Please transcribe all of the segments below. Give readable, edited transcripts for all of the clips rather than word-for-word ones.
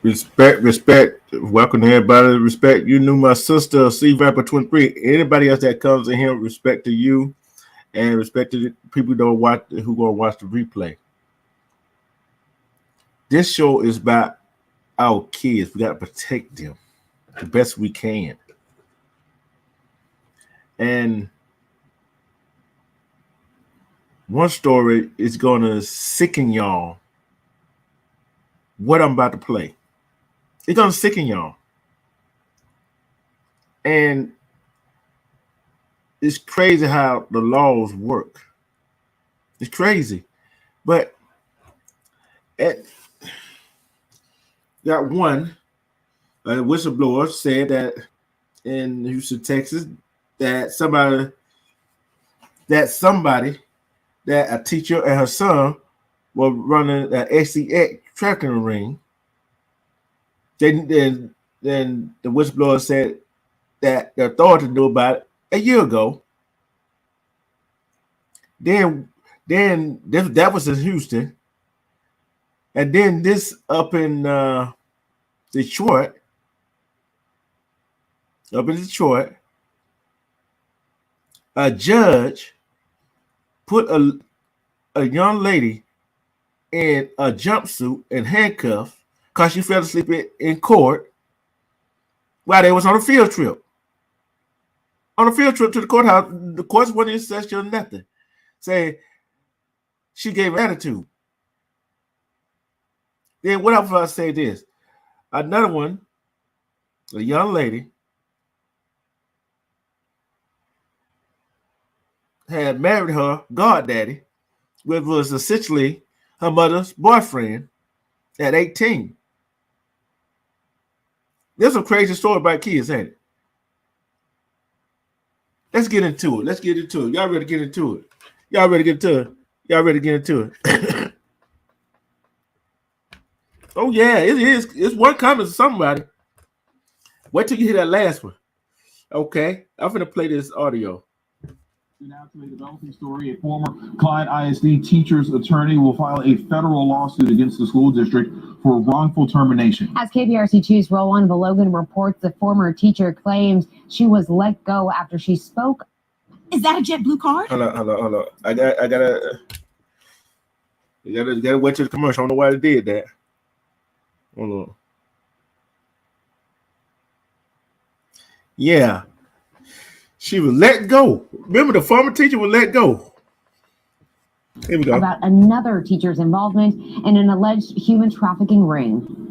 Respect. Welcome to everybody. Respect. You knew my sister, C Rapper 23. Anybody else that comes in here, respect to you, and respect to the people who don't watch, who gonna watch the replay. This show is about our kids. We gotta protect them the best we can. And one story is gonna sicken y'all. What I'm about to play. It's gonna sicken y'all. And it's crazy how the laws work. It's crazy. But got one, a whistleblower said that in Houston, Texas, that a teacher and her son were running an SEX tracking ring. Then the whistleblower said that the authorities knew about it a year ago. Then that was in Houston, and then this up in Detroit. A judge put a young lady in a jumpsuit and handcuffs because she fell asleep in court while they was on a field trip. On a field trip to the courthouse, the courts wasn't in session or nothing. Say she gave an attitude. Then what else I say this? Another one, a young lady had married her goddaddy, which was essentially her mother's boyfriend at 18. There's a crazy story about kids, ain't it? Let's get into it. Y'all ready to get into it? Y'all ready to get into it? Oh, yeah, it is. It's one coming to somebody. Wait till you hear that last one. Okay, I'm going to play this audio. Now to a developing story, a former Clyde ISD teacher's attorney will file a federal lawsuit against the school district for wrongful termination. As KPRC2's Roland Valogan reports, the former teacher claims she was let go after she spoke. Is that a JetBlue card? Hold on. I gotta wait till the commercial. I don't know why they did that. Hold on. Yeah. She was let go. Remember, the former teacher was let go. Here we go. About another teacher's involvement in an alleged human trafficking ring.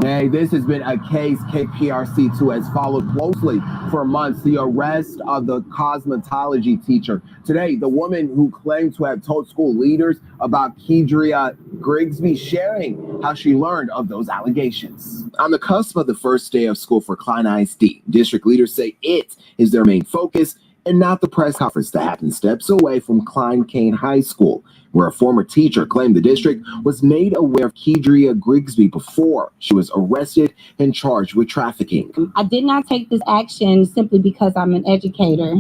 Hey, this has been a case KPRC2 has followed closely for months, the arrest of the cosmetology teacher. Today, the woman who claimed to have told school leaders about Kedria Grigsby sharing how she learned of those allegations. On the cusp of the first day of school for Klein ISD, district leaders say it is their main focus and not the press conference that happened steps away from Klein Kane High School, where a former teacher claimed the district was made aware of Kedria Grigsby before she was arrested and charged with trafficking. I did not take this action simply because I'm an educator.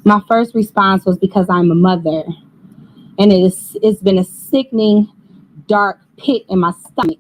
My first response was because I'm a mother. And it's been a sickening, dark pit in my stomach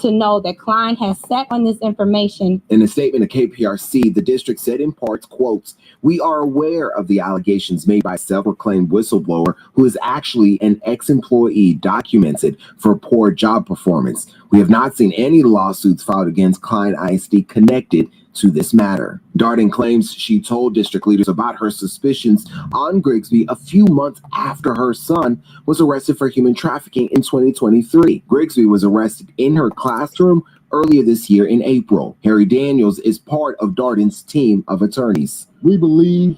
to know that Klein has sat on this information. In a statement to KPRC, the district said in parts, quotes, "We are aware of the allegations made by a self-proclaimed whistleblower who is actually an ex-employee documented for poor job performance. We have not seen any lawsuits filed against Klein ISD connected to this matter." Darden claims she told district leaders about her suspicions on Grigsby a few months after her son was arrested for human trafficking in 2023. Grigsby was arrested in her classroom earlier this year in April. Harry Daniels is part of Darden's team of attorneys. We believe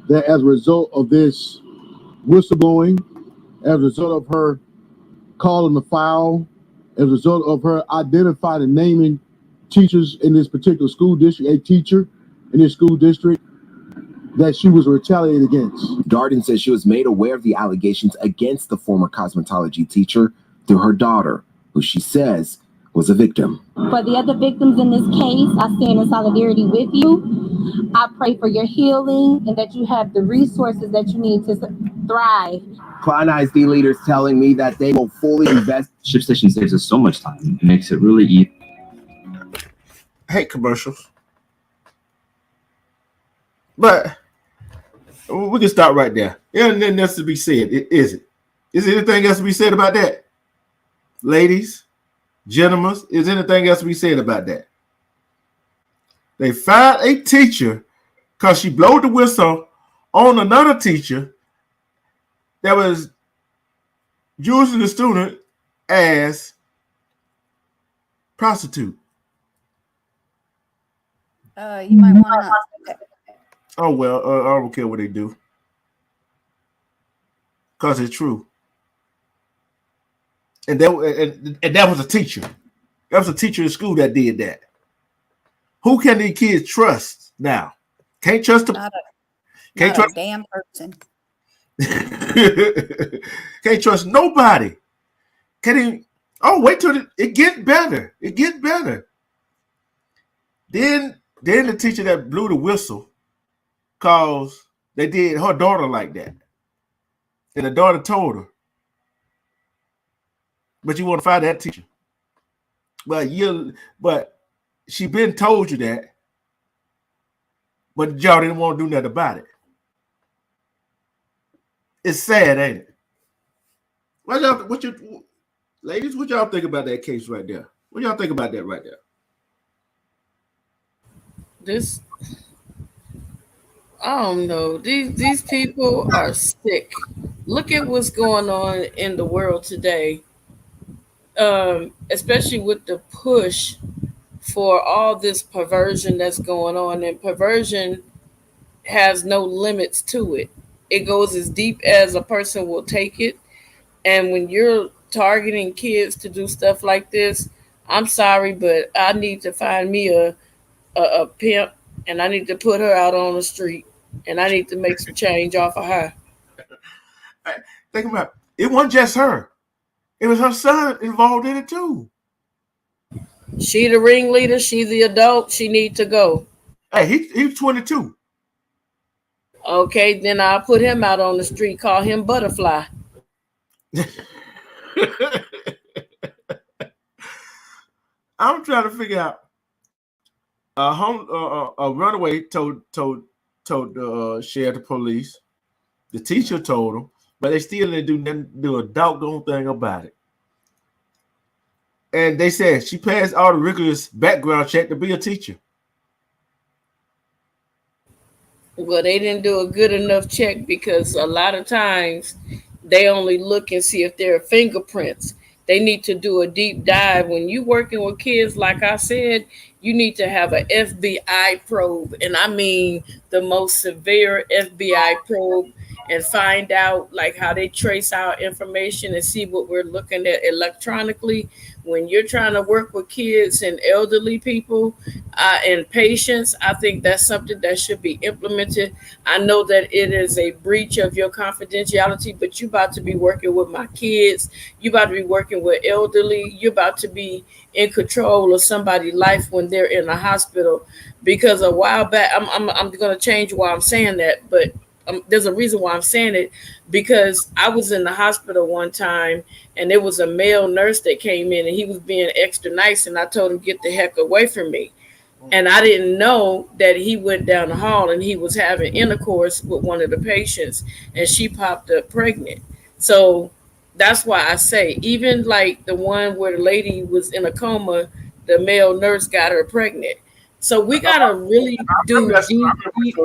that as a result of this whistleblowing, as a result of her calling the foul, as a result of her identifying and naming teachers in this particular school district, a teacher in this school district, that she was retaliated against. Darden says she was made aware of the allegations against the former cosmetology teacher through her daughter, who she says was a victim. For the other victims in this case, I stand in solidarity with you. I pray for your healing and that you have the resources that you need to thrive. Klein ISD leaders telling me that they will fully investigate ShipStation saves us so much time. It makes it really easy. Hate commercials. But we can stop right there. Yeah, and then that's to be said. Is it? Is there anything else to be said about that? Ladies, gentlemen, is anything else to be said about that? They fired a teacher because she blowed the whistle on another teacher that was using the student as prostitute. You might want to not. Oh, well, I don't care what they do. Because it's true. And that was a teacher. That was a teacher in school that did that. Who can these kids trust now? Can't trust them. Not Can't trust a damn person. Can't trust nobody. Can't even. Oh, wait till it gets better. It gets better. Then the teacher that blew the whistle, cause they did her daughter like that, and the daughter told her, "But you want to fire that teacher?" But she been told you that, but y'all didn't want to do nothing about it. It's sad, ain't it? Ladies, what y'all think about that case right there? What y'all think about that right there? I don't know. These people are sick. Look at what's going on in the world today, especially with the push for all this perversion that's going on. And perversion has no limits to it. It goes as deep as a person will take it. And when you're targeting kids to do stuff like this, I'm sorry, but I need to find me a pimp, and I need to put her out on the street, and I need to make some change off of her. Think about it. It wasn't just her. It was her son involved in it too. She the ringleader. She the adult. She need to go. Hey, he's 22. Okay, then I'll put him out on the street. Call him Butterfly. I'm trying to figure out. A runaway told the sheriff, the police. The teacher told him, but they still didn't do a doggone thing about it. And they said she passed all the rigorous background check to be a teacher. Well, they didn't do a good enough check because a lot of times they only look and see if there are fingerprints. They need to do a deep dive. When you're working with kids, like I said, you need to have an FBI probe. And I mean the most severe FBI probe, and find out like how they trace our information and see what we're looking at electronically. When you're trying to work with kids and elderly people and patients, I think that's something that should be implemented. I know that it is a breach of your confidentiality, but you're about to be working with my kids. You're about to be working with elderly. You're about to be in control of somebody's life when they're in a hospital. Because a while back, I'm going to change why I'm saying that, but there's a reason why I'm saying it, because I was in the hospital one time and there was a male nurse that came in and he was being extra nice, and I told him, get the heck away from me. And I didn't know that he went down the hall and he was having intercourse with one of the patients, and she popped up pregnant. So that's why I say, even like the one where the lady was in a coma, the male nurse got her pregnant. So we got to really do deep.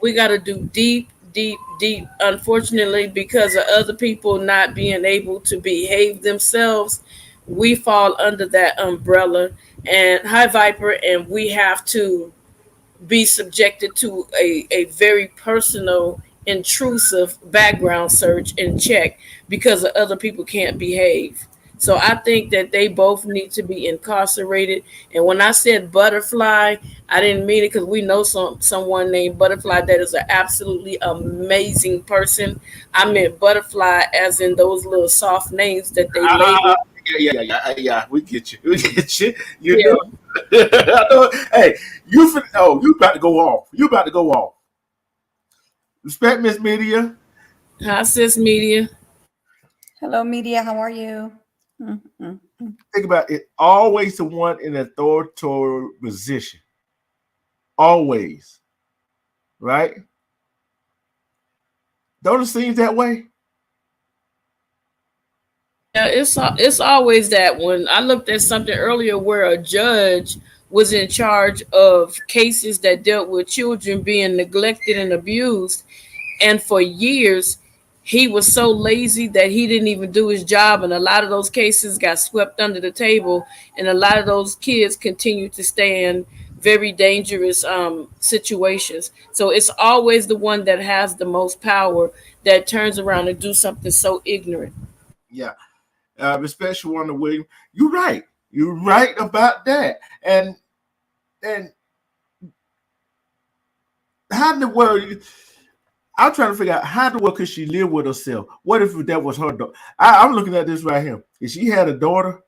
We got to do deep, unfortunately, because of other people not being able to behave themselves. We fall under that umbrella. And hi, Viper, and we have to be subjected to a very personal, intrusive background search and check because of other people can't behave. So I think that they both need to be incarcerated. And when I said Butterfly, I didn't mean it because we know someone named Butterfly that is an absolutely amazing person. I meant Butterfly as in those little soft names that they label. Yeah. We get you. You know. Hey, you about to go off. You about to go off. Respect, Miss Media. Hi, Sis Media. Hello, media. How are you? Think about it. Always the one in authoritative position. Always. Right? Don't it seem that way? Yeah, it's always that. When I looked at something earlier where a judge was in charge of cases that dealt with children being neglected and abused, and for years he was so lazy that he didn't even do his job, and a lot of those cases got swept under the table, and a lot of those kids continue to stay in very dangerous situations. So it's always the one that has the most power that turns around and do something so ignorant. Yeah. Especially Wonder Williams. You're right. You're right about that. And how in the world? I'm trying to figure out how in the world could she live with herself? What if that was her daughter? I'm looking at this right here. If she had a daughter,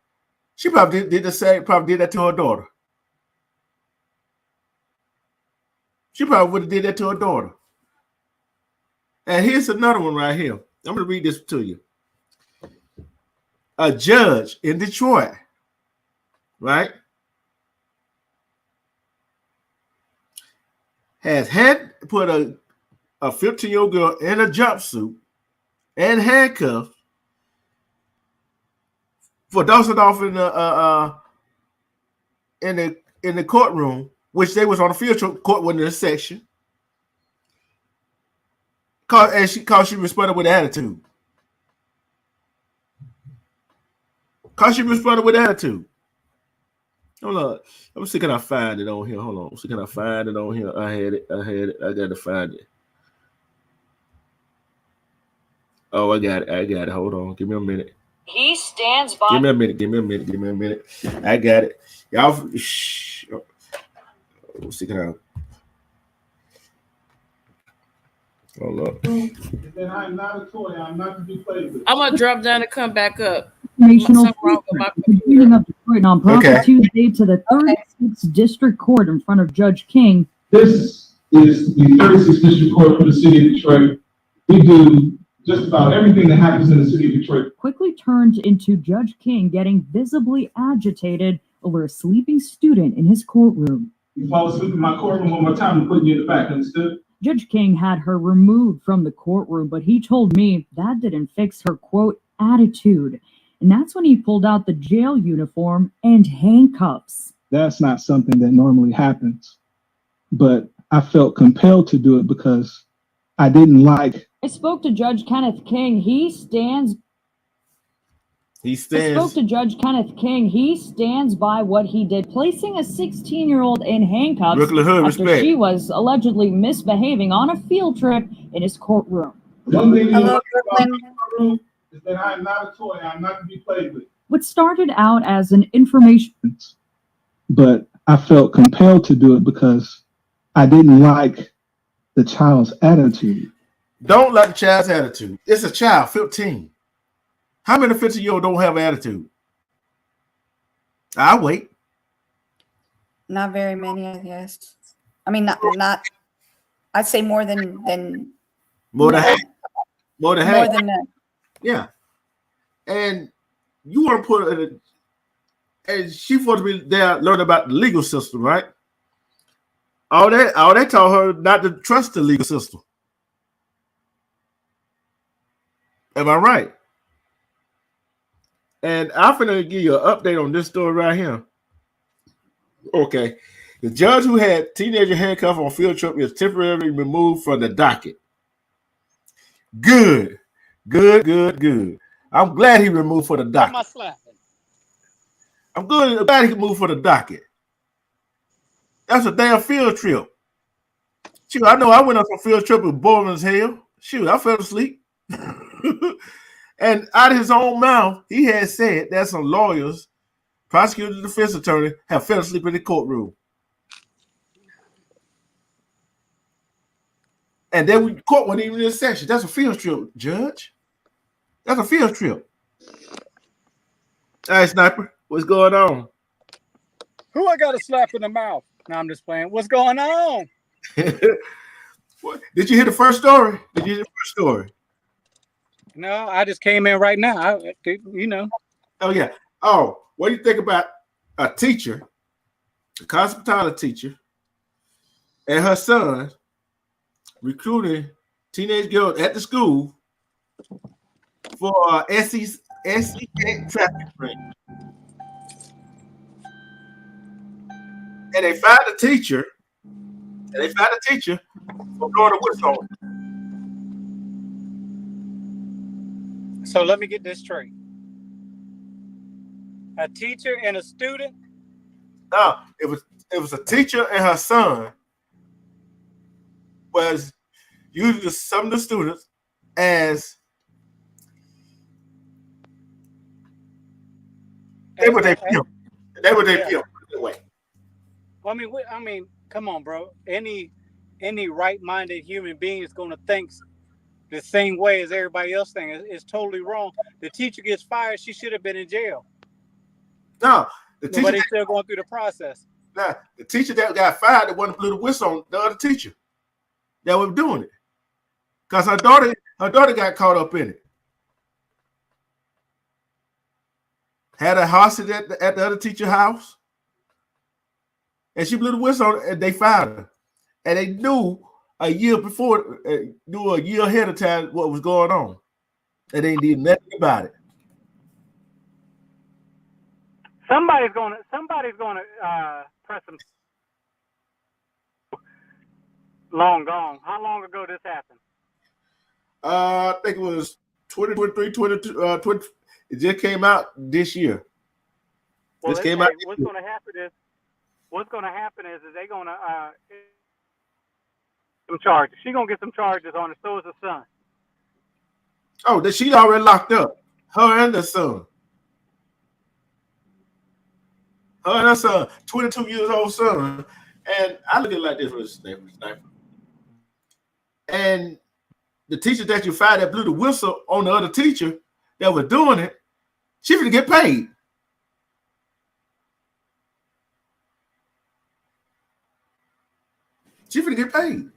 she probably did the same. Probably did that to her daughter. She probably would have did that to her daughter. And here's another one right here. I'm going to read this to you. A judge in Detroit, right, has had put a 15-year-old girl in a jumpsuit and handcuffs for dusting off in the courtroom, which they was on a field trip. Court wasn't in a section, cause she responded with attitude. Cause she responded with attitude. Hold on. Let me see, can I find it on here? Hold on. See, can I find it on here? I had it. I got to find it. Oh, I got it. Hold on. Give me a minute. He stands by. Give me a minute. I got it. Y'all, shh. Let's see, can I? Hold up. I'm not a toy. I'm not to be played with. I'm gonna drop down and come back up. Informational beginning of Detroit on Profit Tuesday to the 36th District Court in front of Judge King. This is the 36th District Court for the City of Detroit. We do just about everything that happens in the City of Detroit. Quickly turned into Judge King getting visibly agitated over a sleeping student in his courtroom. You fall asleep in my courtroom one more time, I'm putting you in the back, understood? Judge King had her removed from the courtroom, but he told me that didn't fix her, quote, attitude. And that's when he pulled out the jail uniform and handcuffs. That's not something that normally happens, but I felt compelled to do it because I didn't like. I spoke to Judge Kenneth King. He stands by what he did, placing a 16-year-old in handcuffs after she was allegedly misbehaving on a field trip in his courtroom. Hello, Brooklyn. Is that I am not a toy. I'm not to be played with. What started out as an information, but I felt compelled to do it because I didn't like the child's attitude. Don't like the child's attitude. It's a child, 15. How many 15-year-olds don't have attitude? I'll wait. Not very many, I guess. I mean, not. I'd say more than half. More than that. Yeah, and you want to put it, and she supposed to be there learning about the legal system, right? All that taught her not to trust the legal system. Am I right? And I'm going to give you an update on this story right here. Okay. The judge who had teenager handcuffed on field trip is temporarily removed from the docket. Good. I'm glad he removed for the docket. I'm glad he moved for the docket. That's a damn field trip. Shoot, I know I went on some field trip with boring as hell. Shoot, I fell asleep. And out of his own mouth, he had said that some lawyers, prosecutor, defense attorney, have fell asleep in the courtroom. And then we court wasn't even in session. That's a field trip, Judge. That's a field trip. All right, Sniper, what's going on? Who I got a slap in the mouth? No, I'm just playing. What's going on? Did you hear the first story? Did you hear the first story? No, I just came in right now. You know. Oh yeah. Oh, what do you think about a teacher, a cosmetology teacher, and her son recruiting teenage girls at the school for SEC traffic ring? And they fired the teacher. For blowing a whistle on. So let me get this straight. A teacher and a student? No, it was a teacher and her son was using some of the students as they were their pimp. They were their pimp. Well, I mean, come on, bro. Any right-minded human being is going to think the same way as everybody else thinks. It's totally wrong. The teacher gets fired. She should have been in jail. No, the teacher. But they're still going through the process. Nah, the teacher that got fired, the one that blew the whistle on the other teacher that was doing it, because her daughter got caught up in it. Had a hostage at the other teacher's house, and she blew the whistle on it, and they fired her. And they knew a year ahead of time what was going on, and they did nothing about it. Somebody's gonna press them. Long gone. How long ago this happened? I think it was 2023, 20. It just came out this year. Well, what's going to happen is they're going to some charges. She's going to get some charges on it. So is the son. Oh, that she already locked up. Her and the son. Her and her son, 22 years old son. And I look at it like this with a sniper. And the teacher that you fired that blew the whistle on the other teacher that was doing it, she finna get paid. She finna get paid.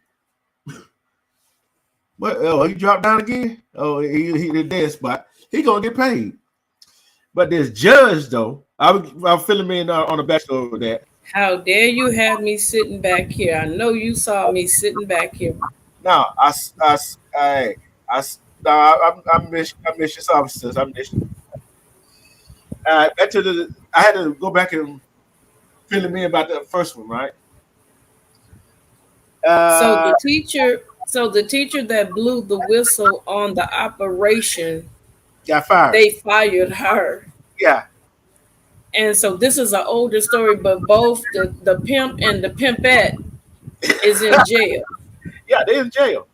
But he dropped down again. Oh, he the dead spot. He gonna get paid. But this judge though, I'm filling me in on the backstory of that. How dare you have me sitting back here? I know you saw me sitting back here. No, I miss your officers. I miss you. I had to go back and fill me about the first one, right? So the teacher that blew the whistle on the operation got fired. They fired her. Yeah. And so this is an older story, but both the pimp and the pimpette is in jail. Yeah, they're in jail.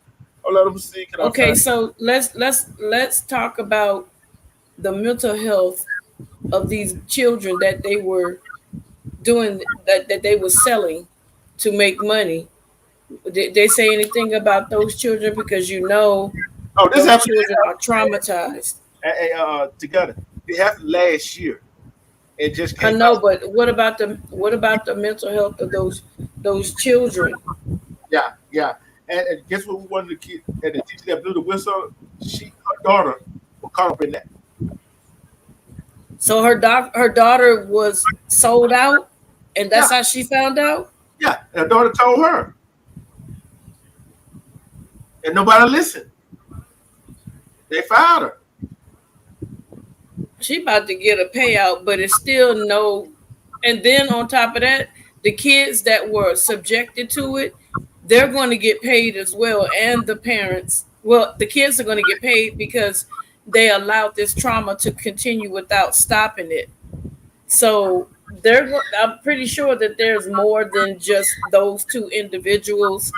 Oh, let them see. Okay, so let's talk about the mental health of these children that they were doing, that they were selling to make money. Did they say anything about those children? Because those children are traumatized. Together, it happened last year. It just came I know, but what about the mental health of those children? Yeah. And guess what? One of the kids, and the teacher that blew the whistle, her daughter was caught up in that. So her daughter was sold out, and that's how she found out. Yeah, and her daughter told her, and nobody listened. They fired her. She about to get a payout, but it's still no. And then on top of that, the kids that were subjected to it, they're going to get paid as well, and the parents. Well, the kids are going to get paid because they allowed this trauma to continue without stopping it. So I'm pretty sure that there's more than just those two individuals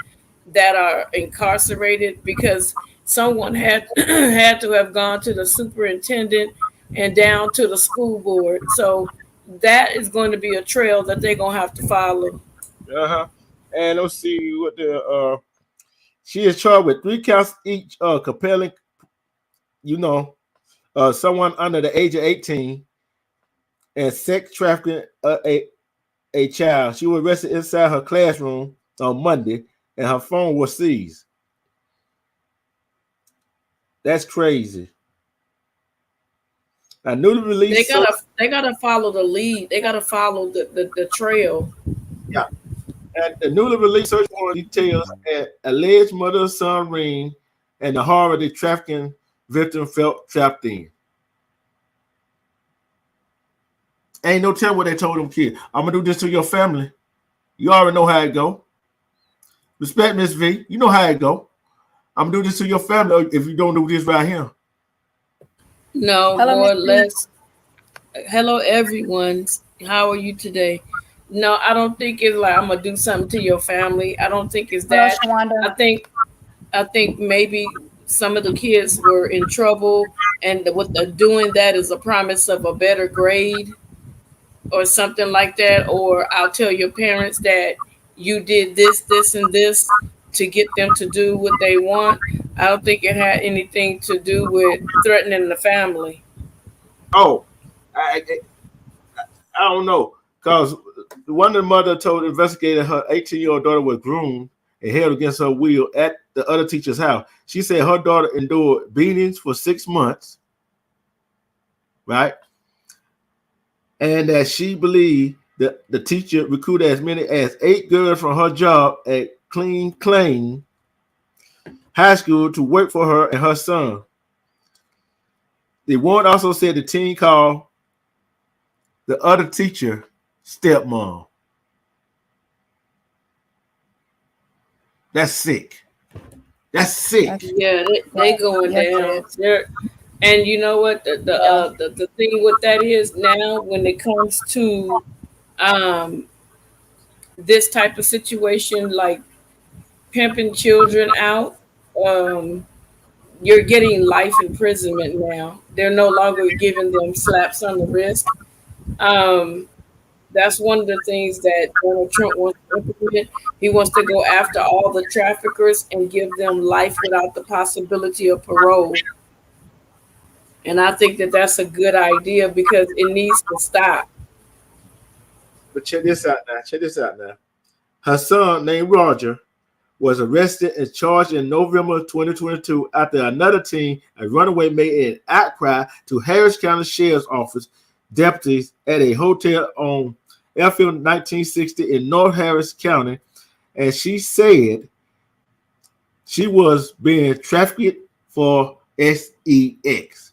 that are incarcerated, because someone had to have gone to the superintendent and down to the school board. So that is going to be a trail that they're going to have to follow. And let's see what she is charged with 3 counts each, compelling, someone under the age of 18 and sex trafficking a child. She was arrested inside her classroom on Monday, and her phone was seized. That's crazy. A newly released. They gotta follow the lead. They gotta follow the trail. Yeah. And the newly released search warrant details an alleged mother-son ring and the horror the trafficking victim felt trapped in. Ain't no telling what they told them kids. I'm gonna do this to your family. You already know how it go. Respect Miss V. You know how it go. I'm gonna do this to your family if you don't do this right here. No, Hello, more or Miss V. less. Hello, everyone. How are you today? No, I don't think it's like I'm gonna do something to your family. I don't think it's Hello, that. Shawanda. I think maybe some of the kids were in trouble, and what they're doing that is a promise of a better grade or something like that. Or I'll tell your parents that you did this, this, and this to get them to do what they want. I don't think it had anything to do with threatening the family. Oh, I don't know, because one of the mother told the investigator her 18-year-old daughter was groomed and held against her will at the other teacher's house. She said her daughter endured beatings for 6 months, right? And that she believed that the teacher recruited as many as 8 girls from her job at Klein High School to work for her and her son. The warrant also said the teen called the other teacher stepmom. That's sick. That's sick. Yeah, they going down. And you know what? The thing with that is now when it comes to this type of situation, like pimping children out, you're getting life imprisonment now. They're no longer giving them slaps on the wrist. That's one of the things that Donald Trump wants to implement. He wants to go after all the traffickers and give them life without the possibility of parole. And I think that that's a good idea because it needs to stop. But check this out now. Her son, named Roger, was arrested and charged in November 2022 after another teen, a runaway, made an outcry to Harris County Sheriff's Office deputies at a hotel on Airfield 1960 in North Harris County, and she said she was being trafficked for sex.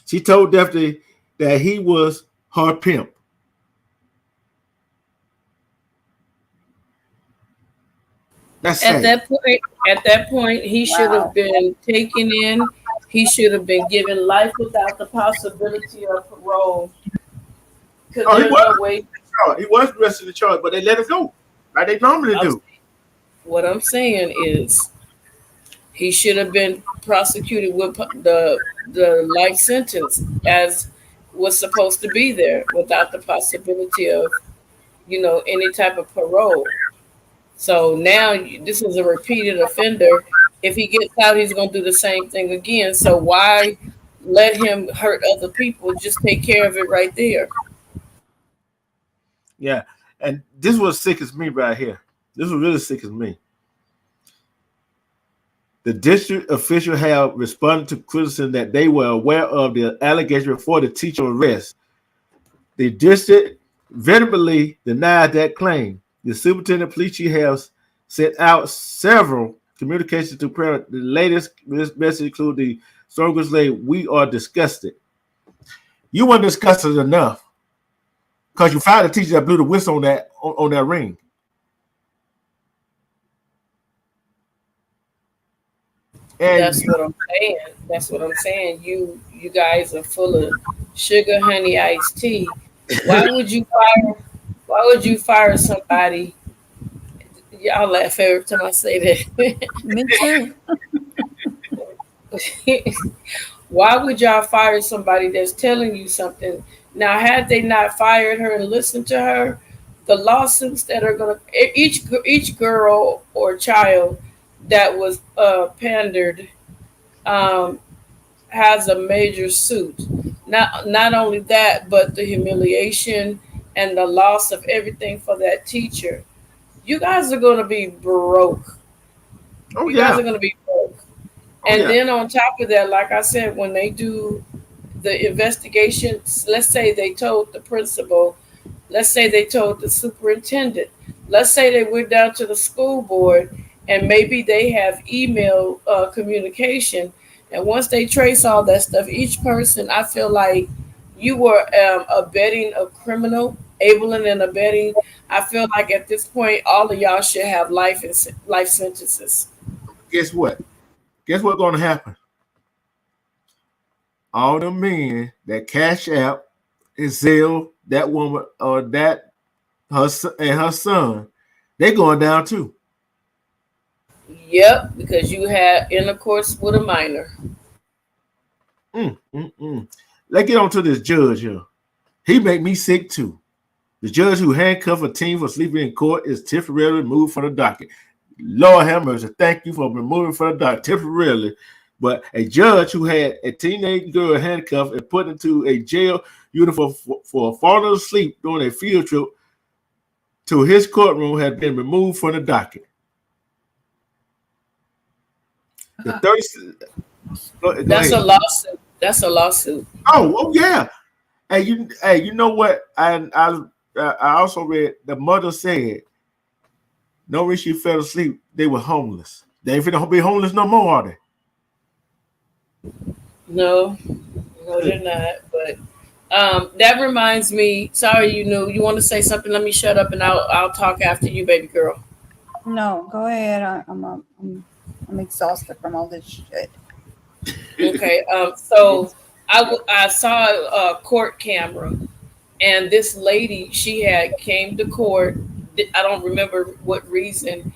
She told deputy that he was her pimp. That's At sad. that point, he should have been taken in. He should have been given life without the possibility of parole. Because there's no way. He was arrested and charged, but they let him go, like they normally do. What I'm saying is, he should have been prosecuted with the life sentence as was supposed to be there, without the possibility of, any type of parole. So now this is a repeated offender. If he gets out, he's going to do the same thing again. So why let him hurt other people? Just take care of it right there. Yeah, and this was sick as me right here. This was really sick as me. The district official have responded to criticism that they were aware of the allegation before the teacher arrest. The district vehemently denied that claim. The superintendent police chief has sent out several communications to parents. The latest message includes the strongest lay, "We are disgusted." You weren't disgusted enough because you found a teacher that blew the whistle on that ring. And that's what I'm saying. You guys are full of sugar, honey, iced tea. Why would you fire somebody? Y'all laugh every time I say that. Me too. Why would y'all fire somebody that's telling you something? Now, had they not fired her and listened to her, the lawsuits that are going to each girl or child that was pandered has a major suit. Not only that, but the humiliation and the loss of everything for that teacher. You guys are going to be broke. You guys are going to be broke. And then on top of that, like I said, when they do the investigation, let's say they told the principal, let's say they told the superintendent, let's say they went down to the school board, and maybe they have email communication. And once they trace all that stuff, each person, I feel like you were abetting a criminal, abling and abetting. I feel like at this point, all of y'all should have life sentences. Guess what? Guess what's going to happen? All the men that cash out and sell that woman or that her and her son, they going down too. Yep, because you had intercourse with a minor. Let's get on to this judge here. He make me sick too. The judge who handcuffed a teen for sleeping in court is temporarily removed from the docket. Lord have mercy. Thank you for removing from the docket temporarily. But a judge who had a teenage girl handcuffed and put into a jail uniform for falling asleep during a field trip to his courtroom has been removed from the docket. That's a lawsuit. That's a lawsuit. Oh yeah. Hey, you know what? I also read the mother said no reason she fell asleep. They were homeless. They ain't finna be homeless no more, are they? No, they're not. But that reminds me. Sorry, you want to say something? Let me shut up and I'll talk after you, baby girl. No, go ahead. I'm exhausted from all this shit. Okay. So I saw a court camera, and this lady, she had came to court. I don't remember what reason.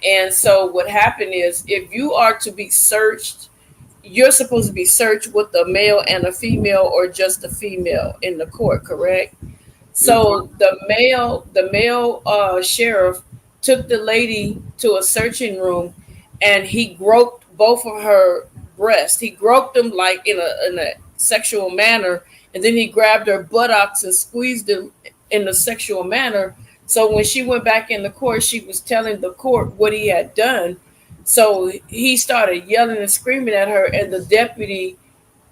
And so what happened is, if you are to be searched, you're supposed to be searched with a male and a female, or just a female in the court, correct? So the male sheriff took the lady to a searching room, and he groped both of her breasts. He groped them like in a sexual manner, and then he grabbed her buttocks and squeezed them in a sexual manner. So when she went back in the court, she was telling the court what he had done. So he started yelling and screaming at her, and the deputy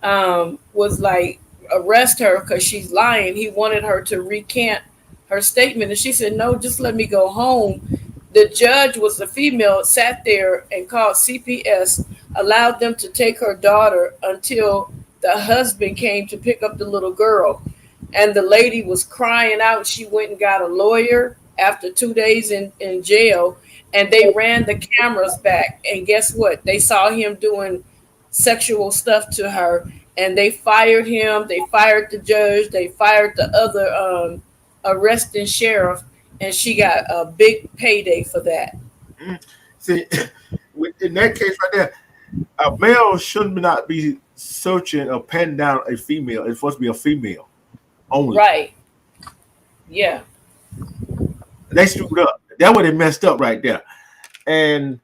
was like, arrest her because she's lying. He wanted her to recant her statement, and she said, no, just let me go home. The judge was a female, sat there and called CPS, allowed them to take her daughter until the husband came to pick up the little girl. And the lady was crying out. She went and got a lawyer after 2 days in jail, and they ran the cameras back. And guess what? They saw him doing sexual stuff to her, and they fired him. They fired the judge. They fired the other arresting sheriff, and she got a big payday for that. See, in that case right there, a male should not be searching or penning down a female. It's supposed to be a female only. Right. Yeah. They screwed up. That's what they messed up right there. And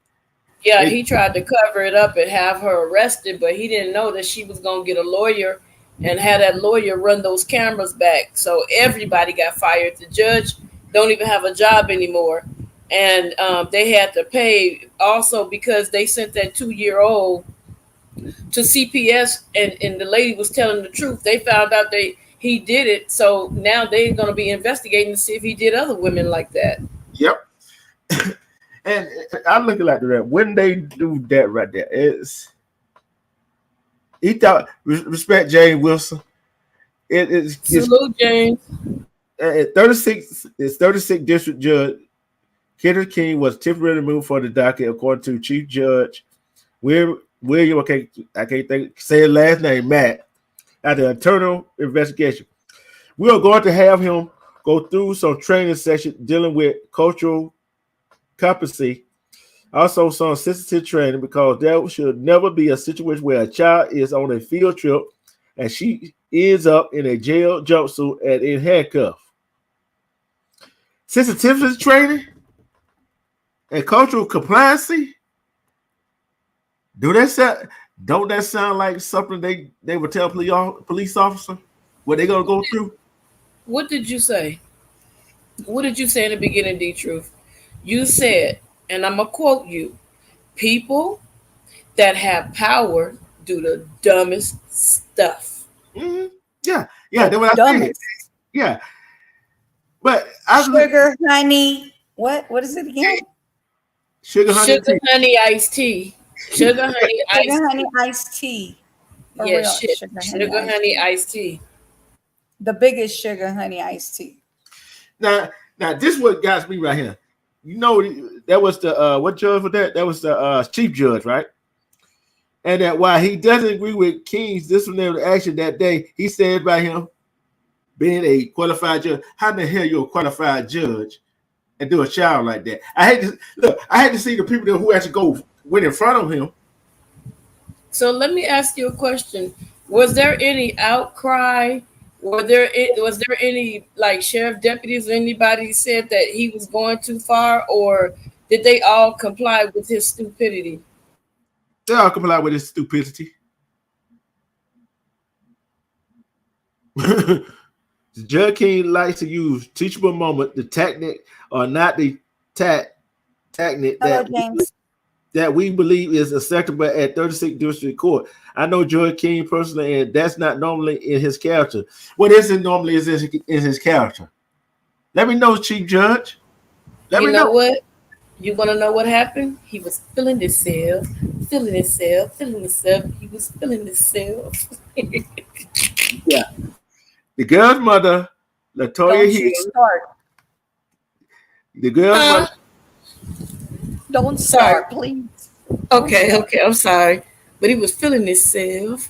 yeah, he tried to cover it up and have her arrested, but he didn't know that she was going to get a lawyer and have that lawyer run those cameras back. So everybody got fired. The judge don't even have a job anymore. And they had to pay also because they sent that 2-year-old to CPS, and the lady was telling the truth. They found out he did it. So now they're going to be investigating to see if he did other women like that. Yep. And I look at that when they do that right there, he thought respect James Wilson. Salute James. 36 District Judge Kenneth King was temporarily removed from the docket, according to Chief Judge William. I can't say his last name, Matt. After internal investigation, we are going to have him go through some training session dealing with cultural competency, also some sensitive training, because there should never be a situation where a child is on a field trip and she ends up in a jail jumpsuit and in handcuffs. Sensitivity training and cultural compliancy. Don't that sound like something they would tell police officer what they're gonna go through? What did you say? What did you say in the beginning, D Truth? You said, and I'm gonna quote you, people that have power do the dumbest stuff. Mm-hmm. Yeah, that's what I said. Dumbest. Yeah, but Sugar, honey. What is it again? Sugar, honey, tea. Honey, iced tea. Sugar, honey, iced Sugar, honey, iced tea. For yeah, real. Sugar, honey, iced tea. The biggest sugar, honey, iced tea. Now this what got me right here. You know, that was the what judge for that? That was the chief judge, right? And that while he doesn't agree with King's disciplinary action that day, he said about him being a qualified judge. How the hell you're a qualified judge and do a child like that? I had to see the people who actually went in front of him. So let me ask you a question. Was there any outcry? Was there any like sheriff deputies or anybody said that he was going too far, or did they all comply with his stupidity? They all comply with his stupidity. Judge King likes to use teachable moment, the technique, or not the technique that we believe is acceptable at 36th District Court. I know Judge King personally, and that's not normally in his character. What isn't normally is in his character. Let me know, Chief Judge. Let me know what? You want to know what happened? He was feeling himself. He was feeling himself. Yeah. The girl's mother, Latoya Hill. The girl's mother. Don't start, please. Okay, I'm sorry. But he was feeling himself.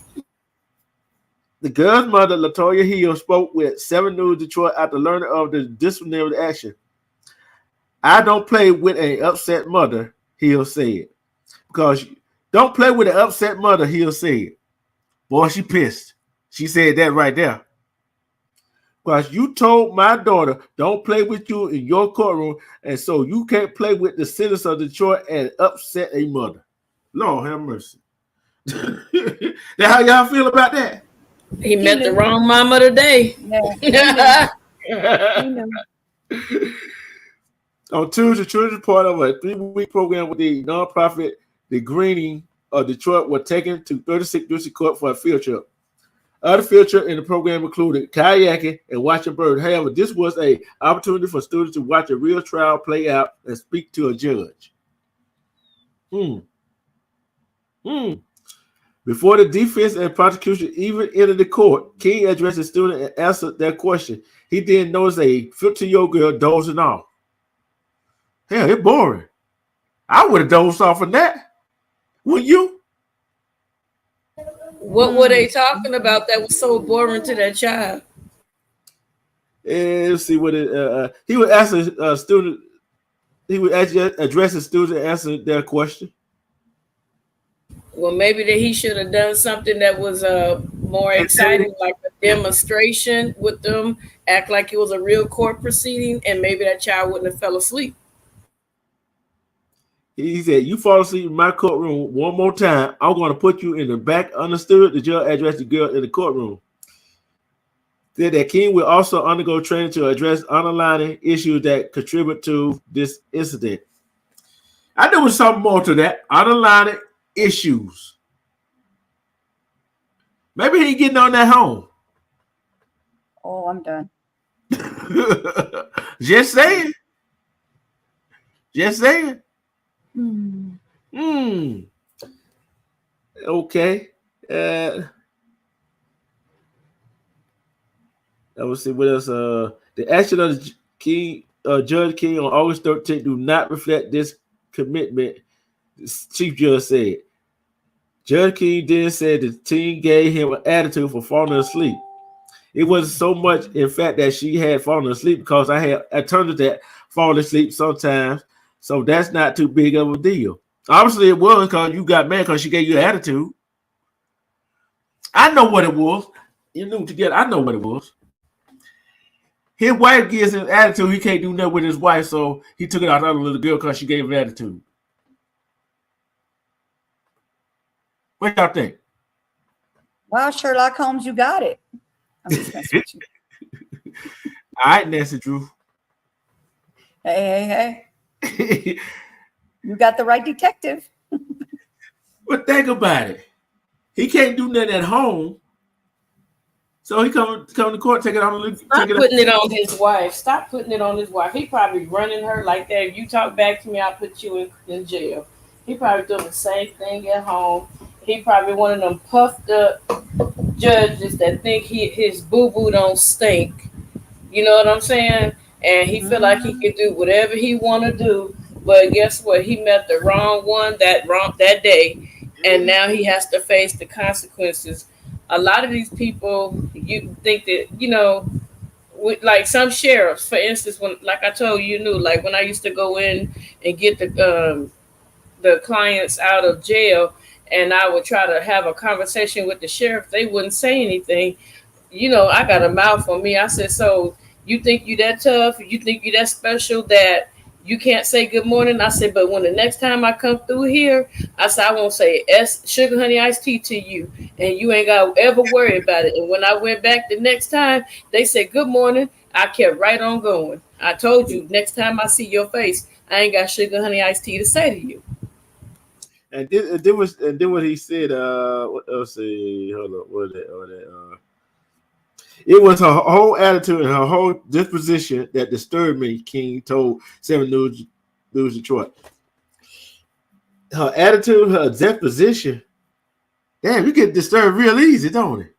The girl's mother, Latoya Hill, spoke with 7 News Detroit after learning of the disciplinary action. I don't play with an upset mother, Hill said. Because don't play with an upset mother, Hill said. Boy, she pissed. She said that right there. Because you told my daughter, don't play with you in your courtroom, and so you can't play with the citizens of Detroit and upset a mother. Lord have mercy. That how y'all feel about that? He met the wrong mama today. Yeah. On Tuesday, children part of a 3-week program with the nonprofit The Greening of Detroit were taken to 36th District Court for a field trip. Other field trips in the program included kayaking and watching birds. However, this was an opportunity for students to watch a real trial play out and speak to a judge. Before the defense and prosecution even entered the court, King addressed the student and answered their question. He didn't notice a 15-year-old girl dozing off. Hell, it's boring. I would have dozed off of that. Would you? What were they talking about that was so boring to that child? And let's see what it. He would ask a student. He would address the student and answer their question. Well, maybe that he should have done something that was more exciting, like a demonstration with them, act like it was a real court proceeding, and maybe that child wouldn't have fell asleep. He said, you fall asleep in my courtroom one more time, I'm going to put you in the back. Understood? The judge addressed the girl in the courtroom. Said that King will also undergo training to address underlying issues that contribute to this incident. I know there's something more to that. Underlying issues. Maybe he getting on that home. Oh, I'm done. Just saying. Okay. I will see what else. The action of the King, Judge King on August 13th do not reflect this commitment, the Chief Judge said. Judge King then said the team gave him an attitude for falling asleep. It wasn't so much, in fact, that she had fallen asleep because I turned to that falling asleep sometimes. So that's not too big of a deal. Obviously, it was because you got mad because she gave you an attitude. I know what it was. You knew together. I know what it was. His wife gives him attitude. He can't do nothing with his wife, so he took it out on the other little girl because she gave him attitude. What y'all think? Wow, Sherlock Holmes, you got it. I'm just messing with you. All right, Nancy Drew. Hey. You got the right detective. But think about it. He can't do nothing at home. So he come to court, take it on. Stop putting it on his wife. Stop putting it on his wife. He probably running her like that. If you talk back to me, I'll put you in jail. He probably doing the same thing at home. He probably one of them puffed up judges that think his boo boo don't stink. You know what I'm saying? And he feel like he can do whatever he want to do. But guess what? He met the wrong one that day, and now he has to face the consequences. A lot of these people, you think that like some sheriffs, for instance, when like I told you, like when I used to go in and get the clients out of jail, and I would try to have a conversation with the sheriff, they wouldn't say anything. I got a mouth on me. I said, so you think you that tough? You think you that special that you can't say good morning? I said, but when the next time I come through here, I said, I won't say sugar honey iced tea to you, and you ain't got to ever worry about it. And when I went back the next time, they said good morning. I kept right on going. I told you, next time I see your face, I ain't got sugar honey iced tea to say to you. And then what he said. Let's see. Hold on. What that? It was her whole attitude and her whole disposition that disturbed me, King told 7 News Detroit. Her attitude, her disposition. Damn, you get disturbed real easy, don't it?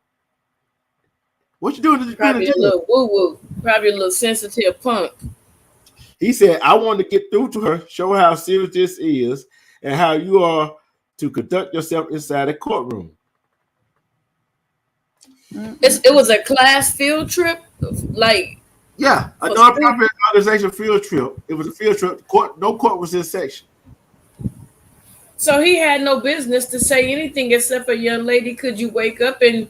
What you doing to the Probably a little woo-woo. Probably a little sensitive punk. He said, I want to get through to her, show how serious this is, and how you are to conduct yourself inside a courtroom. It was a class field trip, like a nonprofit organization field trip. It was a field trip. No court was in section. So he had no business to say anything except for, young lady, could you wake up and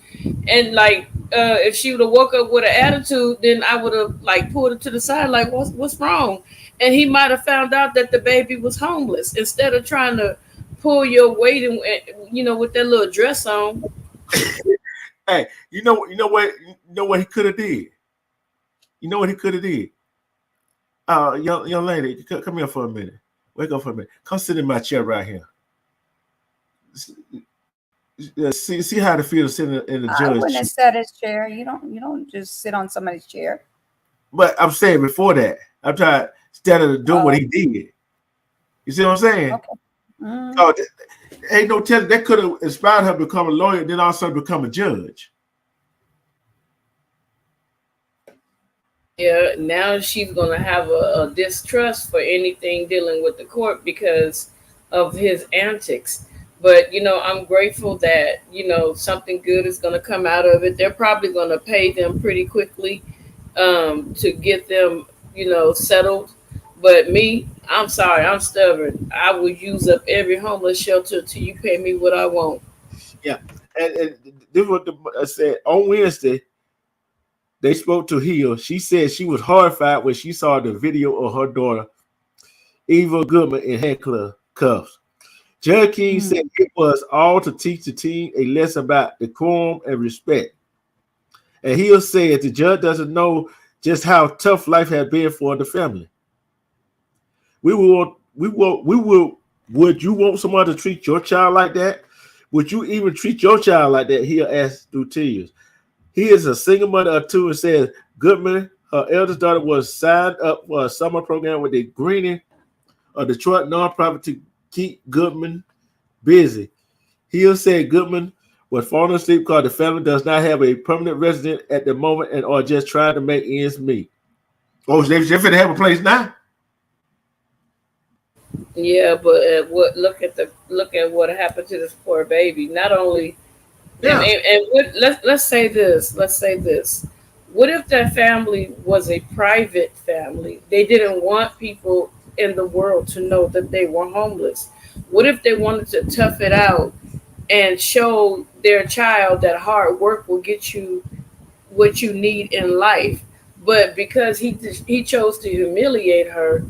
like if she would have woke up with an attitude, then I would have like pulled her to the side, like what's wrong? And he might have found out that the baby was homeless instead of trying to pull your weight and with that little dress on. Hey, you know what he could have did. You know what he could have did. Young lady, come here for a minute. Wake up for a minute. Come sit in my chair right here. See how it feels sitting in the judge. I wouldn't have sat his chair. You don't just sit on somebody's chair. But I'm saying before that, I'm trying instead of doing what he did. You see what I'm saying? Okay. So ain't no telling that could have inspired her to become a lawyer, and then also become a judge. Yeah, now she's gonna have a distrust for anything dealing with the court because of his antics. But I'm grateful that something good is gonna come out of it. They're probably gonna pay them pretty quickly to get them settled. But me, I'm sorry, I'm stubborn. I will use up every homeless shelter till you pay me what I want. Yeah, and this is what I said on Wednesday. They spoke to Hill. She said she was horrified when she saw the video of her daughter, Eva Goodman, in handcuffs. Judge King said it was all to teach the teen a lesson about decorum and respect. And Hill said the judge doesn't know just how tough life had been for the family. Would you want someone to treat your child like that? Would you even treat your child like that? Hill asked through tears. He is a single mother of 2 and says Goodman, her eldest daughter, was signed up for a summer program with the Greening, a Detroit nonprofit, to keep Goodman busy. Hill said Goodman was falling asleep because the family does not have a permanent resident at the moment and are just trying to make ends meet. Oh, they're finna have a place now. Yeah, but look at what happened to this poor baby. Not only. Yeah. Let's say this. What if that family was a private family? They didn't want people in the world to know that they were homeless. What if they wanted to tough it out and show their child that hard work will get you what you need in life? But because he chose to humiliate her,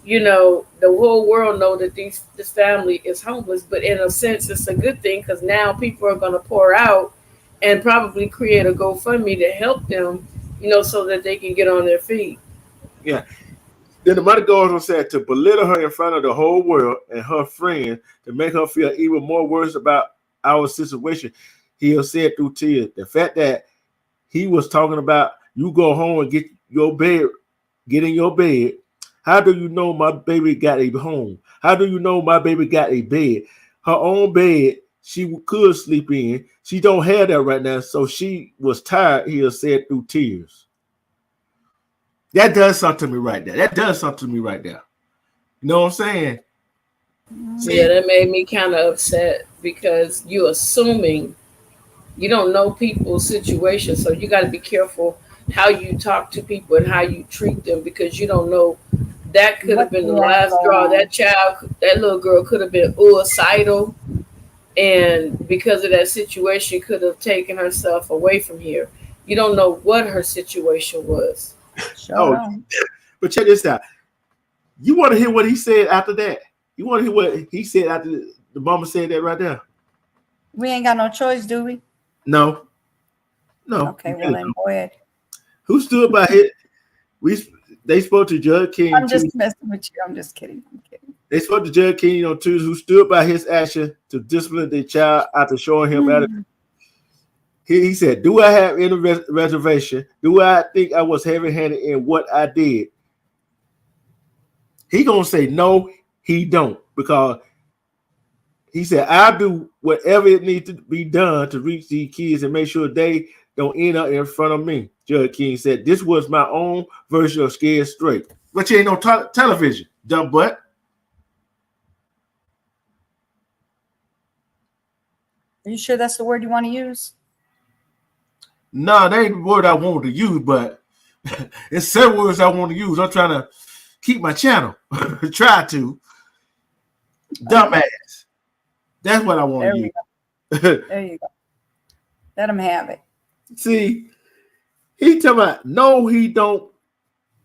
the whole world know that this family is homeless. But in a sense, it's a good thing because now people are going to pour out and probably create a GoFundMe to help them, so that they can get on their feet. Yeah. Then the mother goes on said to belittle her in front of the whole world and her friends to make her feel even more worse about our situation. He said through tears, the fact that he was talking about you go home and get in your bed. How do you know my baby got a home? How do you know my baby got a bed? Her own bed she could sleep in. She don't have that right now, so she was tired, he said through tears. That does something to me right there. That does something to me right there. You know what I'm saying? Yeah, that made me kind of upset because you're assuming you don't know people's situations, so you got to be careful how you talk to people and how you treat them because you don't know. That could have been the last straw. That little girl could have been suicidal, and because of that situation, could have taken herself away from here. You don't know what her situation was. But check this out. You want to hear what he said after that? You want to hear what he said after the mama said that right there? We ain't got no choice, do we? No. Okay, well then go ahead. Who stood by it? They spoke to Judge King. I'm just messing with you. I'm just kidding. They spoke to Judge King on Tuesday, who stood by his action to discipline their child after showing him attitude. He said, do I have any reservation? Do I think I was heavy-handed in what I did? He gonna say no, he don't, because he said, I'll do whatever it needs to be done to reach these kids and make sure they don't end up in front of me. Judge King said, this was my own version of scared straight. But you ain't no television, dumb butt. Are you sure that's the word you want to use? No, that ain't the word I wanted to use, but it's several words I want to use. I'm trying to keep my channel. Try to. Dumbass. That's what I want to use. There you go. Let him have it. See, he talking about, no, he don't.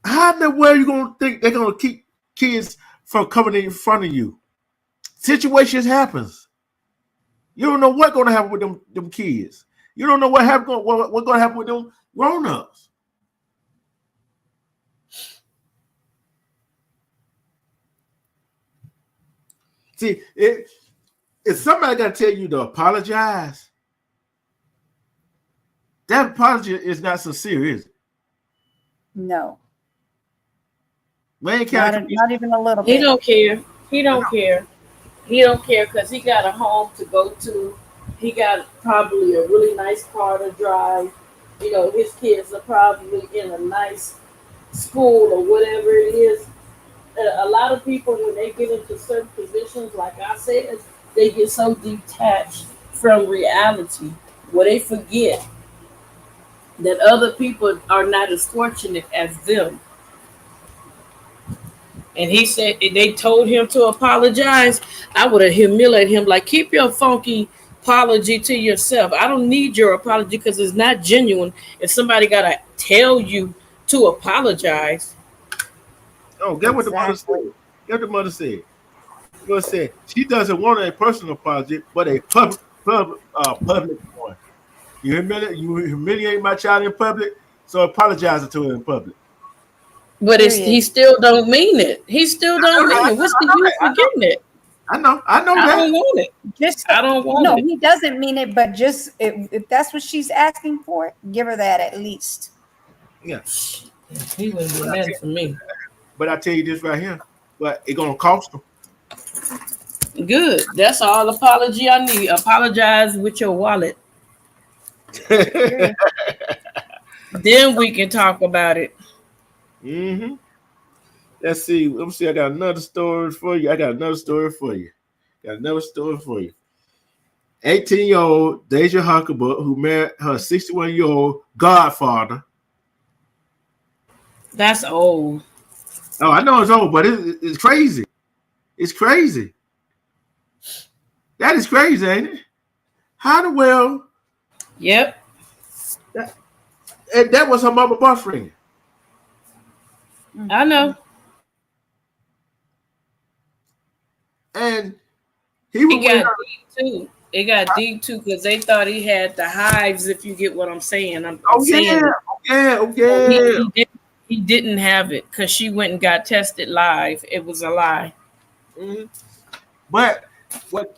How in the world you going to think they're going to keep kids from coming in front of you? Situations happens. You don't know what's going to happen with them kids. You don't know what's going to happen with them grown-ups. See, if somebody got to tell you to apologize, that apology is not sincere, is it? No. Not even a little bit. He don't care. He don't care. He don't care because he got a home to go to. He got probably a really nice car to drive. You know, his kids are probably in a nice school or whatever it is. A lot of people, when they get into certain positions, like I said, they get so detached from reality where they forget that other people are not as fortunate as them. And he said, if they told him to apologize, I would have humiliated him. Like, keep your funky apology to yourself. I don't need your apology because it's not genuine. If somebody got to tell you to apologize. Oh, get what the mother said. Get what the mother said. The mother said she doesn't want a personal apology, but a public one. You humiliate my child in public, so apologizing to her in public. But he still don't mean it. He still don't mean it. What's the use of getting it? I know that. I don't want it. I don't want it. No, he doesn't mean it, but just if that's what she's asking for, give her that at least. Yeah. He wouldn't do that for me. But I tell you this right here, but it's gonna cost him. Good. That's all apology I need. Apologize with your wallet. Then we can talk about it. Mm-hmm. Let's see. Let me see. I got another story for you. 18-year-old Deja Huckabee, who married her 61-year-old godfather. That's old. Oh, I know it's old, but it's crazy. It's crazy. That is crazy, ain't it? How the well? Yep. That was her mama boyfriend. I know. And he got deep too. It got deep too because they thought he had the hives. If you get what I'm saying, He didn't have it because she went and got tested live. It was a lie. Mm-hmm. But what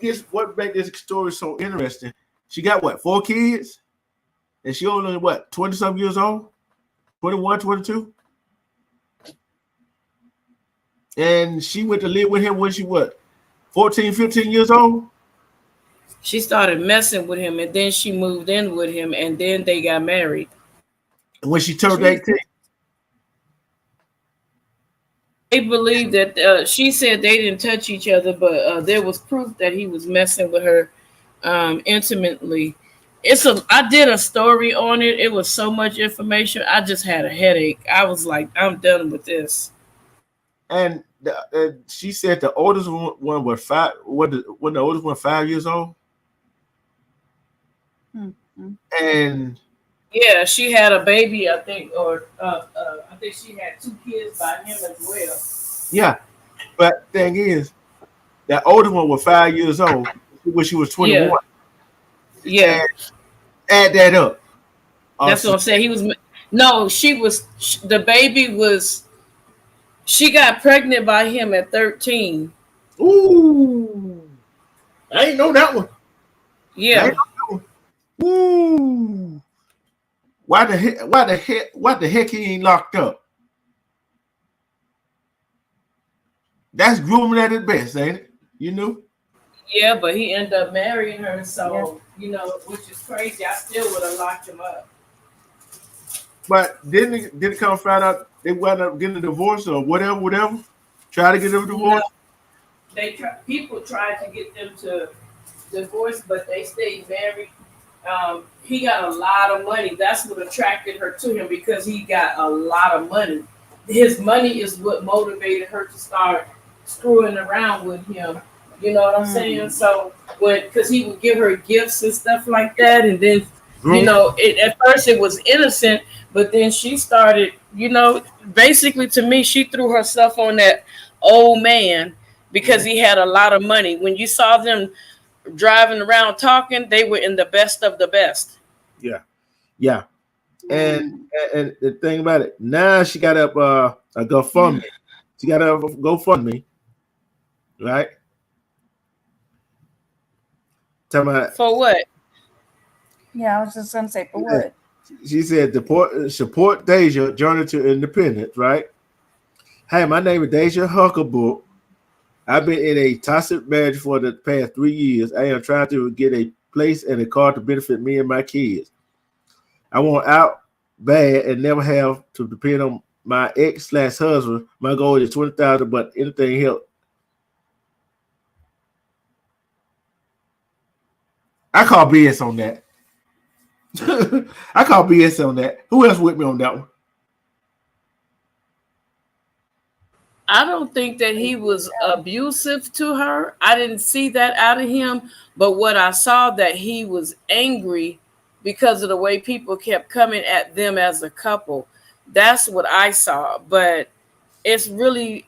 made this story so interesting? She got what, 4 kids, and she only what, 20-something years old, 21, 22, and she went to live with him when she what, 14, 15 years old. She started messing with him, and then she moved in with him, and then they got married. When she turned 18. They believe that she said they didn't touch each other, but there was proof that he was messing with her intimately. I did a story on it. It was so much information. I just had a headache. I was like, I'm done with this. And she said the oldest one was 5. When the oldest one 5 years old. Mm-hmm. And yeah, she had a baby, I think, or I think she had 2 kids by him as well. Yeah, but thing is, that older one was 5 years old when she was 21. Yeah. And add that up. That's what I'm saying. The baby was. She got pregnant by him at 13. Ooh, I ain't know that one. Yeah. Ooh. Why the heck he ain't locked up? That's grooming at its best, ain't it? You know? Yeah, but he ended up marrying her, so which is crazy. I still would have locked him up. But didn't it come find out they wound up getting a divorce or whatever? Try to get a divorce? No, people tried to get them to divorce, but they stayed married. He got a lot of money. That's what attracted her to him, because he got a lot of money. His money is what motivated her to start screwing around with him. You know what I'm saying? So because he would give her gifts and stuff like that, and then at first it was innocent, but then she started, basically to me, she threw herself on that old man because he had a lot of money. When you saw them driving around talking, they were in the best of the best. Yeah. And the thing about it, now she got up a GoFundMe. She got a GoFundMe, right? For what? Yeah, I was just gonna say, for what? She said support Deja journey to independence, right? Hey, my name is Deja Huckabee. I've been in a toxic marriage for the past 3 years. I am trying to get a place and a car to benefit me and my kids. I want out bad and never have to depend on my ex/husband. My goal is $20,000, but anything help. I call BS on that. I call BS on that. Who else with me on that one? I don't think that he was abusive to her. I didn't see that out of him. But what I saw, that he was angry because of the way people kept coming at them as a couple. That's what I saw. But it's really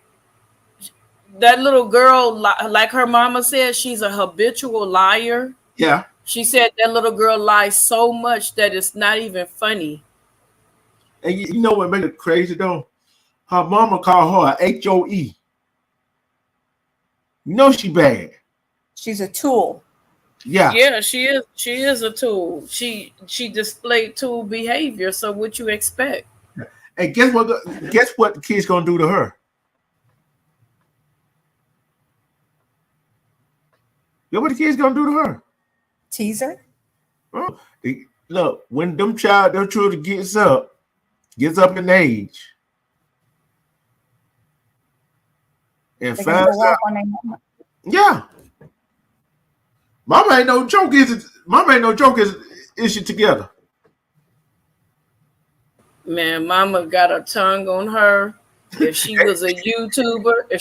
that little girl, like her mama said, she's a habitual liar. Yeah. She said that little girl lies so much that it's not even funny. And you know what made it crazy though? Her mama called her a HOE. You know she bad. She's a tool. Yeah. Yeah, she is. She is a tool. She displayed tool behavior. So what you expect? And guess what the kid's gonna do to her? Guess what the kid's gonna do to her? Teaser. Oh, look, when them children gets up in age, and finds out, yeah, mama ain't no joke. Is she together? Man, mama got a tongue on her. If she was a YouTuber,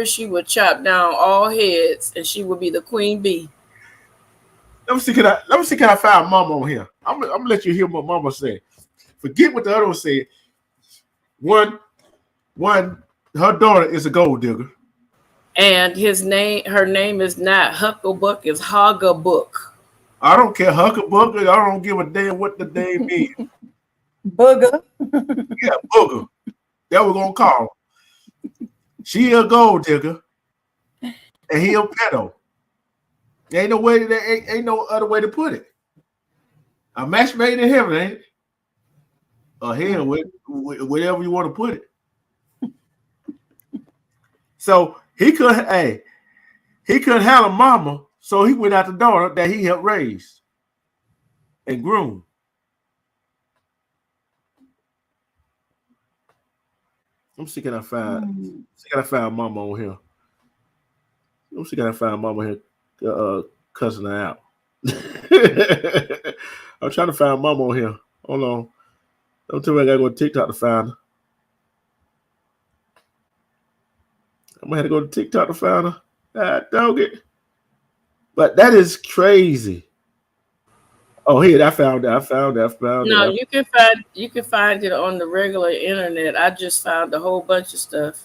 she would chop down all heads, and she would be the queen bee. Let me see. Can I find mama on here? I'm gonna let you hear what mama said. Forget what the other one said. One, her daughter is a gold digger. And her name is not Hucklebuck, it's Hoggabook. I don't care, Hucklebuck. I don't give a damn what the name is. Booger. Yeah, Booger. That we're gonna call. She a gold digger, and he a pedo. There ain't no way. There ain't no other way to put it. A match made in heaven, ain't it? Or hell, whatever you want to put it. So he couldn't handle mama, so he went out the daughter that he helped raise and groom. Let me see, can I find mama on here? Let me see, can I find mama here cussing her out? I'm trying to find mama on here. Hold on. Don't tell me I gotta go to TikTok to find her. I'm gonna have to go to TikTok to find her. Dog it. But that is crazy. Oh, here, I found it. No, you can find it on the regular internet. I just found a whole bunch of stuff.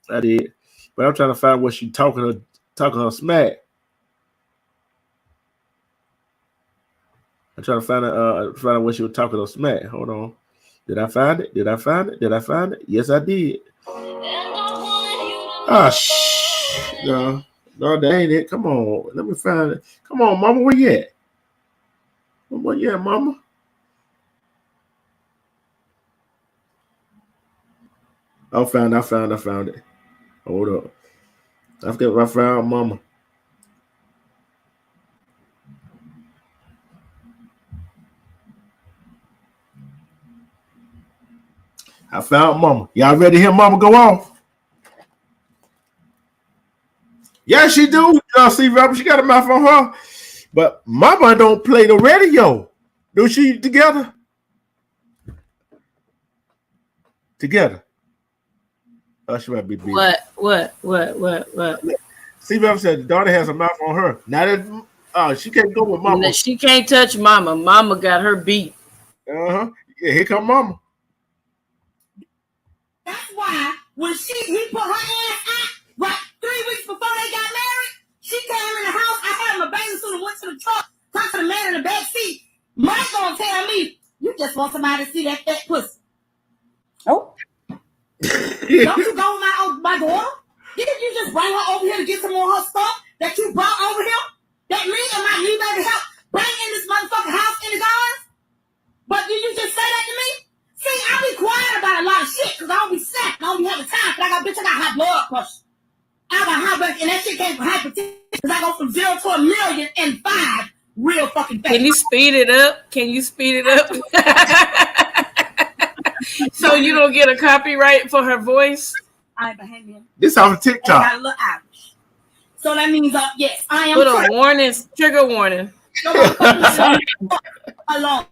I did. But I'm trying to find what she talking her smack. I'm trying to find out what she was talking her smack. Hold on. Did I find it? Yes, I did. No, that ain't it. Come on. Let me find it. Come on, mama, where you at? Where you at, mama? I found it. Hold up. I forget what I found, mama. I found mama. Y'all ready to hear mama go off? Yeah, she do. See, Robert, she got a mouth on her. But mama don't play the radio. Do she together? Together. Oh, she might be busy. What? See, Robert said the daughter has a mouth on her. Now that she can't go with mama. She can't touch mama. Mama got her beat. Yeah, here come mama. That's why when he put her ass out, right 3 weeks before they got married, she came in the house. I had my bathing suit and went to the truck, talked to the man in the back seat. Mike gonna tell me, you just want somebody to see that fat pussy. Oh. Don't you go with my daughter? Didn't you just bring her over here to get some more of her stuff that you brought over here? That me and my new baby help bring in this motherfucking house in the gardens? But did you just say that to me? See, I be quiet about a lot of shit because I don't be snapping. I don't be having time. But I got high blood pressure. I got high blood, and that shit came from hypertension because I go from 0 to 1,000,000 in 5 real fucking fast. Can you speed it up? So you don't get a copyright for her voice? I behind him. This on TikTok. I got a little Irish. So that means, yes, I am. Put a warning, trigger warning. Alone.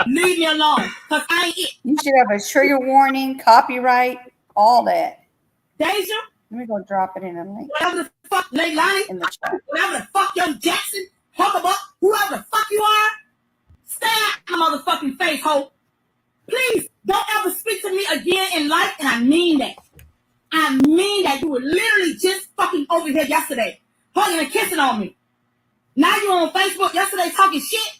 Leave me alone, because I ain't it. You should have a trigger warning, copyright, all that. Deja? Let me go drop it in a link. Whatever the fuck, Leilani, in the chat. Whatever the fuck, Young Jackson, Hucklebuck, whoever the fuck you are, stay out my motherfucking face, ho. Please, don't ever speak to me again in life, and I mean that. I mean that. You were literally just fucking over here yesterday, hugging and kissing on me. Now you on Facebook yesterday talking shit.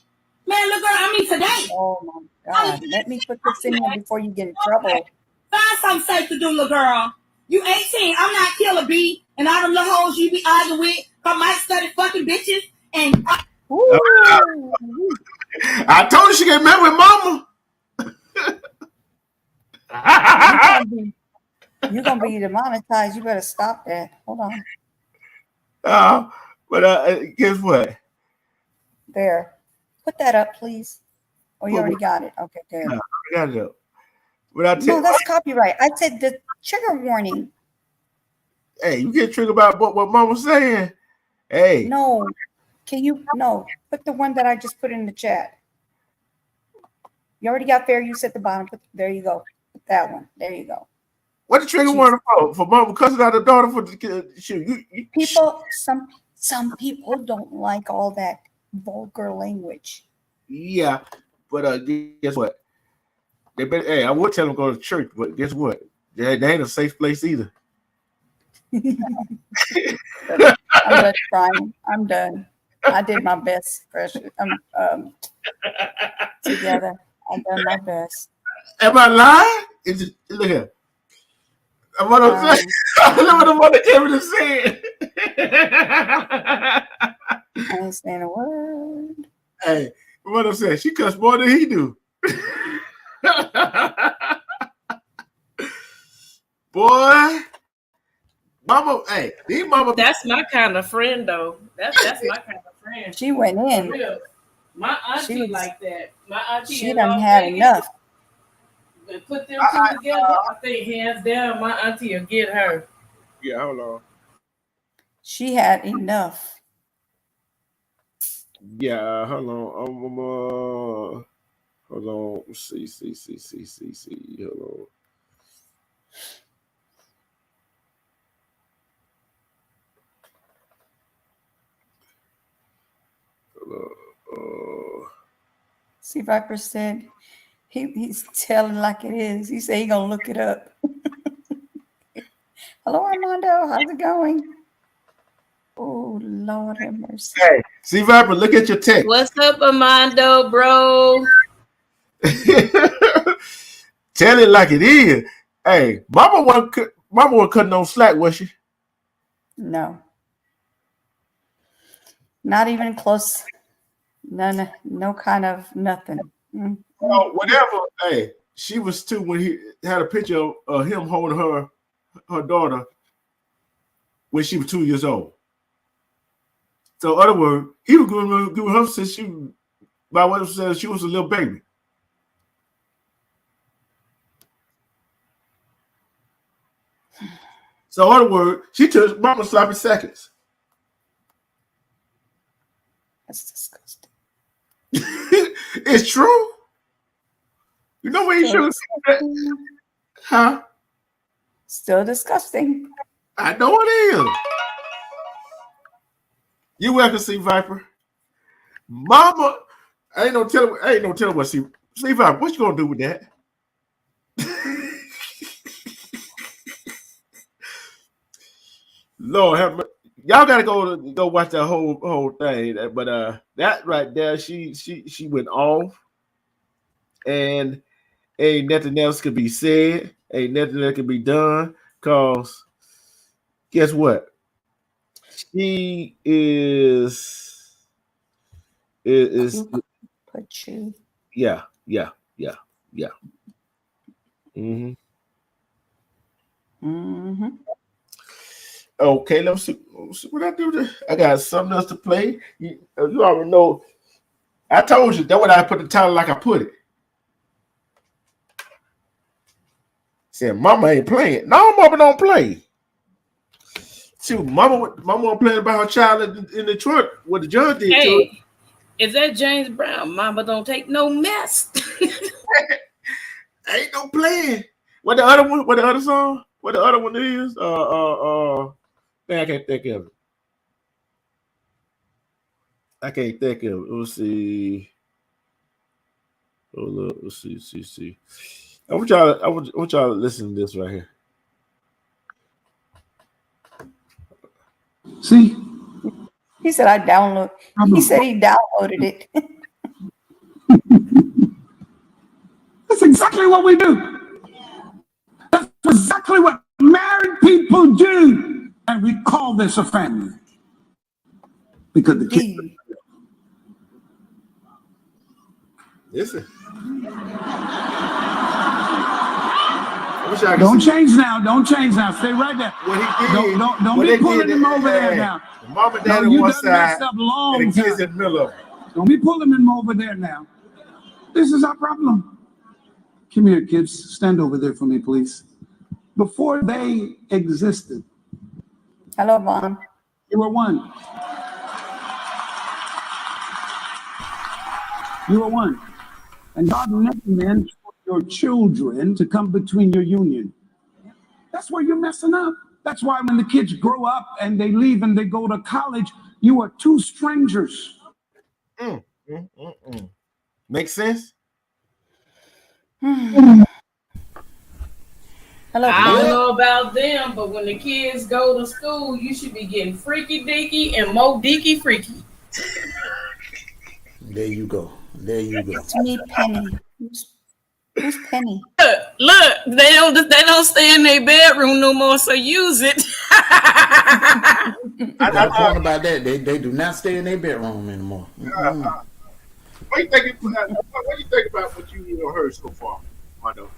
Man, look, girl, I mean today. Oh, my God. Let me put this in here before you get in trouble. Find something safe to do, little girl. You 18. I'm not Killer B. And all them little hoes you be arguing with from my study fucking bitches. And I told her she get mad with mama. You're going to be demonetized. You better stop that. Hold on. But guess what? There. Put that up, please. Oh, you already got it. Okay, there. No, I got it up. But no, that's copyright. I said the trigger warning. Hey, you get triggered about what mom was saying. Hey. No. Put the one that I just put in the chat. You already got fair use at the bottom. There you go. Put that one. There you go. What the trigger warning for mom cussing out the daughter for the shoot? People, some people don't like all that vulgar language. Yeah, but guess what? Hey, I would tell them to go to church, but guess what? They ain't a safe place either. I'm done crying. I'm done. I did my best, precious. Together. I've done my best. Am I lying? Look here. I'm what I'm saying. Look what the camera saying. I ain't saying a word. Hey, what I'm saying? She cuss more than he do. Boy, mama, hey, these mama. That's my kind of friend, though. That's my kind of friend. She went in. Real. My auntie like that. My auntie. She done had enough. Put them two together. I think hands down, my auntie will get her. Yeah, hold on. She had enough. Yeah, hold on. Hold on. See. Hold on. See, Viper said he's telling like it is. He said he gonna look it up. Hello, Armando. How's it going? Oh, Lord have mercy. Hey, see, Viper, look at your text. What's up, Armando, bro? Tell it like it is. Hey, Mama wasn't cutting no slack, was she? No. Not even close. None. No kind of nothing. Well, whatever. Hey, she was too when he had a picture of him holding her daughter when she was 2 years old. So, in other words, he was giving her since she, by what it says, she was a little baby. So, in other words, she took Mama sloppy seconds. That's disgusting. It's true. You know what he should have said that? Huh? Still disgusting. I know it is. You welcome, see Viper. Mama, I ain't no telling what see Viper. What you gonna do with that? Lord have mercy. Y'all gotta go watch that whole thing. But that right there, she went off, and ain't nothing else could be said. Ain't nothing that can be done. Cause guess what? She is put you. Yeah. Okay, let's see what I do there. I got something else to play. You already know. I told you that's what I put the title like I put it. Said Mama ain't playing. No, Mama don't play. See, Mama playing about her child in Detroit. What the judge did to her. Is that James Brown? Mama don't take no mess. Ain't no playing. What the other one? What the other song? What the other one is? I can't think of it. I can't think of it. Let's see. Hold up. Let's see. I want y'all to listen to this right here. See? He said I download. He said he downloaded it. That's exactly what we do. That's exactly what married people do. And we call this a family. Because the kids. Listen. Don't change now. Stay right there. What he did, don't be pulling him over there now. Mom and dad on one side, and the kids in the middle of it. Don't be pulling him over there now. This is our problem. Come here, kids. Stand over there for me, please. Before they existed. Hello, Mom. You were one. You were one. And God never meant for your children to come between your union. That's where you're messing up. That's why when the kids grow up and they leave and they go to college, you are two strangers. Make sense? Hello, I don't know about them, but when the kids go to school, you should be getting freaky deaky and more deaky freaky. There you go. It's me, Penny. Who's Penny? Look, they don't stay in their bedroom no more, so use it. I got a point about that. They do not stay in their bedroom anymore. What do you think? What do you think about what you heard so far, Mondo?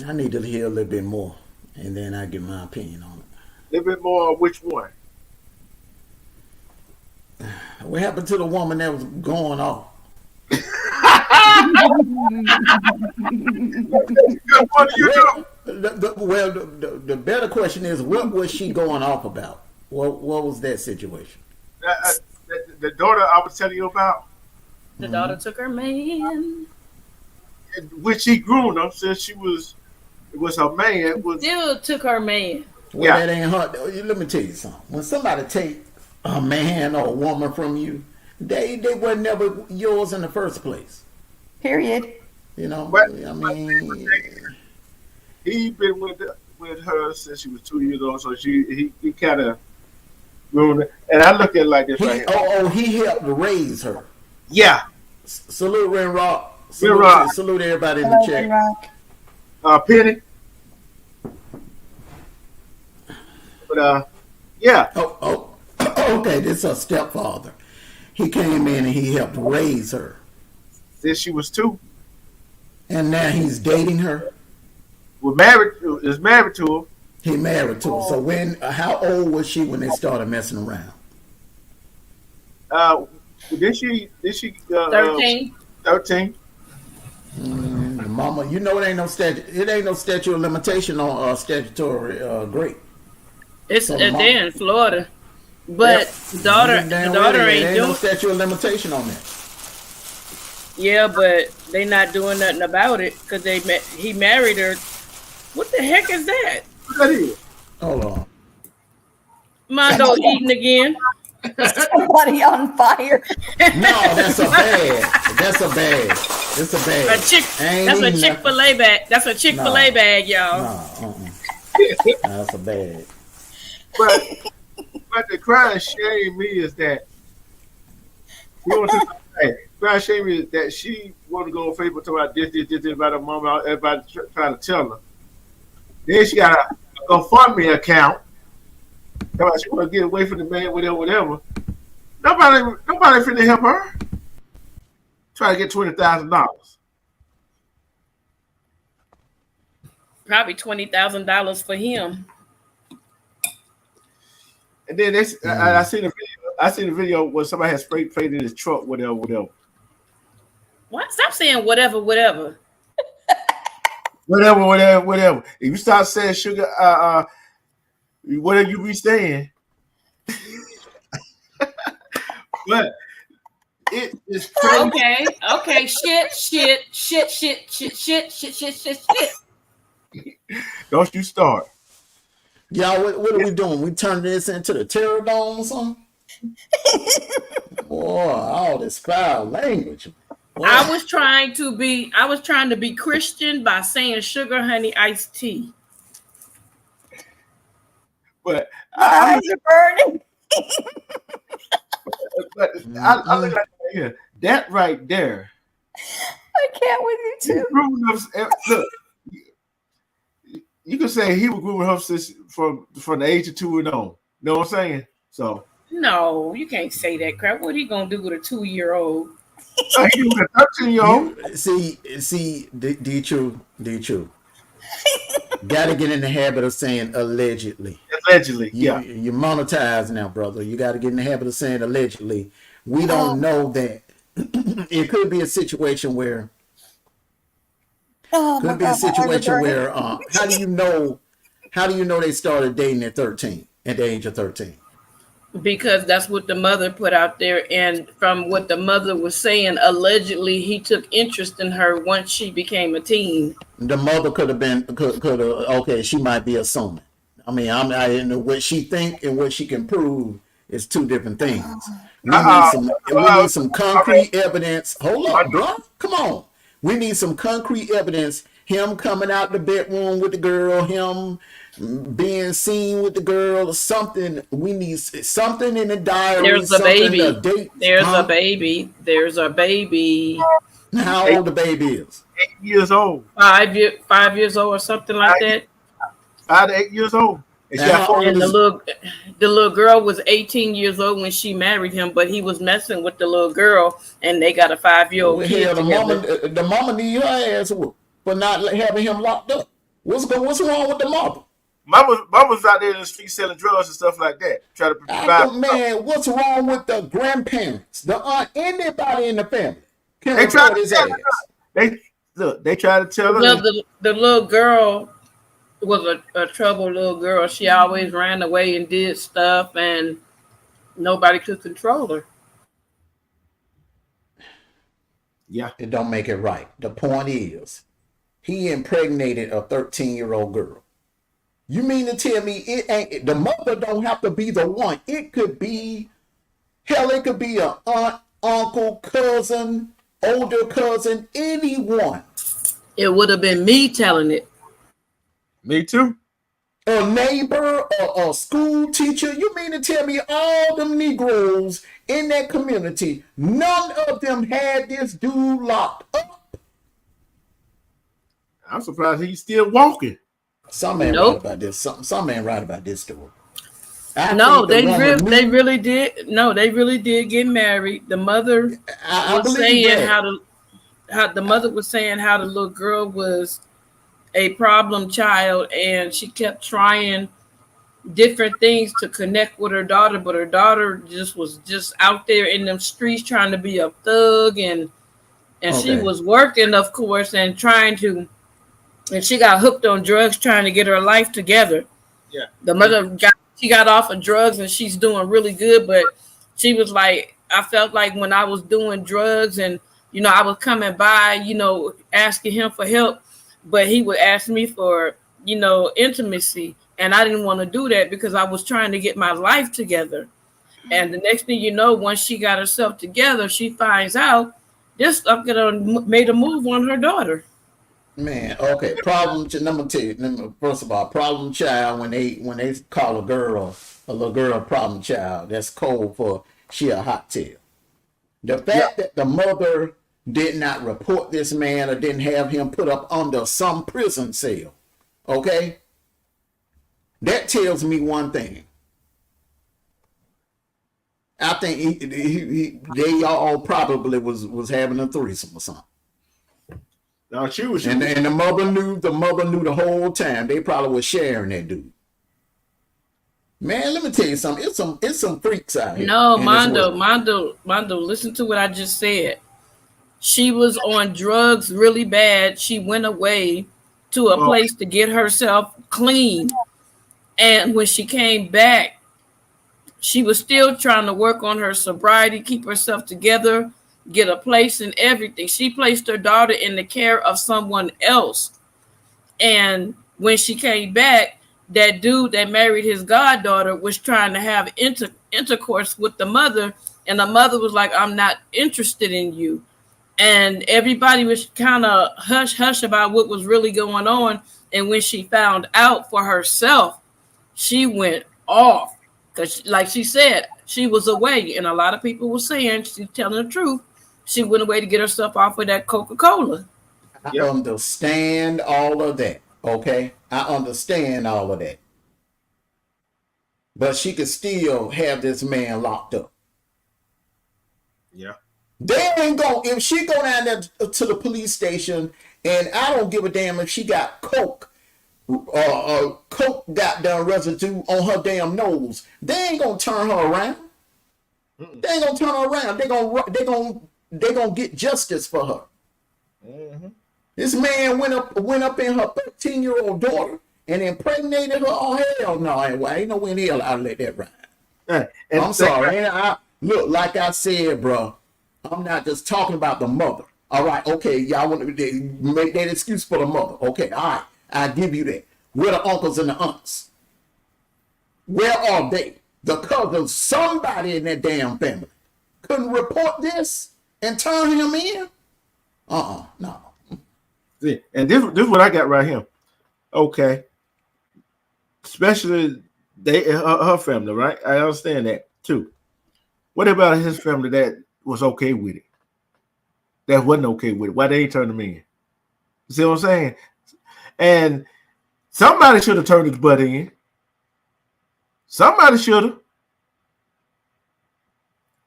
I need to hear a little bit more, and then I give my opinion on it. A little bit more. Which one? What happened to the woman that was going off? The better question is, what was she going off about? What was that situation? The daughter I was telling you about. The daughter took her man. Which she groomed her since it was her man. Still took her man. Well, that ain't her. Let me tell you something. When somebody take a man or a woman from you, they were never yours in the first place. Period. You know, but, I mean, he been with her since she was 2 years old, so he kind of ruined it. And I look at it like this right here. He helped raise her. Yeah. Salute Ren Rock. Salute everybody in Hello, the chat. Penny. But yeah. Okay. This is her stepfather. He came in and he helped raise her since she was 2. And now he's dating her. Well, married to her. He married to her. So how old was she when they started messing around? Did she 13. 13. Mama, you know it ain't no statute of limitation on statutory rape. It's there in Florida, but the daughter ain't doing. No statute of limitation on that. Yeah, but they not doing nothing about it because he married her. What the heck is that? What that is? Hold on. Mondo eating again. Somebody on fire. No, that's a bag. It's a bag. That's a Chick-fil-A bag. That's a Chick-fil-A bag, y'all. That's a bag. But the crying shame me is that she want to go on Facebook talk about this about her mom, everybody trying to tell her. Then she got a GoFundMe account. She want to get away from the man, whatever. Nobody finna help her. Try to get $20,000. Probably $20,000 for him. And then I seen the video where somebody had spray painted his truck, whatever. What? Stop saying whatever. Whatever. If you start saying sugar, whatever you be saying. But it is crazy. Okay. Shit. Don't you start. Y'all, what are we doing? We turning this into the Terror Dome or something? Boy, all this foul language. Boy. I was trying to be Christian by saying sugar honey iced tea. But my eyes are burning. But I look at here. That right there. I can't with you too. Look, you could say he was grooming her since from the age of 2 and on. You know what I'm saying? So no, you can't say that crap. What he gonna do with a 2-year-old? He was a 13-year-old. See, D True. Gotta get in the habit of saying allegedly. Yeah. You're monetized now, brother. You gotta get in the habit of saying allegedly. We don't know that. It could be a situation where how do you know they started dating at the age of 13? Because that's what the mother put out there, and from what the mother was saying, allegedly he took interest in her once she became a teen. The mother could have okay, she might be assuming. I mean, I know what she think and what she can prove is two different things. We need some concrete evidence. Hold on, bro. Come on. We need some concrete evidence him coming out the bedroom with the girl, him being seen with the girl, or something. We need something in the diary, There's a something, a baby. date. There's a baby. There's a baby. How old the baby is? 8 years old. 5 years old or something like that. 5 to 8 years old. And, And the little girl was 18 years old when she married him, but he was messing with the little girl, and they got a 5-year-old kid Hell, together. the mama need her ass whooped for not having him locked up. What's wrong with the mother? Mama's out there in the street selling drugs and stuff like that. Try to provide. Man, what's wrong with the grandparents, the aunt, anybody in the family? They try to tell her. They try to tell her. The little girl was a troubled little girl. She always ran away and did stuff, and nobody could control her. Yeah, it don't make it right. The point is, he impregnated a 13-year-old girl. You mean to tell me it ain't the mother don't have to be the one? It could be, hell, it could be an aunt, uncle, cousin, older cousin, anyone. It would have been me telling it. Me too. A neighbor, a school teacher. You mean to tell me all them Negroes in that community, none of them had this dude locked up? I'm surprised he's still walking. Some man right about this. Some man right about this story. No, they really did. No, they really did get married. The mother was saying how the mother was saying how the little girl was a problem child, and she kept trying different things to connect with her daughter, but her daughter was out there in them streets trying to be a thug, and she was working, of course, and she got hooked on drugs trying to get her life together. Yeah. The mother got off of drugs and she's doing really good, but she was like, I felt like when I was doing drugs and I was coming by, asking him for help, but he would ask me for, intimacy. And I didn't want to do that because I was trying to get my life together. And the next thing you know, once she got herself together, she finds out this stuff made a move on her daughter. Man, okay. First of all, problem child, when they call a little girl problem child, that's code for she a hot tail. The fact that the mother did not report this man or didn't have him put up under some prison cell, okay? That tells me one thing. I think they all probably was having a threesome or something. No, she was. And the mother knew the whole time. They probably were sharing that dude. Man, let me tell you something. It's some freaks out here. No, Mondo, listen to what I just said. She was on drugs really bad. She went away to a place to get herself clean. And when she came back, she was still trying to work on her sobriety, keep herself together, get a place and everything. She placed her daughter in the care of someone else. And when she came back, that dude that married his goddaughter was trying to have intercourse with the mother. And the mother was like, I'm not interested in you. And everybody was kind of hush about what was really going on. And when she found out for herself, she went off. Because like she said, she was away. And a lot of people were saying she's telling the truth. She went away to get herself off of that Coca-Cola. I understand all of that, okay? I understand all of that. But she could still have this man locked up. Yeah. They ain't if she go down there to the police station, and I don't give a damn if she got coke goddamn residue on her damn nose, they ain't gonna turn her around. They ain't gonna turn her around. They gonna get justice for her. Mm-hmm. This man went up in her 13-year-old daughter and impregnated her. Oh hell no! Ain't no way in hell I'll let that ride. I'm sorry. Look, like I said, bro, I'm not just talking about the mother. All right, okay, y'all want to make that excuse for the mother. Okay, all right, I give you that. Where the uncles and the aunts? Where are they? The cousins, somebody in that damn family couldn't report this and turn him in? No. See, and this is what I got right here. Okay. Especially her family, right? I understand that too. What about his family that was okay with it? That wasn't okay with it. Why they ain't turned him in? You see what I'm saying? And somebody should have turned his butt in. Somebody should have.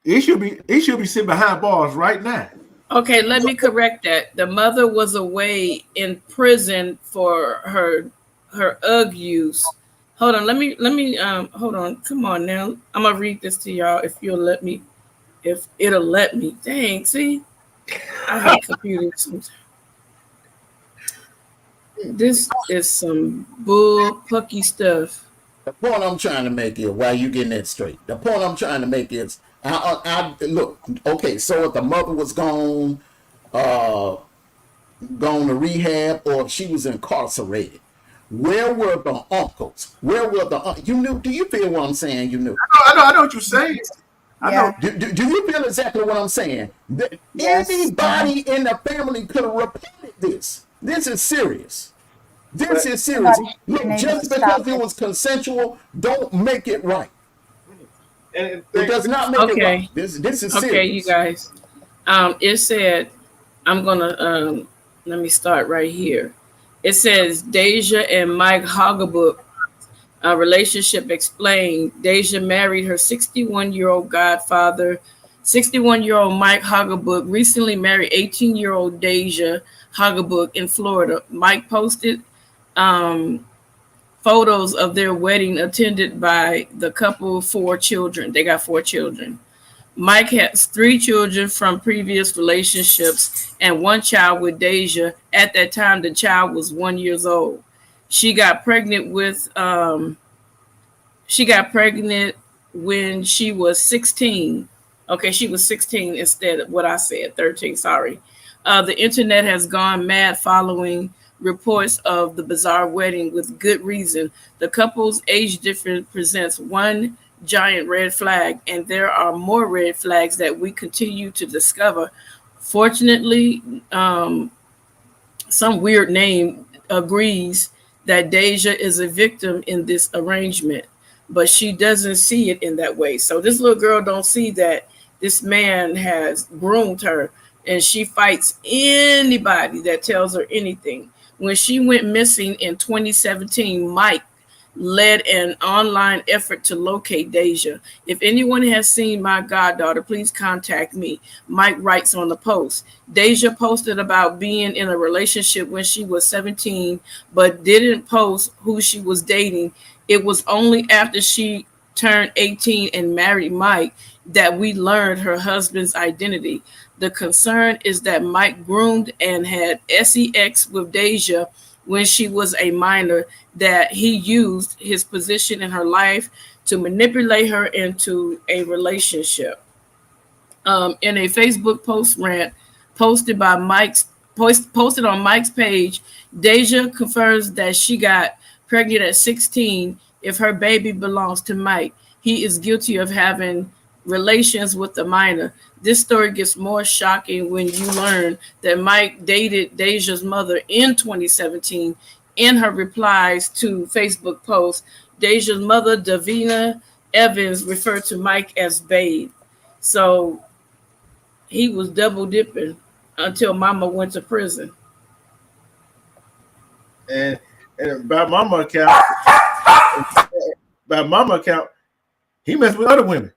He should be sitting behind bars right now. Okay, let me correct that. The mother was away in prison for her UGG use. Hold on, let me hold on. Come on now. I'm gonna read this to y'all if you'll let me. If it'll let me. Dang, see? I hate computers. This is some bull pucky stuff. The point I'm trying to make is, why you getting that straight? The point I'm trying to make is, I look, okay, so if the mother was gone to rehab, or if she was incarcerated, where were the uncles? Where were the you knew? Do you feel what I'm saying? You knew? I know what you're saying. Yeah. I know. Do you feel exactly what I'm saying? Yes. Anybody in the family could have reported this. This is serious. This is serious. Look, just because it was consensual, don't make it right. It does not make it right. This is serious. Okay, you guys. It said, I'm gonna let me start right here. It says Deja and Mike Hoggabook relationship explained. Deja married her 61-year-old godfather. 61-year-old Mike Hoggabook recently married 18-year-old Deja Hoggabook in Florida. Mike posted photos of their wedding attended by the couple, 4 children. They got 4 children. Mike has 3 children from previous relationships and 1 child with Deja. At that time, the child was 1 year old. She got pregnant when she was 16. Okay, she was 16 instead of what I said, 13, sorry. The internet has gone mad following reports of the bizarre wedding with good reason. The couple's age difference presents one giant red flag, and there are more red flags that we continue to discover. Fortunately, some weird name agrees that Deja is a victim in this arrangement, but she doesn't see it in that way. So this little girl don't see that this man has groomed her, and she fights anybody that tells her anything. When she went missing in 2017, Mike led an online effort to locate Deja. If anyone has seen my goddaughter, please contact me. Mike writes on the post. Deja posted about being in a relationship when she was 17, but didn't post who she was dating. It was only after she turned 18 and married Mike that we learned her husband's identity. The concern is that Mike groomed and had sex with Deja when she was a minor, that he used his position in her life to manipulate her into a relationship. In a Facebook post rant posted on Mike's page, Deja confirms that she got pregnant at 16 if her baby belongs to Mike. He is guilty of having relations with the minor. This story gets more shocking when you learn that Mike dated Deja's mother in 2017. In her replies to Facebook posts, Deja's mother, Davina Evans, referred to Mike as babe. So he was double dipping until mama went to prison. And by mama account, he messed with other women.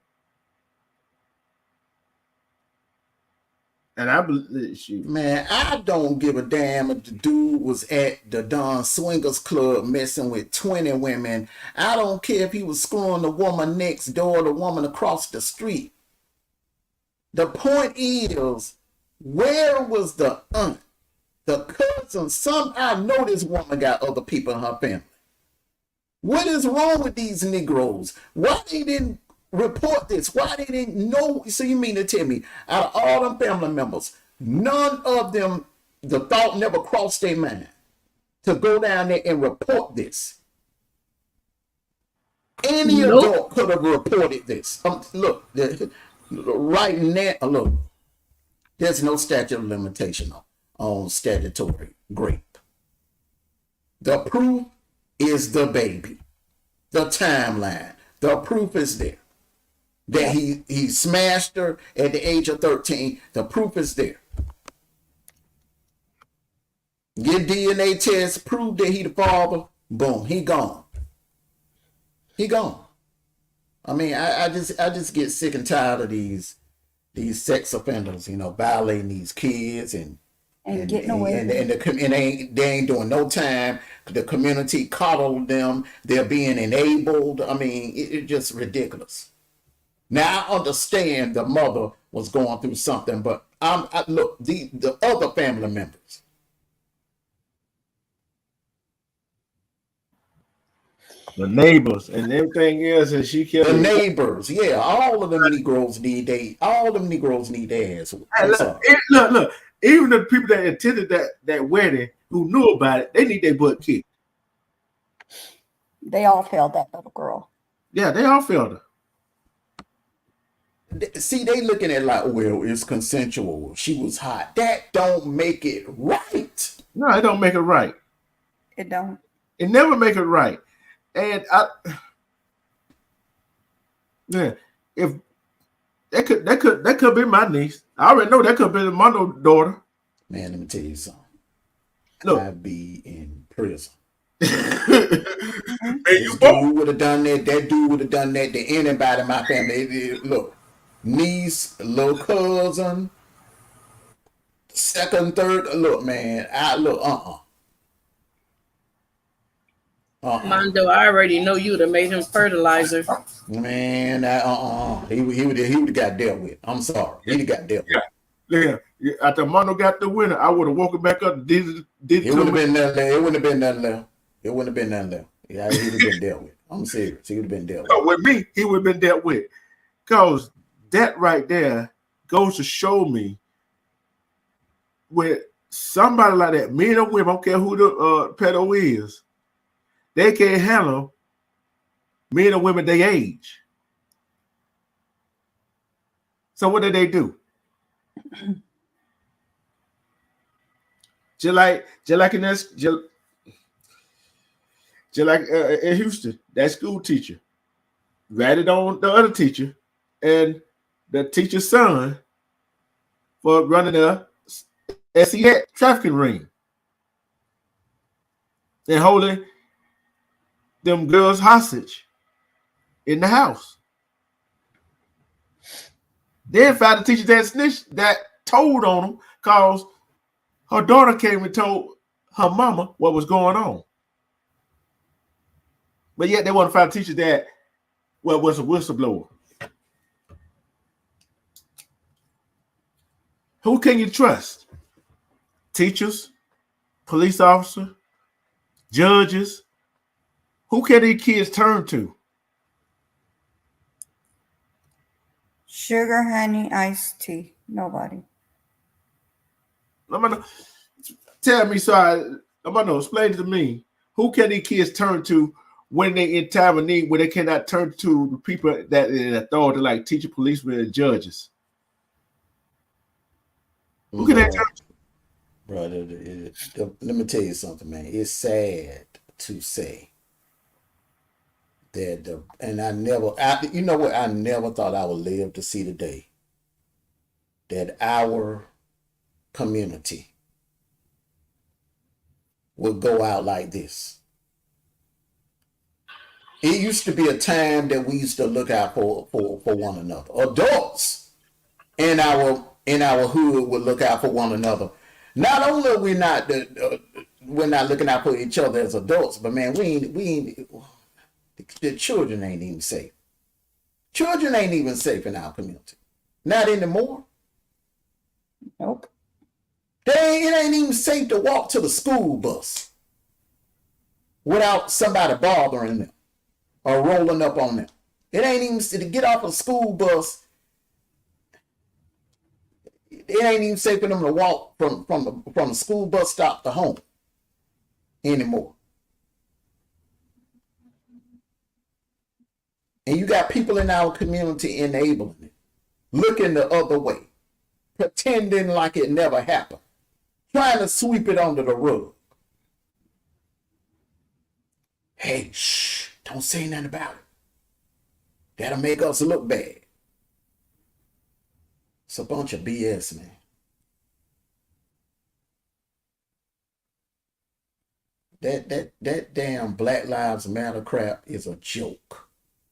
And I believe man, I don't give a damn if the dude was at the Don Swingers Club messing with 20 women. I don't care if he was screwing the woman next door, the woman across the street. The point is, where was the aunt, the cousin? I know this woman got other people in her family. What is wrong with these Negroes? Why they didn't report this? Why they didn't know? So you mean to tell me, out of all them family members, none of them, the thought never crossed their mind to go down there and report this? Any adult could have reported this. Look, right now, look, there's no statute of limitation on statutory rape. The proof is the baby. The timeline. The proof is there. That he smashed her at the age of 13. The proof is there. Get DNA test, prove that he the father. Boom, he gone. He gone. I mean, I just get sick and tired of these sex offenders, violating these kids and getting away. And they ain't doing no time. The community coddled them. They're being enabled. I mean, it's just ridiculous. Now I understand the mother was going through something, but look, the other family members. The neighbors and everything else, and she killed the neighbors. Yeah, all of them Negroes need their ass. Look. Even the people that attended that wedding who knew about it, they need their butt kicked. They all failed that little girl. Yeah, they all failed her. See, they looking at like, well, it's consensual. She was hot. That don't make it right. No, it don't make it right. It don't. It never make it right. And if that could be my niece. I already know that could be my daughter. Man, let me tell you something. Look. I'd be in prison. Dude would have done that. That dude would have done that to anybody in my family. Look, niece, little cousin, second, third. Look, man. Mondo, I already know you would have made him fertilizer. Man, he would have got dealt with. I'm sorry, he'd have got dealt with. Yeah. After Mondo got the winner, I would have woken back up. It would have been nothing left. It wouldn't have been nothing left. It wouldn't have been nothing left. Yeah, he'd have been dealt with. I'm serious. He would have been dealt with. With me, he would have been dealt with. Because that right there goes to show me with somebody like that, men or women, I don't care who the pedo is, they can't handle men or women their age. So what do? Just like in Houston, that school teacher ratted on the other teacher and the teacher's son for running a SE trafficking ring and holding them girls hostage in the house. Then found the teacher that snitched, that told on them because her daughter came and told her mama what was going on. But yet they want to find a teacher that was a whistleblower. Who can you trust? Teachers, police officers, judges. Who can these kids turn to? Sugar, honey, iced tea. Nobody. Tell me, explain to me. Who can these kids turn to when they in time of need, where they cannot turn to the people that in authority, like teacher, policemen, and judges? Who can they turn to? Brother, let me tell you something, man. It's sad to say that, I never thought I would live to see the day that our community would go out like this. It used to be a time that we used to look out for one another. Adults in our hood would look out for one another. Not only are we're not looking out for each other as adults, but man, the children ain't even safe. Children ain't even safe in our community. Not anymore. Nope. It ain't even safe to walk to the school bus without somebody bothering them or rolling up on them. It ain't even to get off a school bus. It ain't even safe for them to walk from the school bus stop to home anymore. And you got people in our community enabling it, looking the other way, pretending like it never happened, trying to sweep it under the rug. Hey, shh, don't say nothing about it. That'll make us look bad. It's a bunch of BS, man. That damn Black Lives Matter crap is a joke.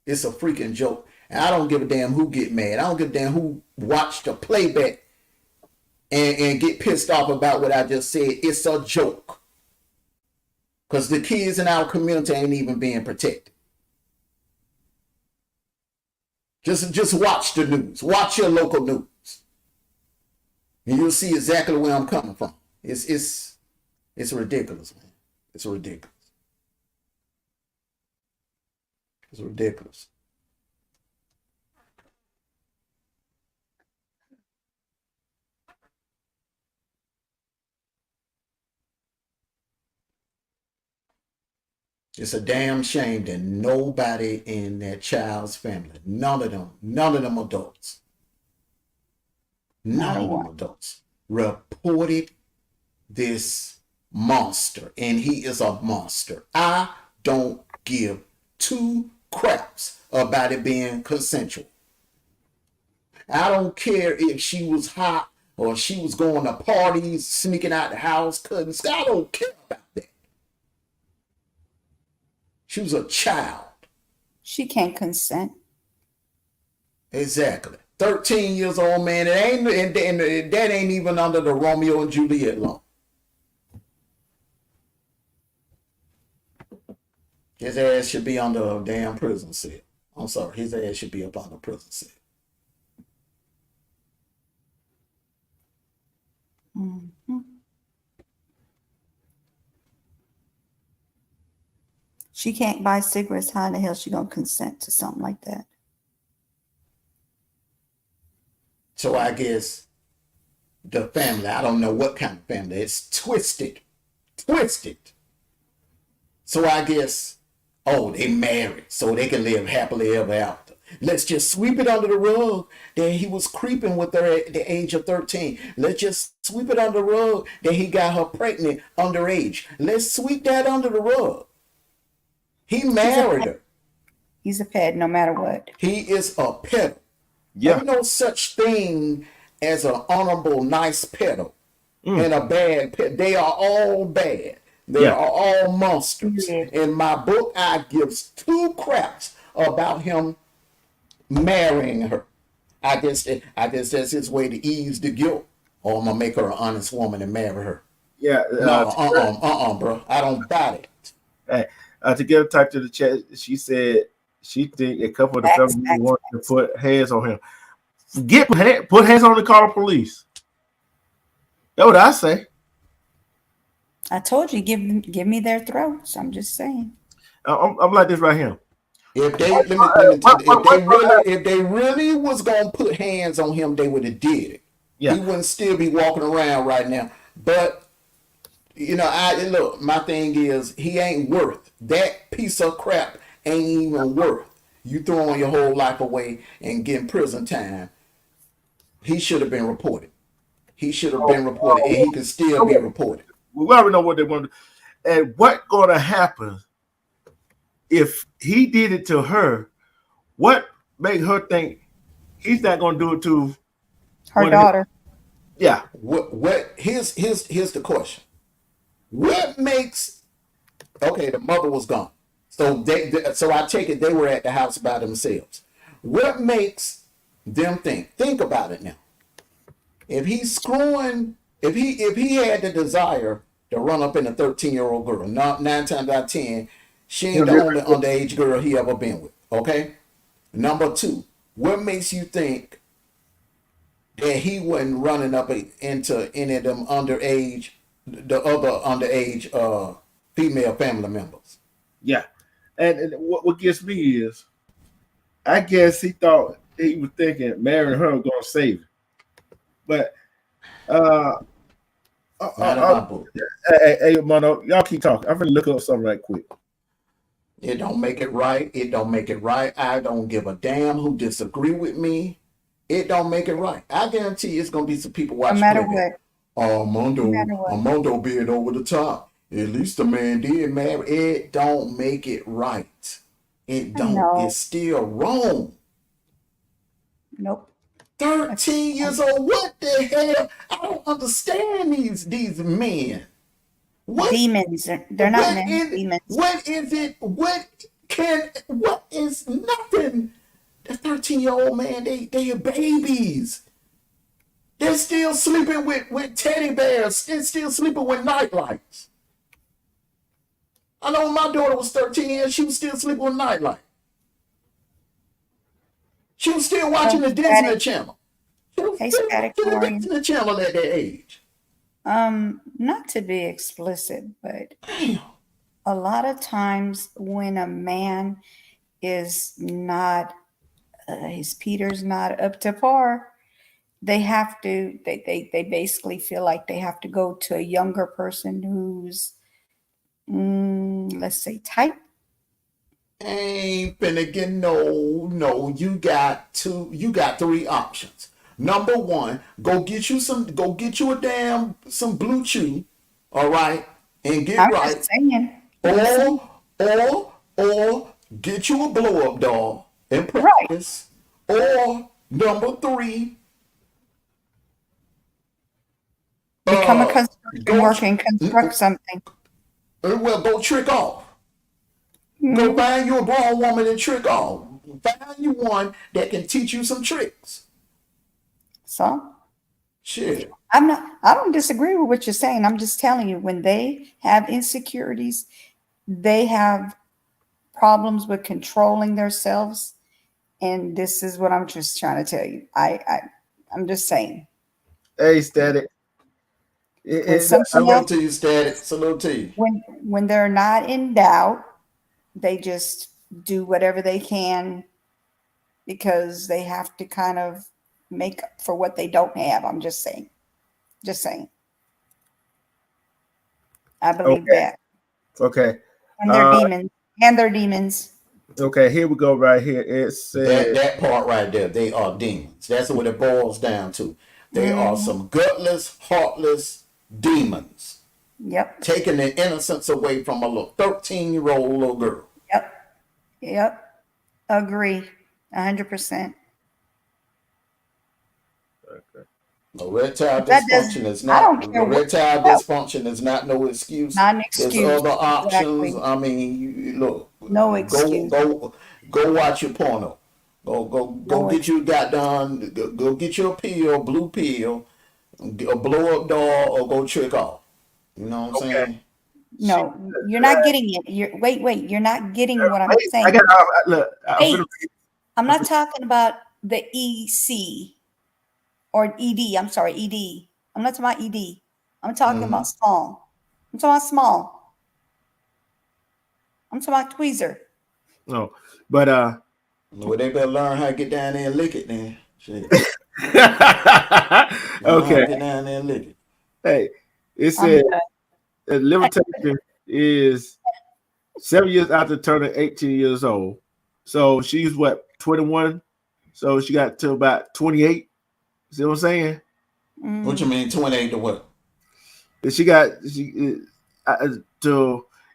It's a freaking joke. And I don't give a damn who get mad. I don't give a damn who watched the playback and get pissed off about what I just said. It's a joke. Because the kids in our community ain't even being protected. Just watch the news. Watch your local news. And you'll see exactly where I'm coming from. It's ridiculous, man. It's ridiculous. It's ridiculous. It's a damn shame that nobody in that child's family, none of them adults, reported this monster, and he is a monster. I don't give two craps about it being consensual. I don't care if she was hot or she was going to parties, sneaking out the house, cutting. I don't care about that. She was a child. She can't consent. Exactly. 13 years old, man. It ain't, and that ain't even under the Romeo and Juliet law. His ass should be under a damn prison cell. I'm sorry. His ass should be up on the prison cell. Mm-hmm. She can't buy cigarettes. How in the hell she gonna consent to something like that? So I guess the family, I don't know what kind of family, it's twisted. So I guess, oh, they married so they can live happily ever after. Let's just sweep it under the rug that he was creeping with her at the age of 13. Let's just sweep it under the rug that he got her pregnant underage. Let's sweep that under the rug. He married her. He's a ped no matter what. He is a pedo. Yeah. There's no such thing as an honorable, nice pedo and a bad pet. They are all bad. They are all monsters. In my book, I give two craps about him marrying her. I guess that's his way to ease the guilt. Or I'm gonna make her an honest woman and marry her. Yeah. Bro. I don't buy it. Hey, to get a type to the chat, she said she think a couple of the family want to put hands on him. Put hands on the call police. That's what I say. I told you, give me their throats. I'm just saying. I'm like this right here. If they really was gonna put hands on him, they would have did it. Yeah. He wouldn't still be walking around right now. But look, my thing is he ain't worth that piece of crap. Ain't even worth you throwing your whole life away and getting prison time. He should have been reported. And he can still be reported. We already know what they want to do. And what's going to happen if he did it to her? What made her think he's not going to do it to her daughter? Yeah. Here's the question. What makes the mother was gone. So I take it they were at the house by themselves. What makes them think about it now? If he's screwing, if he had the desire to run up in a 13-year-old girl, 9 times out of 10, she ain't the only underage girl he ever been with. Okay. Number two, what makes you think that he wasn't running up into any of them underage, the other underage female family members? Yeah. And what gets me is, I guess he thought he was thinking marrying her was going to save him. But, hey, Mono, y'all keep talking. I'm going to look up something right quick. It don't make it right. I don't give a damn who disagree with me. It don't make it right. I guarantee it's going to be some people watching. No matter what. Armando being over the top. At least the man did marry. It don't make it right. It don't. No. It's still wrong. Nope. 13 years old. What the hell? I don't understand these men. What demons? They're not men. Demons. What is it? What is nothing? The 13-year-old man, they are babies. They're still sleeping with teddy bears. They're still sleeping with nightlights. I know when my daughter was 13 years, she was still sleeping with nightlight. She was still watching the Disney Channel. She was still watching the Disney Channel at that age. Not to be explicit, but a lot of times when a man is not, his Peter's not up to par, they have to, they basically feel like they have to go to a younger person who's, let's say, type. Ain't finna get no. You got 3 options. Number 1, go get you a damn some blue chew, all right, and get I'm right. just saying. Or get you a blow up doll and practice. Right. Or number 3, become a construction worker and construct something. Well, go trick off. Go find you a grown woman and trick off. Find you one that can teach you some tricks. So? Shit. I don't disagree with what you're saying. I'm just telling you, when they have insecurities, they have problems with controlling themselves. And this is what I'm just trying to tell you. I'm just saying. Hey, Static. Salute to you, Static. Salute to you. When they're not in doubt, they just do whatever they can because they have to kind of make up for what they don't have. I'm just saying. Just saying. I believe that. Okay. And they're demons. And they're demons. Okay, here we go right here. It says that part right there, they are demons. That's what it boils down to. They are some gutless, heartless demons. Yep. Taking the innocence away from a little 13-year-old little girl. Yep. Agree. 100%. Erectile dysfunction is not. Erectile dysfunction is not no excuse. Not an excuse. There's other options. Exactly. I mean, look. No excuse. Go watch your porno. Go get you go get your pill, blue pill, a blow up doll, or go trick off. You know what I'm saying? No, you're not getting it. Wait. You're not getting what I'm saying. I'm not talking about the EC or ED. I'm sorry, ED. I'm not talking about ED. I'm talking about small. I'm talking about small. I'm talking about tweezer. No, but well, they better learn how to get down there and lick it then. Shit. Okay. Get down there and lick it. Hey, it said the limitation is 7 years after turning 18 years old. So she's what, 21? So she got to about 28. See what I'm saying? What you mean 28 to what? If she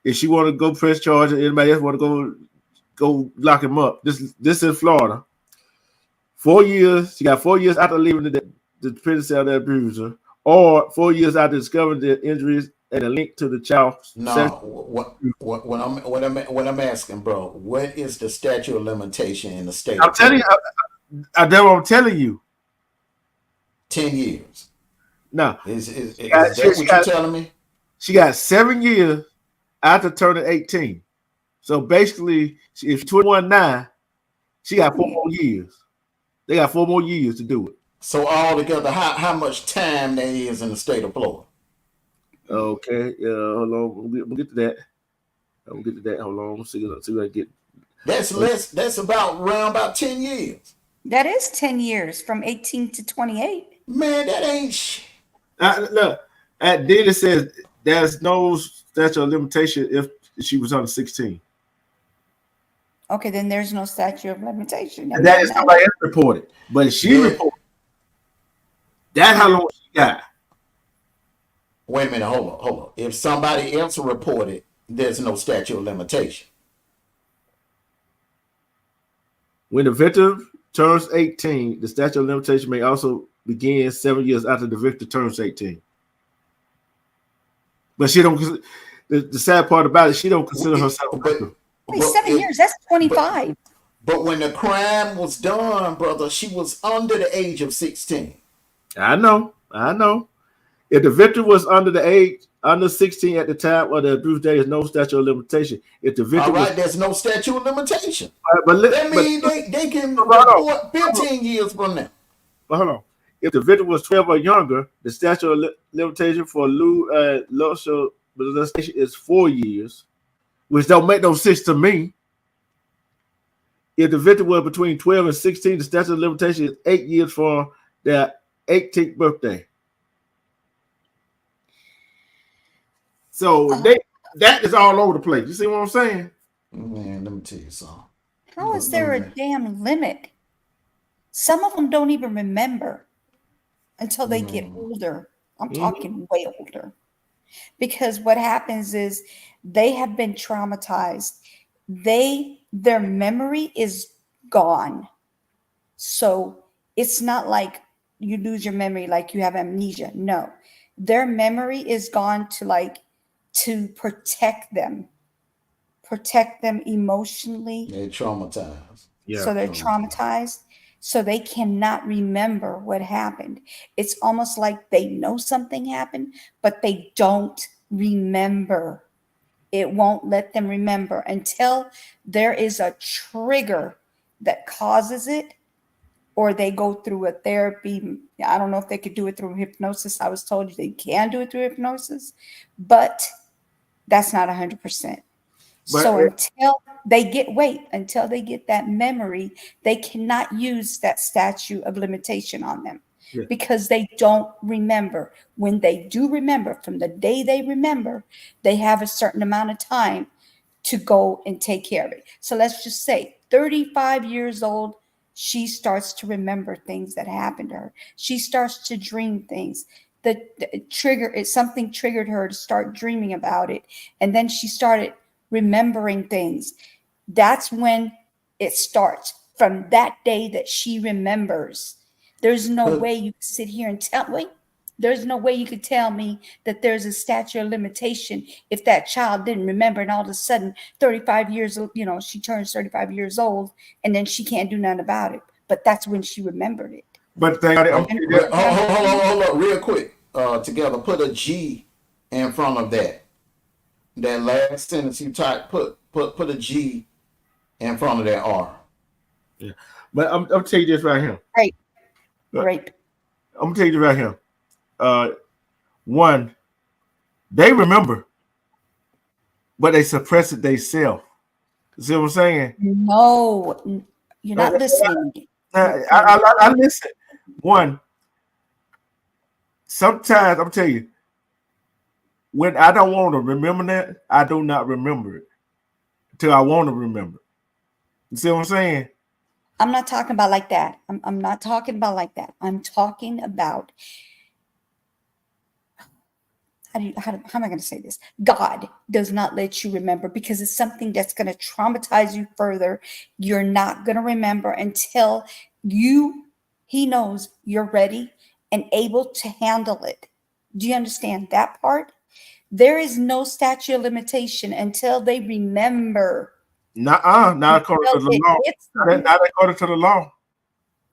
if she want to go press charge, and anybody else want to go lock him up. This in Florida. 4 years. She got 4 years after leaving the prison cell that abused her, or 4 years after discovering the injuries and a link to the child. No, what I'm asking, bro, what is the statute of limitation in the state? I'm telling you, I'm telling you. 10 years. No. Is that what you're telling me? She got 7 years after turning 18. So basically, if she's 21 now, she got 4 more years. They got 4 more years to do it. So altogether, how much time there is in the state of Florida? Okay, hold on. We'll get to that. Hold on. See what I get. That's about 10 years. That is 10 years from 18 to 28. Man, that ain't shit. Look, at data says there's no statute of limitation if she was under 16. Okay, then there's no statute of limitation. And that is somebody else reported. But if she reported, that's how long she got. Wait a minute, hold on. If somebody else reported, there's no statute of limitation. When the victim turns 18, the statute of limitation may also begin 7 years after the victim turns 18. But she don't. The sad part about it, she don't consider herself a victim. Wait, 7 years? That's 25. But when the crime was done, brother, she was under the age of 16. I know. If the victim was under 16 at the time of the abuse, there is no statute of limitation. If the victim there's no statute of limitation. That means they can report 15 years from now. But hold on. If the victim was 12 or younger, the statute of limitation for lewd molestation is 4 years, which don't make no sense to me. If the victim was between 12 and 16, the statute of limitation is 8 years for their 18th birthday. So that is all over the place. You see what I'm saying? Man, let me tell you something. How is there a damn limit? Some of them don't even remember until they get older. I'm talking way older. Because what happens is they have been traumatized. Their memory is gone. So it's not like you lose your memory like you have amnesia. No. Their memory is gone to protect them emotionally. They're traumatized. Yeah. So they're traumatized. So they cannot remember what happened. It's almost like they know something happened, but they don't remember. It won't let them remember until there is a trigger that causes it, or they go through a therapy. I don't know if they could do it through hypnosis. I was told they can do it through hypnosis, but that's not 100%. So until they get that memory, they cannot use that statute of limitation on them because they don't remember. When they do remember, from the day they remember, they have a certain amount of time to go and take care of it. So let's just say 35 years old, she starts to remember things that happened to her. She starts to dream things. Something triggered her to start dreaming about it. And then she started remembering things. That's when it starts. From that day that she remembers. There's no way you can sit here and there's no way you could tell me that there's a statute of limitation if that child didn't remember, and all of a sudden 35 years old, she turns 35 years old and then she can't do nothing about it. But that's when she remembered it. But hold on, real quick. Together, put a G in front of that. That last sentence you typed, put a G in front of that R. Yeah. But I'm tell you this right here. Rape. I'm gonna tell you right here. One, they remember, but they suppress it themselves. You see what I'm saying? No, you're not listening. I listen. One, sometimes I'm telling you, when I don't want to remember that, I do not remember it until I want to remember. You see what I'm saying? I'm not talking about like that. I'm not talking about like that. I'm talking about how am I going to say this? God does not let you remember because it's something that's going to traumatize you further. You're not going to remember until he knows you're ready and able to handle it. Do you understand that part? There is no statute of limitation until they remember. Not according to the law. Not according to the law.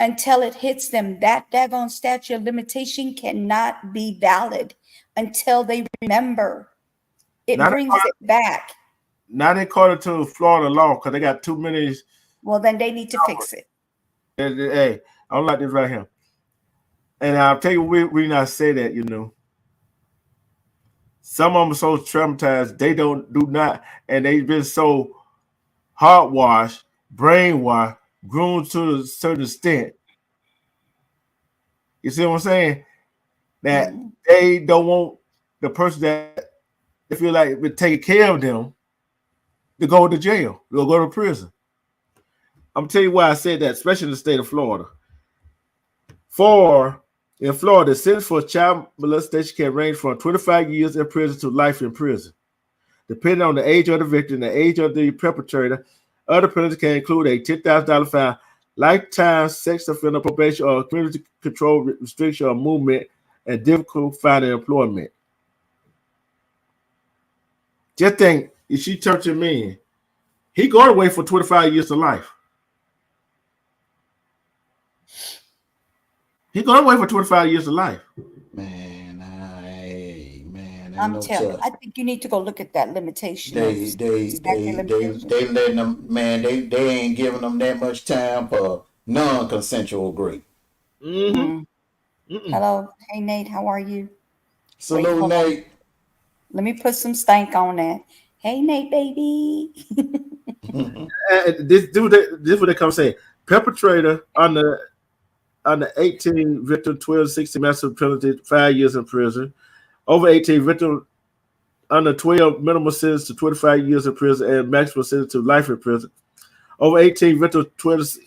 Until it hits them, that daggone statute of limitation cannot be valid until they remember. It brings it back. Not according to Florida law, because they got too many. Well, then they need to fix it. Hey, I don't like this right here. And I'll tell you we not say that, Some of them are so traumatized, they do not, and they've been so heart-washed, brainwashed, groomed to a certain extent. You see what I'm saying? That they don't want the person that they feel like would take care of them to go to jail, to go to prison. I'm telling you why I said that, especially in the state of Florida. For In Florida, the sentence for child molestation can range from 25 years in prison to life in prison, depending on the age of the victim, the age of the perpetrator. Other penalties can include a $10,000 fine, lifetime sex offender probation, or community control restriction of movement, and difficult finding employment. Just think, if she touching me, he going away for 25 years to life. He going away for 25 years to life. Man, I'm no telling you, touch. I think you need to go look at that limitation. They letting them, man, they ain't giving them that much time for non-consensual grape. Hello, hey Nate, how are you? Salute, Wait, Nate. Let me put some stank on that. Hey Nate, baby. This is what they come saying. Perpetrator under 18, victim 12 to 16 maximum penalty, 5 years in prison. Over 18, victim under 12, minimum sentence to 25 years in prison and maximum sentence to life in prison. Over 18, victim 12 to,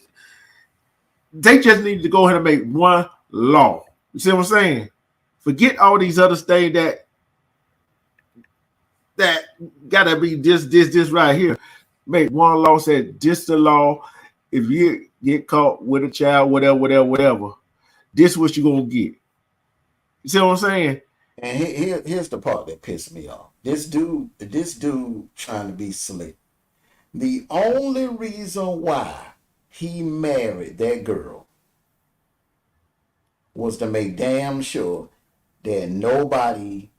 they just need to go ahead and make one law. You see what I'm saying? Forget all these other things that gotta be this right here. Make one law, say this the law. If you get caught with a child, whatever, this is what you're gonna get. You see what I'm saying? And here's the part that pissed me off. This dude trying to be slick. The only reason why he married that girl was to make damn sure that nobody,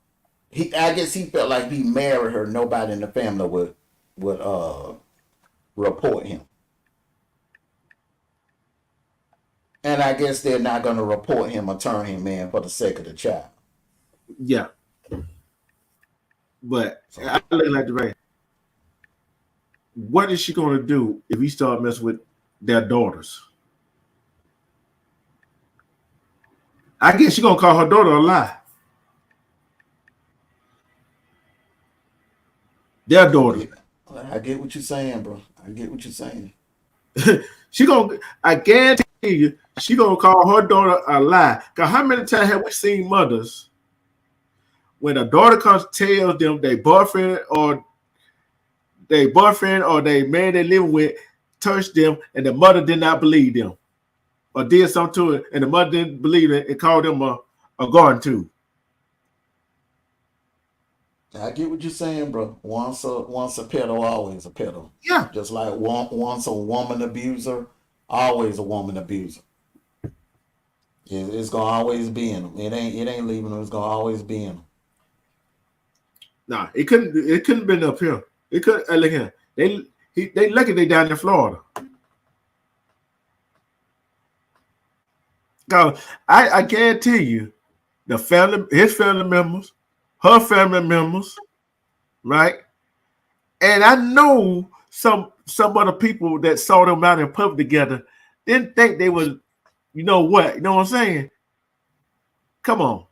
I guess he felt like he married her, nobody in the family would report him. And I guess they're not going to report him or turn him in for the sake of the child. Yeah. But I look like the right. What is she going to do if he start messing with their daughters? I guess she's going to call her daughter a lie. Their daughter. I get what you're saying, bro. I get what you're saying. I guarantee you, she gonna call her daughter a lie. Cause how many times have we seen mothers when a daughter comes tells them their boyfriend or their man they live with touched them, and the mother did not believe them, or did something to it, and the mother didn't believe it and called them a garden tube. I get what you're saying, bro. Once a pedo, always a pedo. Yeah. Just like once a woman abuser, always a woman abuser. It's gonna always be in them. It ain't leaving them. It's gonna always be in them. Nah, it couldn't been up here. It could look here. They lucky they down in Florida. Cause I guarantee you, his family members, her family members, right? And I know some other people that saw them out in public together didn't think they was, you know what I'm saying? Come on.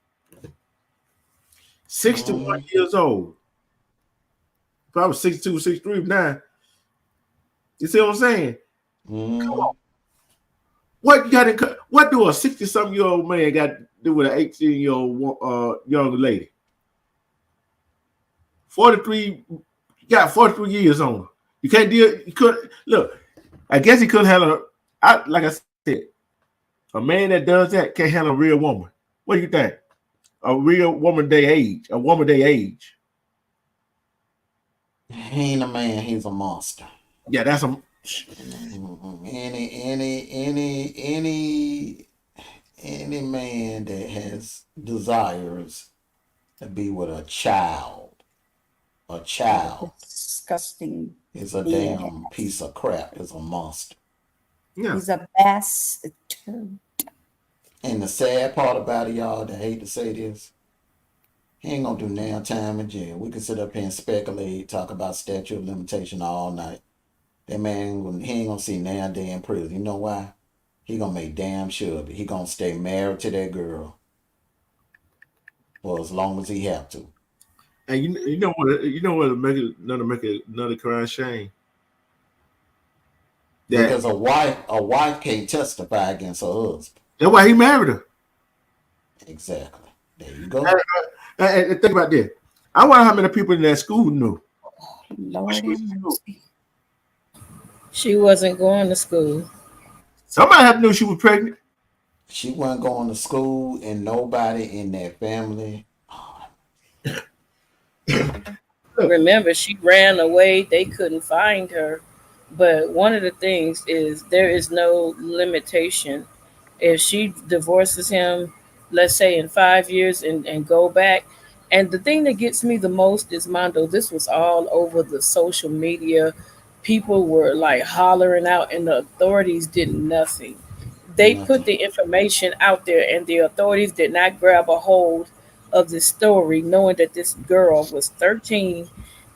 61 years old. Probably 62, 63 now. You see what I'm saying? Come on. What do a 60-something-year-old man got to do with an 18-year-old young lady? 43, you got 43 years on her. You can't deal. You could look. I guess he couldn't handle her. Like I said, a man that does that can't handle a real woman. What do you think? A real woman their age. A woman their age. He ain't a man. He's a monster. Yeah, that's a. Any man that has desires to be with a child. Disgusting. Is a damn piece of crap. Is a monster. Yeah. He's a bastard. And the sad part about it, y'all, that I hate to say this, he ain't gonna do now time in jail. We can sit up here and speculate, talk about statute of limitation all night. That man, he ain't gonna see now day in prison. You know why? He gonna make damn sure that he gonna stay married to that girl for as long as he have to. And you know what make another crime shame. Because a wife can't testify against her husband. That's why he married her. Exactly. There you go. And think about this. I wonder how many people in that school knew. Lord have mercy. She wasn't going to school. Somebody had to know she was pregnant. She wasn't going to school, and nobody in that family. Remember, she ran away. They couldn't find her. But one of the things is there is no limitation. If she divorces him, let's say in 5 years and go back. And the thing that gets me the most is, Mondo, this was all over the social media. People were like hollering out, and the authorities did nothing. They put Nothing. the information out there, and the authorities did not grab a hold of the story, knowing that this girl was 13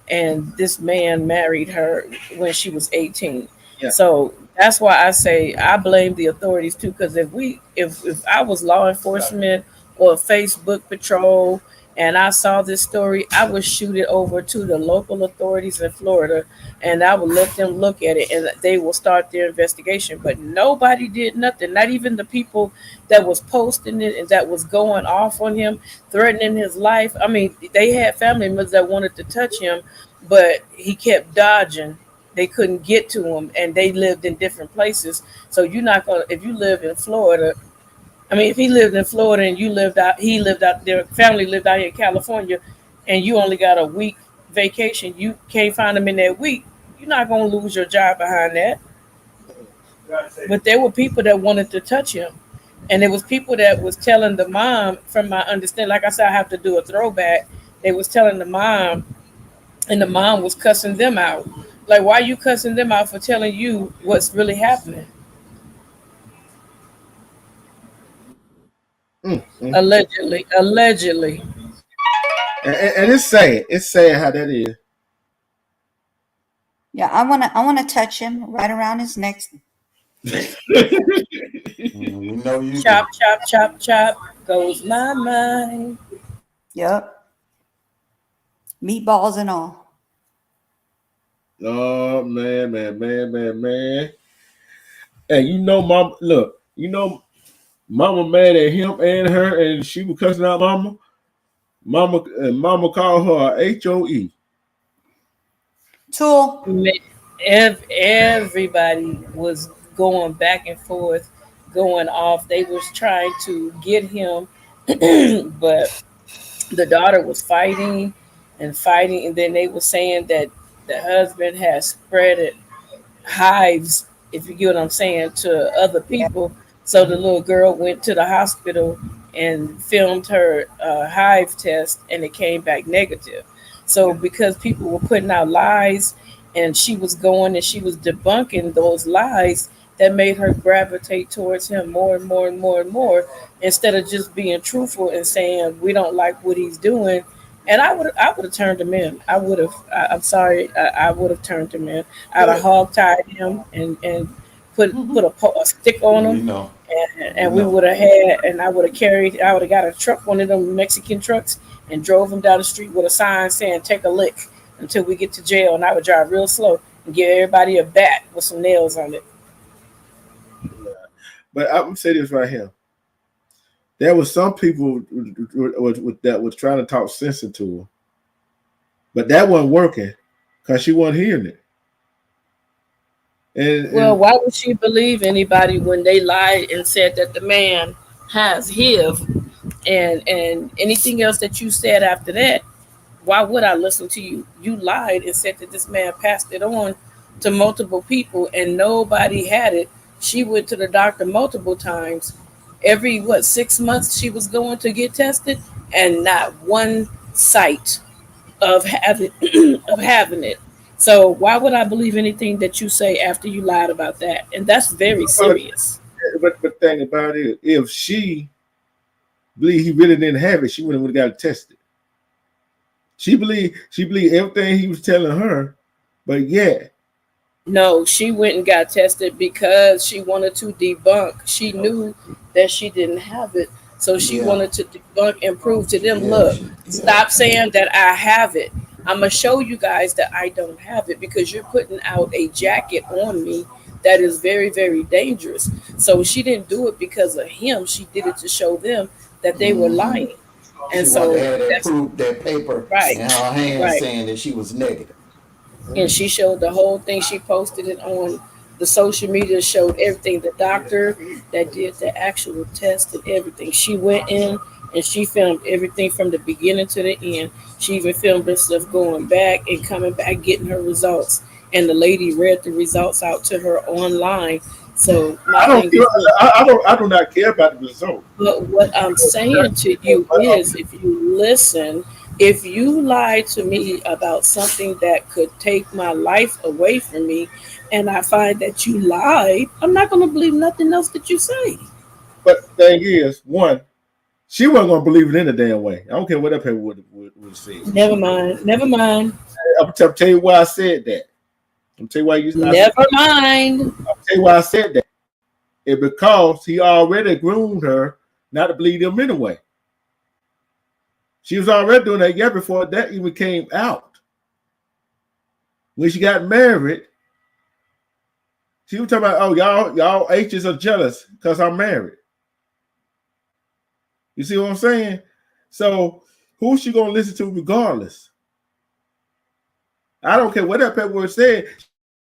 and this man married her when she was 18. Yeah. So that's why I say I blame the authorities too, because if I was law enforcement or Facebook patrol and I saw this story, I would shoot it over to the local authorities in Florida and I would let them look at it and they will start their investigation. But nobody did nothing, not even the people that was posting it and that was going off on him, threatening his life. I mean, they had family members that wanted to touch him, but he kept dodging. They couldn't get to him, and they lived in different places. So you're not gonna, if you live in Florida. I mean, if he lived in Florida and he lived out there, family lived out here in California, and you only got a week vacation, you can't find him in that week. You're not gonna lose your job behind that. But there were people that wanted to touch him. And there was people that was telling the mom, from my understanding, like I said, I have to do a throwback. They was telling the mom, and the mom was cussing them out. Like, why are you cussing them out for telling you what's really happening? Allegedly. And it's sad. It's sad how that is. Yeah, I wanna touch him right around his neck. We know you. Chop, chop, chop, chop goes my mind. Yep. Meatballs and all. Oh man. And you know, mom, look, you know, mama mad at him and her, and she was cussing out mama. Mama called her a HOE. Tool. Everybody was going back and forth, going off. They was trying to get him, but the daughter was fighting, and then they were saying that the husband had spread it hives, if you get what I'm saying, to other people. So the little girl went to the hospital and filmed her hive test, and it came back negative. So because people were putting out lies, and she was going and she was debunking those lies, that made her gravitate towards him more and more and more and more, instead of just being truthful and saying we don't like what he's doing. And I would have turned him in. I would have. I'm sorry. I would have turned him in. I'd have hog tied him and put a stick on him. You know. And we would have had. And I would have carried. I would have got a truck, one of them Mexican trucks, and drove him down the street with a sign saying "Take a lick" until we get to jail. And I would drive real slow and give everybody a bat with some nails on it. But I'm gonna say this right here. There was some people that was trying to talk sense into her, but that wasn't working because she wasn't hearing it. Well, why would she believe anybody when they lied and said that the man has HIV and anything else that you said after that? Why would I listen to you? You lied and said that this man passed it on to multiple people and nobody had it. She went to the doctor multiple times. Every 6 months she was going to get tested, and not one sight of having it. So why would I believe anything that you say after you lied about that? And that's very serious. But the thing about it, if she believed he really didn't have it, she wouldn't have got it tested. She believed everything he was telling her, but yeah. No, she went and got tested because she wanted to debunk. She knew that she didn't have it. So she wanted to debunk and prove to them, look, stop saying that I have it. I'm going to show you guys that I don't have it because you're putting out a jacket on me that is very, very dangerous. So she didn't do it because of him. She did it to show them that they were lying. And She so wanted to have that that's proof, that paper right, in her hand right. saying that she was negative. And she showed the whole thing. She posted it on the social media, showed everything. The doctor that did the actual test and everything. She went in and she filmed everything from the beginning to the end. She even filmed herself going back and coming back, getting her results. And the lady read the results out to her online. So my thing is this. I do not care about the result. But what I'm saying to you is, if you listen, if you lie to me about something that could take my life away from me, and I find that you lied, I'm not going to believe nothing else that you say. But the thing is, one, she wasn't gonna believe it in a damn way. I don't care what that paper would have said. Never mind. Never mind. I'm tell you why I said that. I'm tell you why Never mind. I'll tell you why I said that. It's because he already groomed her not to believe him anyway. She was already doing that before that even came out. When she got married, she was talking about, oh, y'all H's are jealous because I'm married. You see what I'm saying? So who's she gonna listen to regardless? I don't care what that paperwork said.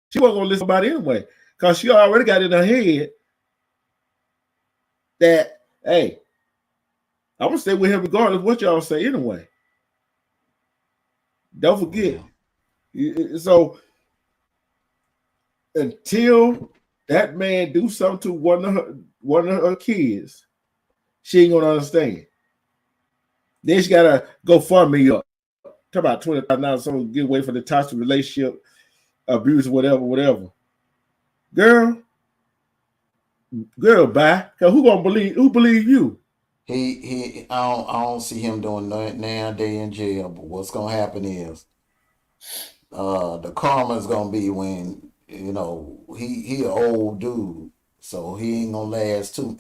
She wasn't gonna listen to anybody anyway, because she already got in her head that, hey, I'm gonna stay with him regardless of what y'all say anyway. Don't forget. So until that man do something to one of her kids, she ain't gonna understand. Then she gotta go fund me up. Talk about $20,000, someone get away from the toxic relationship, abuse, whatever. Girl, bye. Cause who believe you? I don't see him doing nothing nowadays in jail. But what's gonna happen is, the karma is gonna be when he an old dude, so he ain't gonna last too.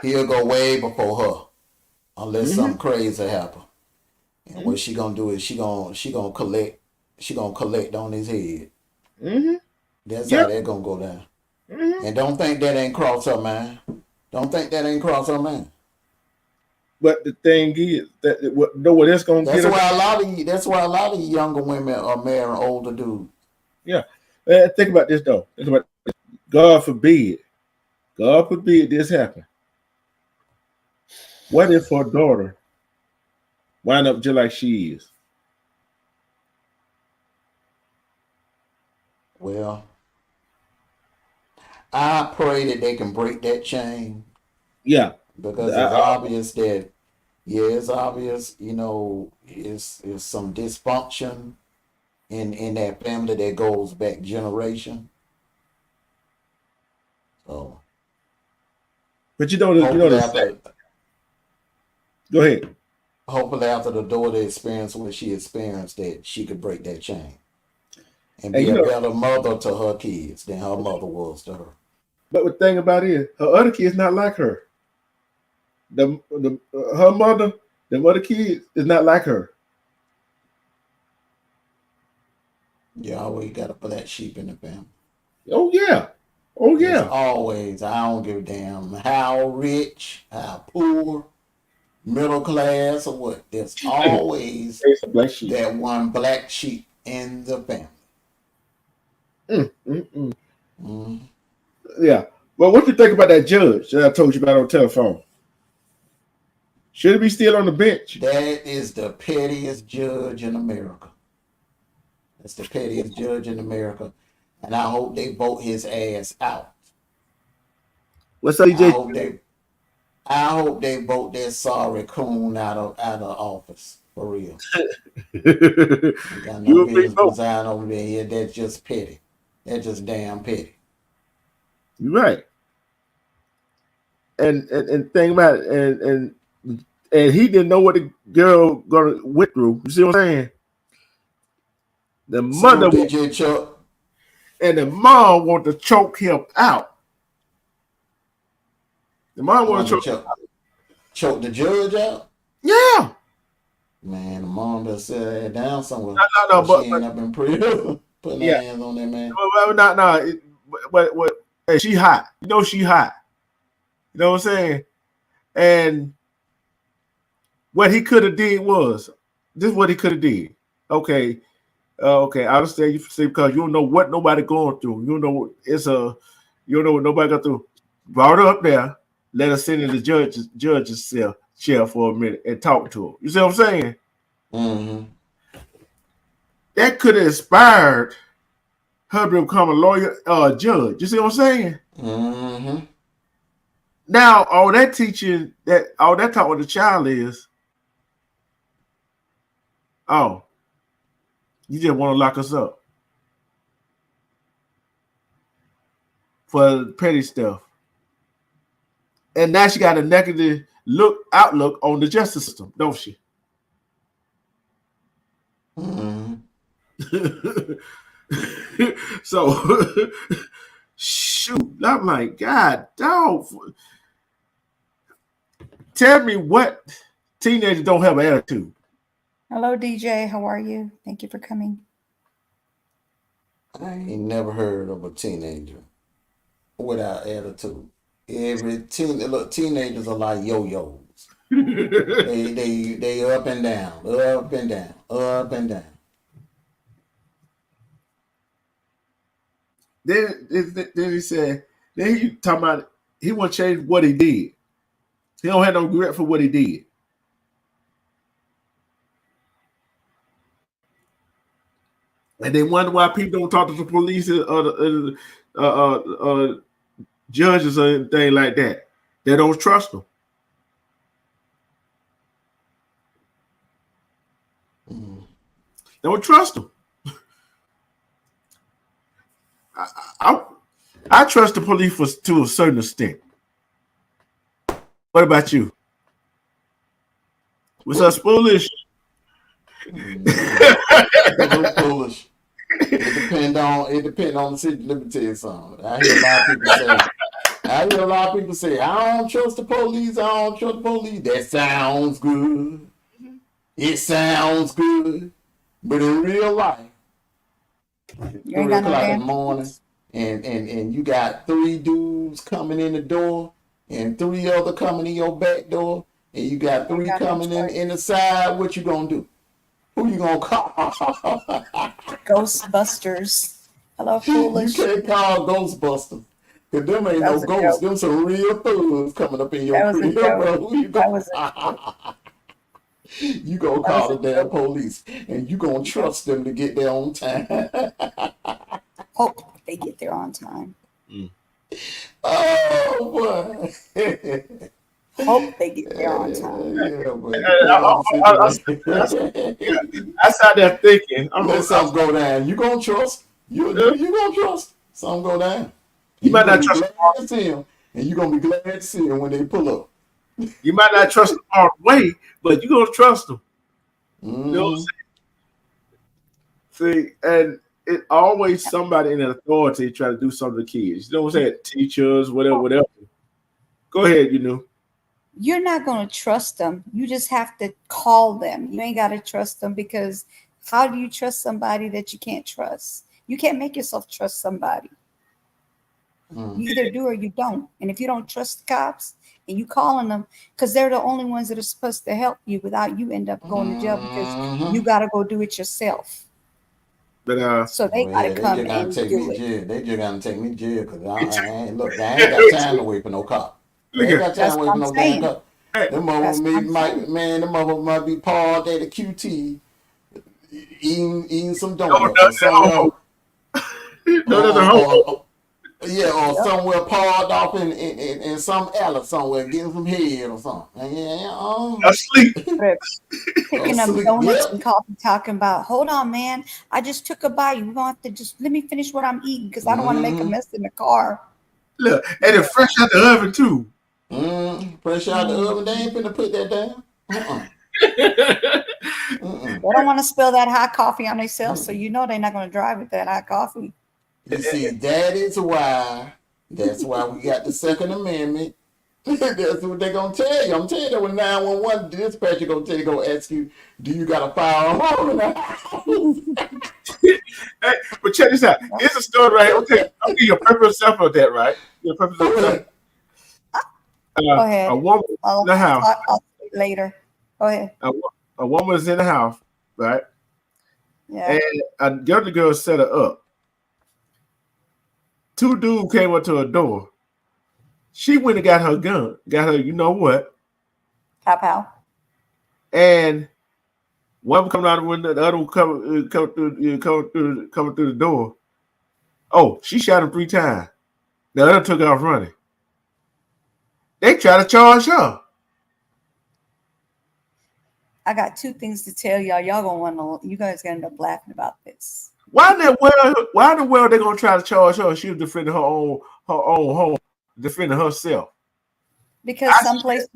He'll go way before her, unless something crazy happen. And what she gonna do is she gonna collect on his head. That's how that gonna go down. And don't think that ain't cross her mind. Don't think that ain't cross her mind. But the thing is that that's gonna That's get why a lot of younger women are marrying older dudes. Yeah. Think about this though. God forbid this happen. What if her daughter wind up just like she is? Well, I pray that they can break that chain. Yeah. Because it's obvious that, it's obvious, it's some dysfunction in that family that goes back generation. So, but you know after, go ahead. Hopefully after the daughter experienced what she experienced, that she could break that chain and be a better mother to her kids than her mother was to her. But the thing about it is, her other kids not like her. Her mother, the other kids is not like her. You always got a black sheep in the family. Oh yeah. There's always, I don't give a damn how rich, how poor, middle class, or what. There's always that one black sheep in the family. Yeah. Well, what do you think about that judge that I told you about on telephone? Should he be still on the bench? That is the pettiest judge in America. That's the pettiest judge in America. And I hope they vote his ass out. What's up, DJ? I hope they vote that sorry coon out of office. For real. Got no business resign over there. Yeah, that's just petty. That's just damn petty. You're right. And think about it, and he didn't know what the girl went through. You see what I'm saying? The mother DJ Chuck. And the mom want to choke him out. The mom want to choke the judge out? Yeah. Man, the mom just sit down somewhere. No, but she ain't up in prison. Putting her hands on that man. Hey, she hot. You know she hot. You know what I'm saying? And what he could have did was this is what he could have did. Okay. Okay, I understand you say because you don't know what nobody going through. You know you don't know what nobody got through. Brought her up there, let her sit in the judge's chair for a minute and talk to her. You see what I'm saying? Mm-hmm. That could have inspired her to become a lawyer, judge. You see what I'm saying? Mm-hmm. Now all that teaching all that taught with the child is, oh, you just want to lock us up for petty stuff. And now she got a negative outlook on the justice system, don't she? Mm-hmm. So, shoot, I'm like, God, dog. Tell me what teenagers don't have an attitude. Hello, DJ. How are you? Thank you for coming. I ain't never heard of a teenager without attitude. Teenagers are like yo-yos. they up and down, up and down, up and down. Then he said, then he talking about he want to change what he did. He don't have no regret for what he did. And they wonder why people don't talk to the police or judges or anything like that. They don't trust them. Mm. Don't trust them. I trust the police to a certain extent. What about you? Was us foolish? It's foolish. It depends on the city. Let me tell you something. I hear a lot of people say, I don't trust the police. I don't trust the police. That sounds good. It sounds good. But in real life, 3 o'clock in the morning, and you got 3 dudes coming in the door and 3 other coming in your back door, and you got 3 coming in the side, what you gonna do? Who you gonna call? Ghostbusters. Hello, foolish. You can't call Ghostbusters. Cause them ain't no ghosts. Them some real thugs coming up in your crib, bro. Who you gonna You gonna call the damn police, and you gonna trust them to get there on time. Hope they get there on time. Oh boy. Hope they get there on time. I sat there thinking, let something go down. You gonna trust? You gonna trust? Something go down. You might not trust glad to see him, and you gonna be glad to see him when they pull up. You might not trust them all the way, but you gonna trust them. You know what I'm saying? See, and it always somebody in authority try to do something to kids. You know what I'm saying? Teachers, whatever. Go ahead, you know. You're not going to trust them. You just have to call them. You ain't got to trust them, because how do you trust somebody that you can't trust? You can't make yourself trust somebody. You either do or you don't. And if you don't trust the cops and you calling them, because they're the only ones that are supposed to help you, without you end up going to jail because you got to go do it yourself. But so they got to come and do it. They just got to take me to jail because I ain't got time to wait for no cop. I ain't got time to wait for no damn cop. Them mother might be parked at a QT eating some donuts or somewhere. Or somewhere parked off in some alley somewhere, getting some head or something. Asleep. Picking up donuts and coffee, talking about, hold on, man, I just took a bite. We're going to have to just let me finish what I'm eating because I don't want to make a mess in the car. Look, and it's fresh out the oven, too. Fresh out the oven. They ain't finna put that down. They don't want to spill that hot coffee on themselves, so you know they're not going to drive with that hot coffee. You see, that's why we got the Second Amendment. That's what they're going to tell you. I'm telling you that when 911 dispatcher going to tell you, go ask you, do you got a firearm in the house? Hey, but check this out. Here's a story right here. I'll give you a perfect example of that, right? Your perfect example. Go ahead. A woman in the house. I'll later. Go ahead. A woman is in the house, right? Yeah. And the other girl set her up. Two dudes came up to her door. She went and got her gun, got her, you know what? Pow. And one coming out the window, the other one coming through the door. Oh, she shot him 3 times. The other took off running. They try to charge her. I got 2 things to tell y'all. Y'all gonna want to. You guys gonna end up laughing about this. Why in the world they gonna try to charge her? She was defending her own home, defending herself. Because some places,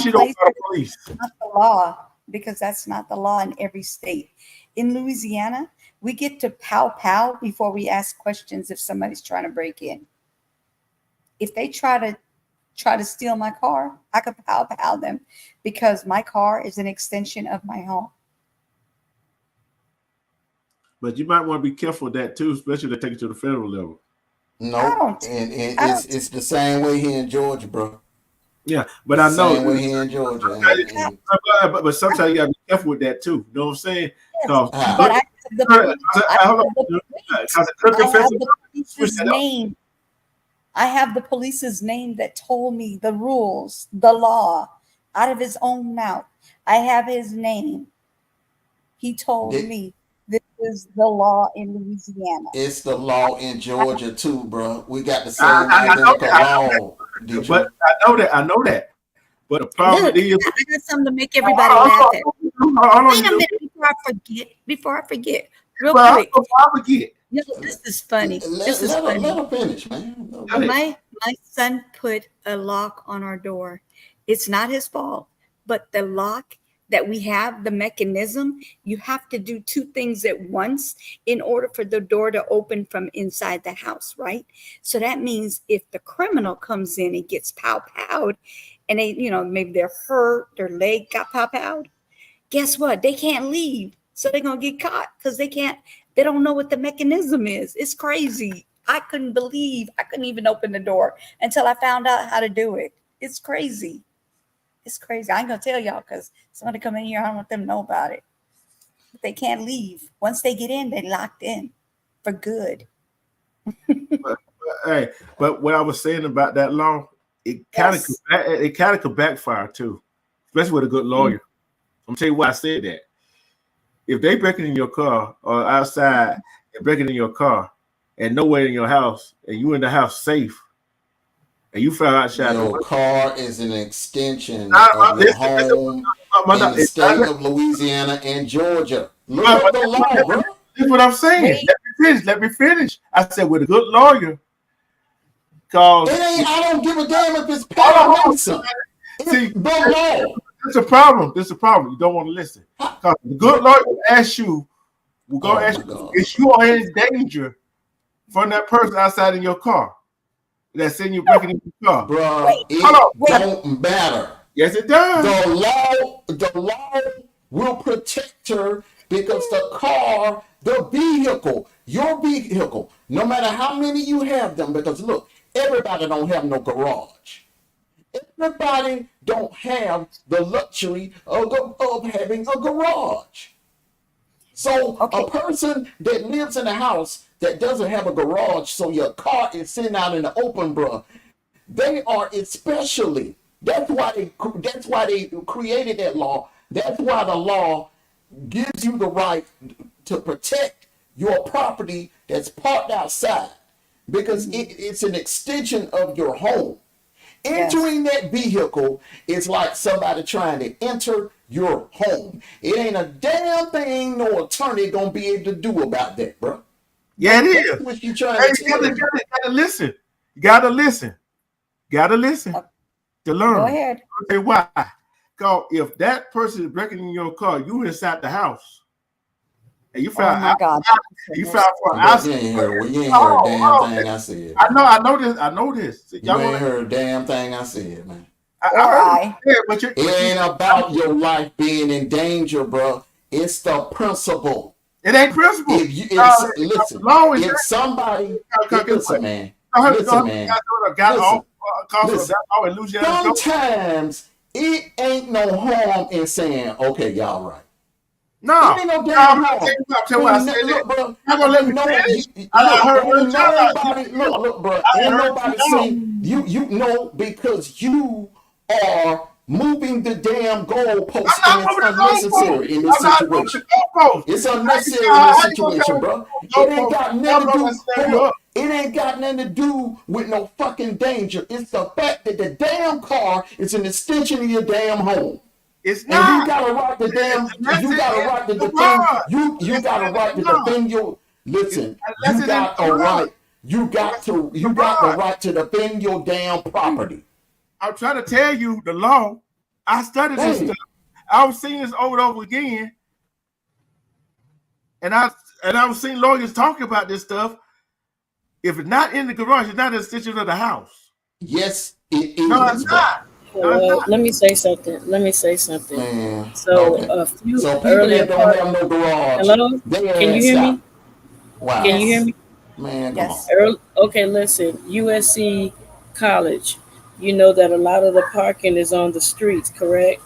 she don't call the police. Not the law, because that's not the law in every state. In Louisiana, we get to pow before we ask questions if somebody's trying to break in. If they try to steal my car, I could pow them because my car is an extension of my home. But you might want to be careful with that too, especially if they take it to the federal level. No, and it's the same way here in Georgia, bro. Yeah, but I know. Same way here in Georgia. But sometimes you got to be careful with that too. You know what I'm saying? Yes, but I have the police's name that told me the rules, the law, out of his own mouth. I have his name. He told me this is the law in Louisiana. It's the law in Georgia too, bro. We got the same identical law. But I know that. But the problem is, I got something to make everybody laugh at. Wait a minute before I forget. Real quick. This is funny. This is funny. Let her finish, man. My son put a lock on our door. It's not his fault, but the lock that we have, the mechanism, you have to do 2 things at once in order for the door to open from inside the house, right? So that means if the criminal comes in and gets pow-powed and they, maybe they're hurt, their leg got pow-powed, guess what? They can't leave. So they're going to get caught because they don't know what the mechanism is. It's crazy. I couldn't even open the door until I found out how to do it. It's crazy. It's crazy. I ain't going to tell y'all because somebody come in here, I don't want them to know about it. But they can't leave. Once they get in, they're locked in for good. but what I was saying about that law, it kind of could backfire too, especially with a good lawyer. I'm tell you why I said that. If they breaking in your car or outside and breaking in your car and nowhere in your house and you in the house safe and you fell outside, your car is an extension of your home in the state of Louisiana and Georgia. Look at the law, bro. That's what I'm saying. Let me finish. I said with a good lawyer. I don't give a damn if it's Mason. It's the law. It's a problem. You don't want to listen. Because the good Lord will ask you, if you are in danger from that person outside in your car that's in you breaking in your car. Bro, don't matter. Yes, it does. The law will protect her because the car, the vehicle, your vehicle, no matter how many you have them, because look, everybody don't have no garage. Everybody don't have the luxury of having a garage. So a person that lives in a house that doesn't have a garage, so your car is sitting out in the open, bro, they are especially. That's why they created that law. That's why the law gives you the right to protect your property that's parked outside, because it's an extension of your home. Entering that vehicle is like somebody trying to enter your home. It ain't a damn thing no attorney gonna be able to do about that, bro. Yeah, it is. What you trying to tell me? You gotta listen. You gotta listen to learn. Go ahead. Say why? Because if that person is breaking in your car, you inside the house. And you found you found for outside. You ain't heard a damn thing I said. I know this. You ain't heard a damn thing I said, man. It ain't about your life being in danger, bro. It's the principle. It ain't principle. If somebody listen, man. Sometimes It ain't no harm in saying, okay, y'all right. No, it ain't no damn harm. Look, bro. I'm gonna let me finish. I heard Nobody, look, bro. Ain't nobody saying you know, because you are moving the damn goalpost, and it's unnecessary in this situation. It's unnecessary in this situation, bro. It ain't got nothing to do. Hold up. It ain't got nothing to do with no fucking danger. It's the fact that the damn car is an extension of your damn home. It's not. And you got a right to damn. You got a right to defend. You got a right to defend your. Listen. You got a right. You got the right to defend your damn property. I'm trying to tell you the law. I studied this stuff. I was seeing this over and over again, and I was seeing lawyers talking about this stuff. If it's not in the garage, it's not an extension of the house. Yes, it is. No, it's not. Let me say something. Man, so okay. a few so people earlier that don't have no garage. Hello? Can you hear me? Wow. Can you hear me? Man, come on. Okay, listen. USC College. You know that a lot of the parking is on the streets, correct?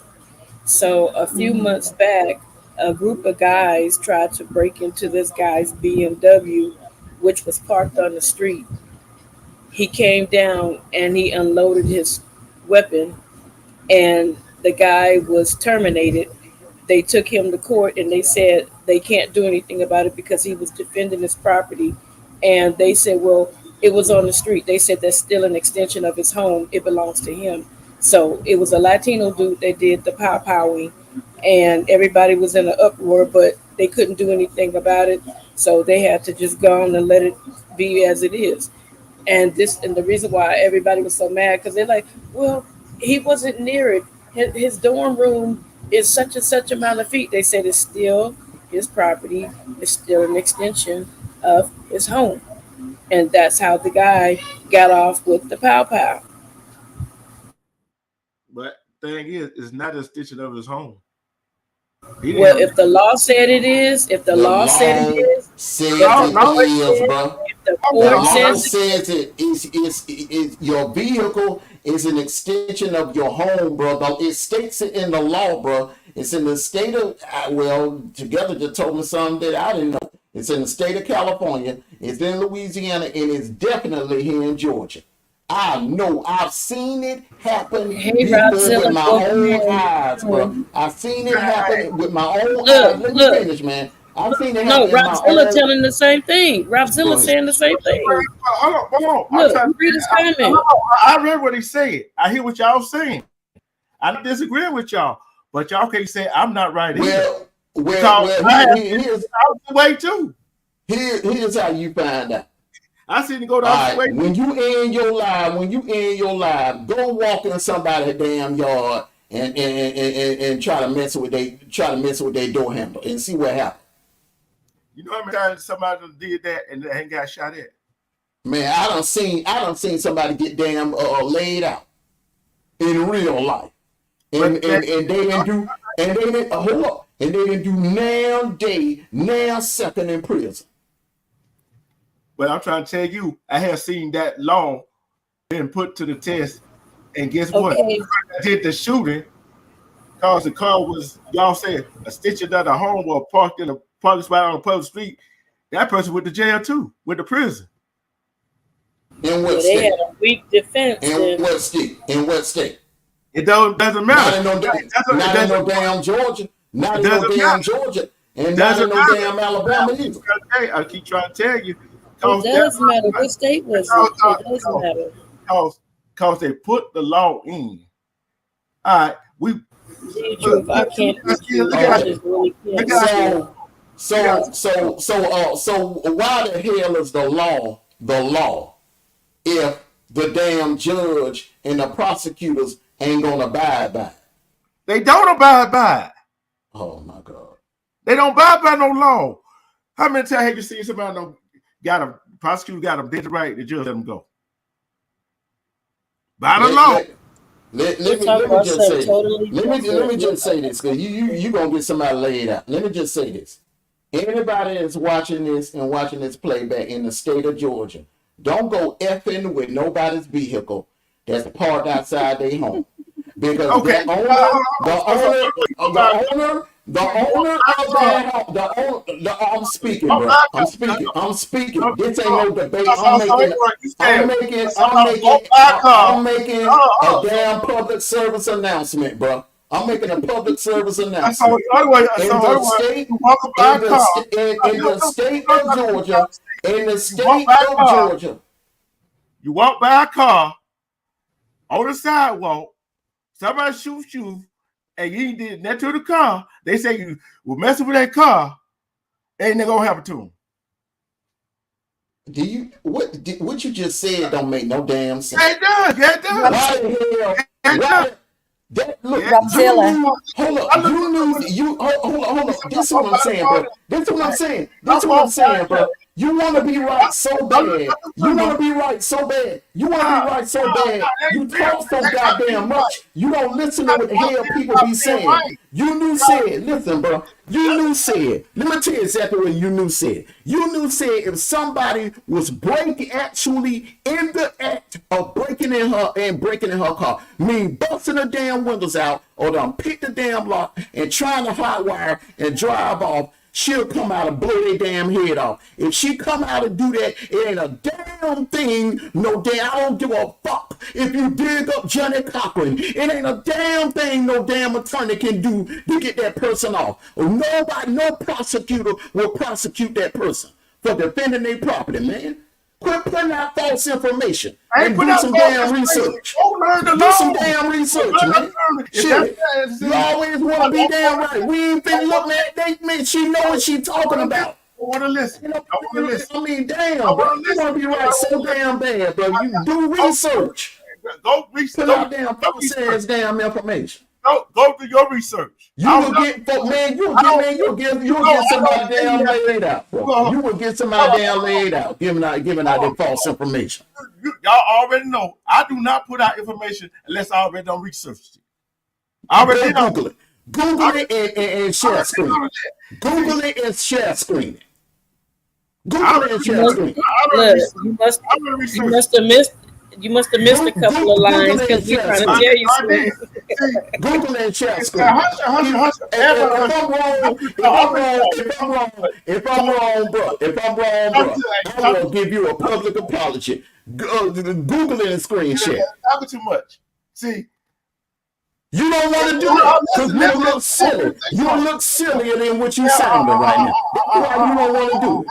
So a few months back, a group of guys tried to break into this guy's BMW, which was parked on the street. He came down and he unloaded his weapon, and the guy was terminated. They took him to court and they said they can't do anything about it because he was defending his property. And they said, well, it was on the street. They said that's still an extension of his home. It belongs to him. So it was a Latino dude that did the powwowing, and everybody was in an uproar, but they couldn't do anything about it. So they had to just go on and let it be as it is. And the reason why everybody was so mad, because they're like, well, he wasn't near it. His dorm room is such and such amount of feet. They said it's still his property. It's still an extension of his home. And that's how the guy got off with the pow. But thing is, it's not an extension of his home. Well, if the law said it is, if the law said it is, bro. The law says it is your vehicle is an extension of your home, bro. It states it in the law, bro. It's in the state of, Together just told me something that I didn't know. It's in the state of California, it's in Louisiana, and it's definitely here in Georgia. I know, I've seen it happen before with my own eyes, bro. I've seen it happen with my own eyes. Let me finish, man. I've seen it happen. No, Robzilla telling the same thing. Robzilla saying the same thing. Hold on. Look, read his comment. I read what he said. I hear what y'all saying. I'm not disagreeing with y'all, but y'all can't say I'm not right either. Here's the way too. Here's how you find out. I seen it go the way. When you end your live, go walk in somebody's damn yard and try to mess with their door handle and see what happens. You know how many times somebody did that and they ain't got shot at? Man, I done seen somebody get damn laid out in real life, and they didn't do now day, now second in prison. But I'm trying to tell you, I have seen that law been put to the test, and guess what? The guy did the shooting because the car was, y'all said, a stitching out the home or parked in a parking spot on a public street. That person went to jail too, went to prison. In what state? They had a weak defense. In what state? It doesn't matter. Not in no damn Georgia. Not in no damn Georgia. And not in no damn Alabama either. I keep trying to tell you. It does matter. What state was it? It doesn't matter. Because they put the law in. All right, I can't. So why the hell is the law if the damn judge and the prosecutors ain't gonna abide by it? They don't abide by it. Oh my God. They don't abide by no law. How many times have you seen somebody got a prosecutor got them, did the right, the judge let them go? By the law. Let me just say this, because you gonna get somebody laid out. Let me just say this. Anybody that's watching this playback in the state of Georgia, don't go effing with nobody's vehicle that's parked outside their home. because Okay. the owner of that house, I'm speaking, bro. I'm speaking. This ain't no debate. I'm making a damn public service announcement, bro. I'm making a public service announcement. In the state of Georgia, you walk by a car on the sidewalk, somebody shoots you, and you did that to the car. They say you were messing with that car, ain't they gonna happen to them? What you just said don't make no damn sense. It does. Yeah, it does. Why the hell? Look, hold up. Hold on. This is what I'm saying, bro. This is what I'm saying, bro. You want to be right so bad. You talk so goddamn much. You don't listen to what the hell people be saying. You said, listen, bro. Let me tell you exactly what you said. You said if somebody was actually in the act of breaking in her car, mean busting the damn windows out, or done pick the damn lock and trying to hotwire and drive off, she'll come out and blow their damn head off. If she come out and do that, it ain't a damn thing. I don't give a fuck if you dig up Johnny Cochran. It ain't a damn thing no damn attorney can do to get that person off. Or nobody, no prosecutor will prosecute that person for defending their property, man. Quit putting out false information and do some damn research. Do some damn research, man. Shit. You always want to be damn right. We ain't been looking at that, man. She know what she talking about. I want to listen. I mean, damn, bro. You want to be right so damn bad, bro. You do research. Go research. Put out damn information. Go do your research. You'll get somebody damn laid out. Bro. You will get somebody damn laid out, giving out that false information. Y'all already know. I do not put out information unless I already done research it. I already know. Google it and share screen. Google it and share screen. You must have missed a couple of lines because we're trying to tell you something. Google and share screen. If I'm wrong, bro, I will give you a public apology. Google it and screen share. Talking too much. See, you don't want to do that because you look silly. You look sillier than what you sounding right now. That's why you don't want to do it.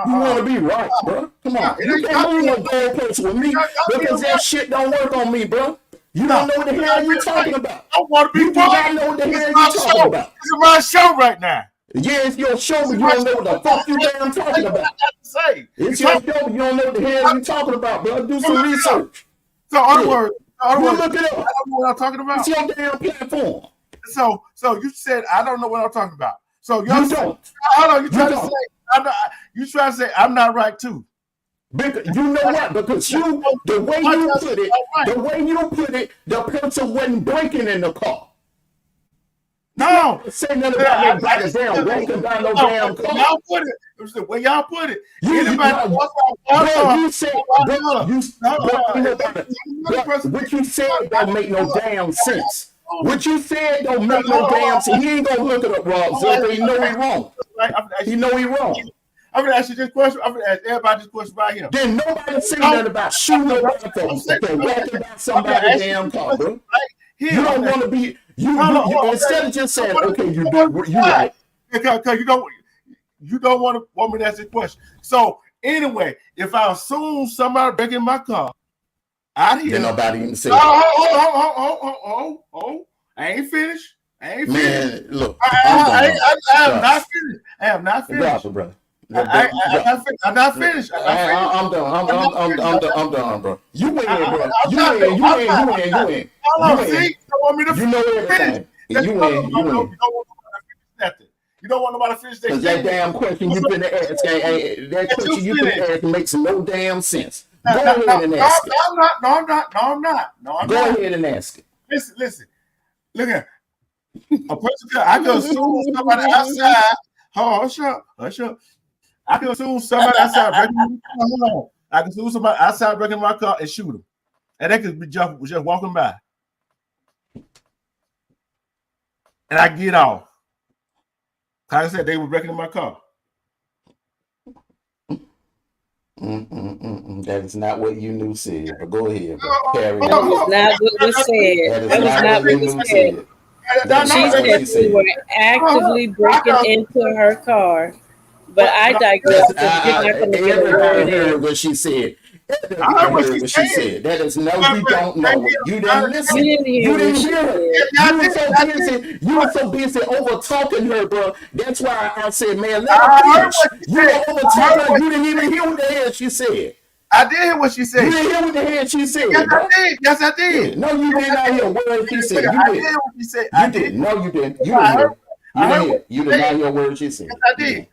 You want to be right, bro. Come on. You can't move no goalposts with me because that shit don't work on me, bro. You don't know what the hell you talking about. I want to be You do not know what the hell you talking about. This is my show right now. Yeah, it's your show, but you don't know what the fuck you damn talking about. It's your show, but you don't know what the hell you talking about, bro. Do some research. So, other words, look it up. I don't know what I'm talking about. It's your damn platform. So you said I don't know what I'm talking about. So you don't. Hold on, you trying to say I'm not? You trying to say I'm not right too? Because you know what? Because the way you put it, the person wasn't breaking in the car. No, say nothing about nobody damn walking down no damn car. Y'all put it. It was the way y'all put it. What you said don't make no damn sense. What you said don't make no damn sense. He ain't gonna look it up, Rob. So he know he wrong. He know he wrong. I'm gonna ask you this question. I'm gonna ask everybody this question right here. Then nobody say nothing about shooting nobody for walking down somebody's damn car, bro. You don't want to be. You instead of just saying, okay, you right. Because you don't want me to ask this question. So anyway, if I assume somebody breaking my car out here, then nobody even say. Oh, I ain't finished. Man, look, I am not finished. Bro. I'm not finished. I'm done, bro. You win, bro. You win. You know everything. You win. You don't want nobody to finish because that damn question you finna ask, that question you finna ask makes no damn sense. Go ahead and ask it. I'm not. Go ahead and ask it. Listen. Look at a person. I can assume somebody outside. Hush up. I can assume somebody outside breaking my car. Hold on. I can assume somebody outside breaking my car and shoot him, and they could be just walking by. and I get off. Like I said, they were wrecking in my car. That is not what you knew said, but go ahead, bro. Carry That on. was not what was said. That is not what you knew said. That is not what She said you were actively breaking into her car. But I digress because we're not going to get a word Everybody in. heard what she said. Everybody heard what she said. That is no, you don't know it. You didn't listen. You didn't hear You what she didn't hear said. her. You were so busy. You were so busy over talking her, bro. That's why I said, man, let her finish. You were over talking her. You didn't even hear what the hell she said. I did hear what she said. You didn't hear what the hell she said. Yes, bro. I did. Yes, I did. No, you did not hear a word she said. I You did did. what she said. You did. No, you didn't. You didn't hear. You didn't hear. You did not hear a word she said. Yes, I did.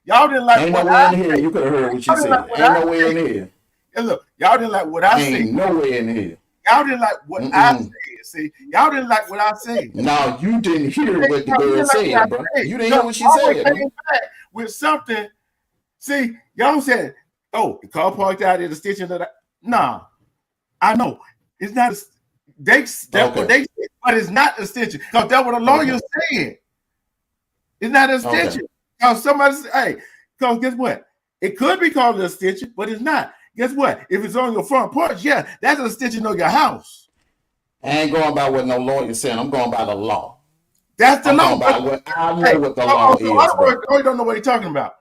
Y'all didn't like Ain't what nowhere I in here said. you could have heard what she Y'all said. didn't like what Ain't I nowhere in said. here. And look, y'all didn't like what I said. Ain't nowhere in here. Y'all didn't like what I said. See, y'all didn't like what I said. No, you didn't hear what the You girl didn't like what said, I bro. said. You didn't hear what she Always said, bro. came back with something. See, y'all said, "Oh, the car parked out in the stitching of that." Nah, I know it's not. That's what they said, but it's not a stitching because that's what a lawyer said. It's not a stitching. Because somebody said, "Hey," because guess what? It could be called a stitching, but it's not. Guess what? If it's on your front porch, yeah, that's a stitching on your house. I ain't going by what no lawyer saying. I'm going by the law. That's the law. I'm going by what I know what the law is. I don't know what he's talking about.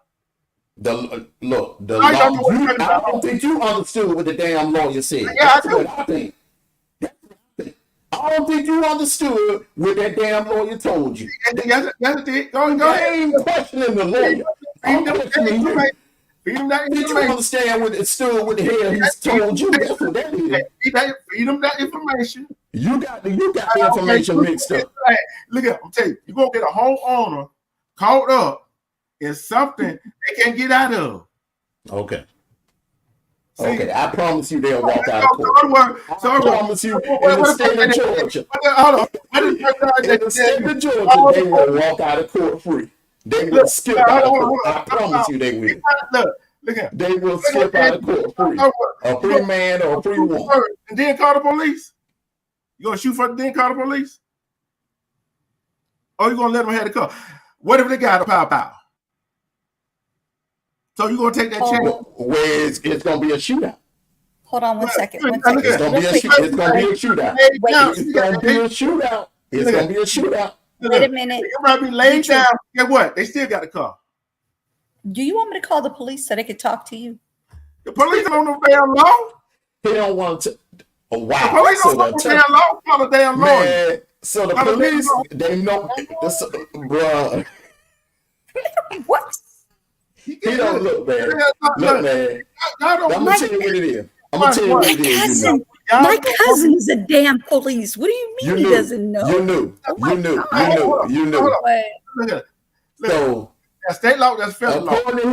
The law. I don't think you understood what the damn lawyer said. Yeah, That's what I think. I don't think you understood what that damn lawyer told you. Yes, it did. Go I ahead. ain't questioning the lawyer. I'm questioning you. Did you understand what it stood? What the hell he told you? That's what that is. Feed them that information. You got the information mixed up. Look at, I'm telling you, you're gonna get a homeowner caught up in something they can't get out of. Okay. See, okay, I promise you they'll walk out of court. I promise you in the state of Georgia. In the state of Georgia, they will walk out of court free. They will skip out of court. I promise you they will. Look at. They will skip out of court free. A free man or a free woman. And then call the police. You gonna shoot first, then call the police? Or you gonna let them have the car? What if they got a pow? So you gonna take that chance? Where it's gonna be a shootout. Hold on one second. It's gonna be a shootout. It's gonna be a shootout. It's gonna be a shootout. Wait a minute. You might be laid down. Get what? They still got the car. Do you want me to call the police so they can talk to you? The police don't know damn law. They don't want to. Oh, wow. The police don't know damn law. Call the damn law. So the police, they know, bruh. What? He don't look, man. Look, man. I'm gonna tell you what it is. I'm gonna tell you what it is. My cousin is a damn police. What do you mean he doesn't know? You knew. You knew. So state law, that's federal law. According to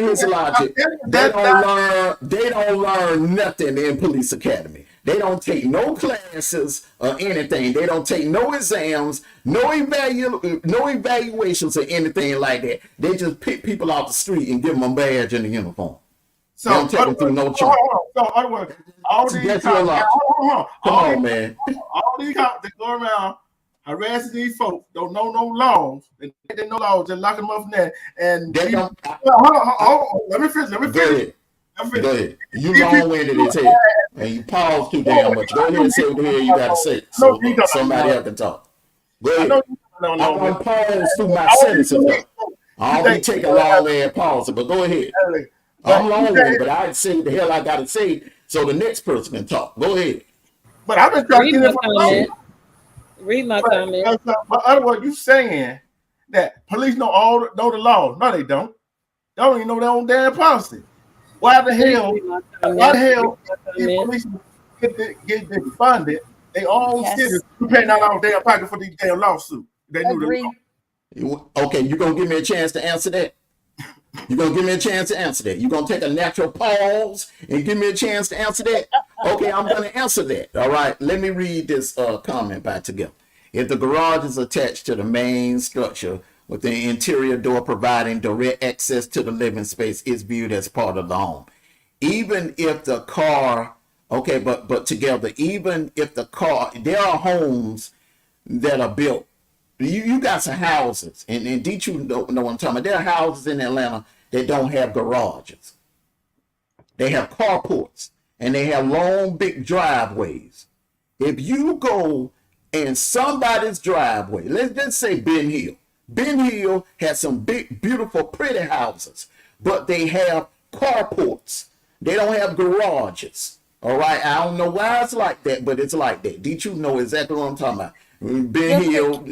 his logic, they don't learn nothing in police academy. They don't take no classes or anything. They don't take no exams, no evaluations or anything like that. They just pick people off the street and give them a badge and a uniform. So they don't take them through no training. That's your logic. Come on, man. All these cops that go around harassing these folks don't know no laws. They know laws. They lock them up from there. And they don't. Let me finish. Go ahead. You long-winded as hell, and you pause too damn much. Go ahead and say what the hell you got to say, so somebody else can talk. Go ahead. I'm gonna pause through my sentences. I don't be taking long and pause, but go ahead. I'm long-winded, but I say what the hell I got to say, so the next person can talk. Go ahead. But I've been trying to get it. Read my comment. But otherwise, you saying that police know the laws? No, they don't. They don't even know their own damn policy. Why the hell these police get funded? They all citizens paying out our damn pocket for these damn lawsuits. They knew the law. Okay, you gonna give me a chance to answer that? You gonna give me a chance to answer that? You gonna take a natural pause and give me a chance to answer that? Okay, I'm gonna answer that. All right, let me read this comment back together. If the garage is attached to the main structure with the interior door providing direct access to the living space, is viewed as part of the home. Even if the car Okay, but together, even if the car, there are homes that are built. You got some houses, and did you know what I'm talking about? There are houses in Atlanta that don't have garages. They have carports, and they have long, big driveways. If you go in somebody's driveway, let's say Ben Hill. Ben Hill has some big, beautiful, pretty houses, but they have carports. They don't have garages. All right, I don't know why it's like that, but it's like that. Did you know exactly what I'm talking about? Ben Hill,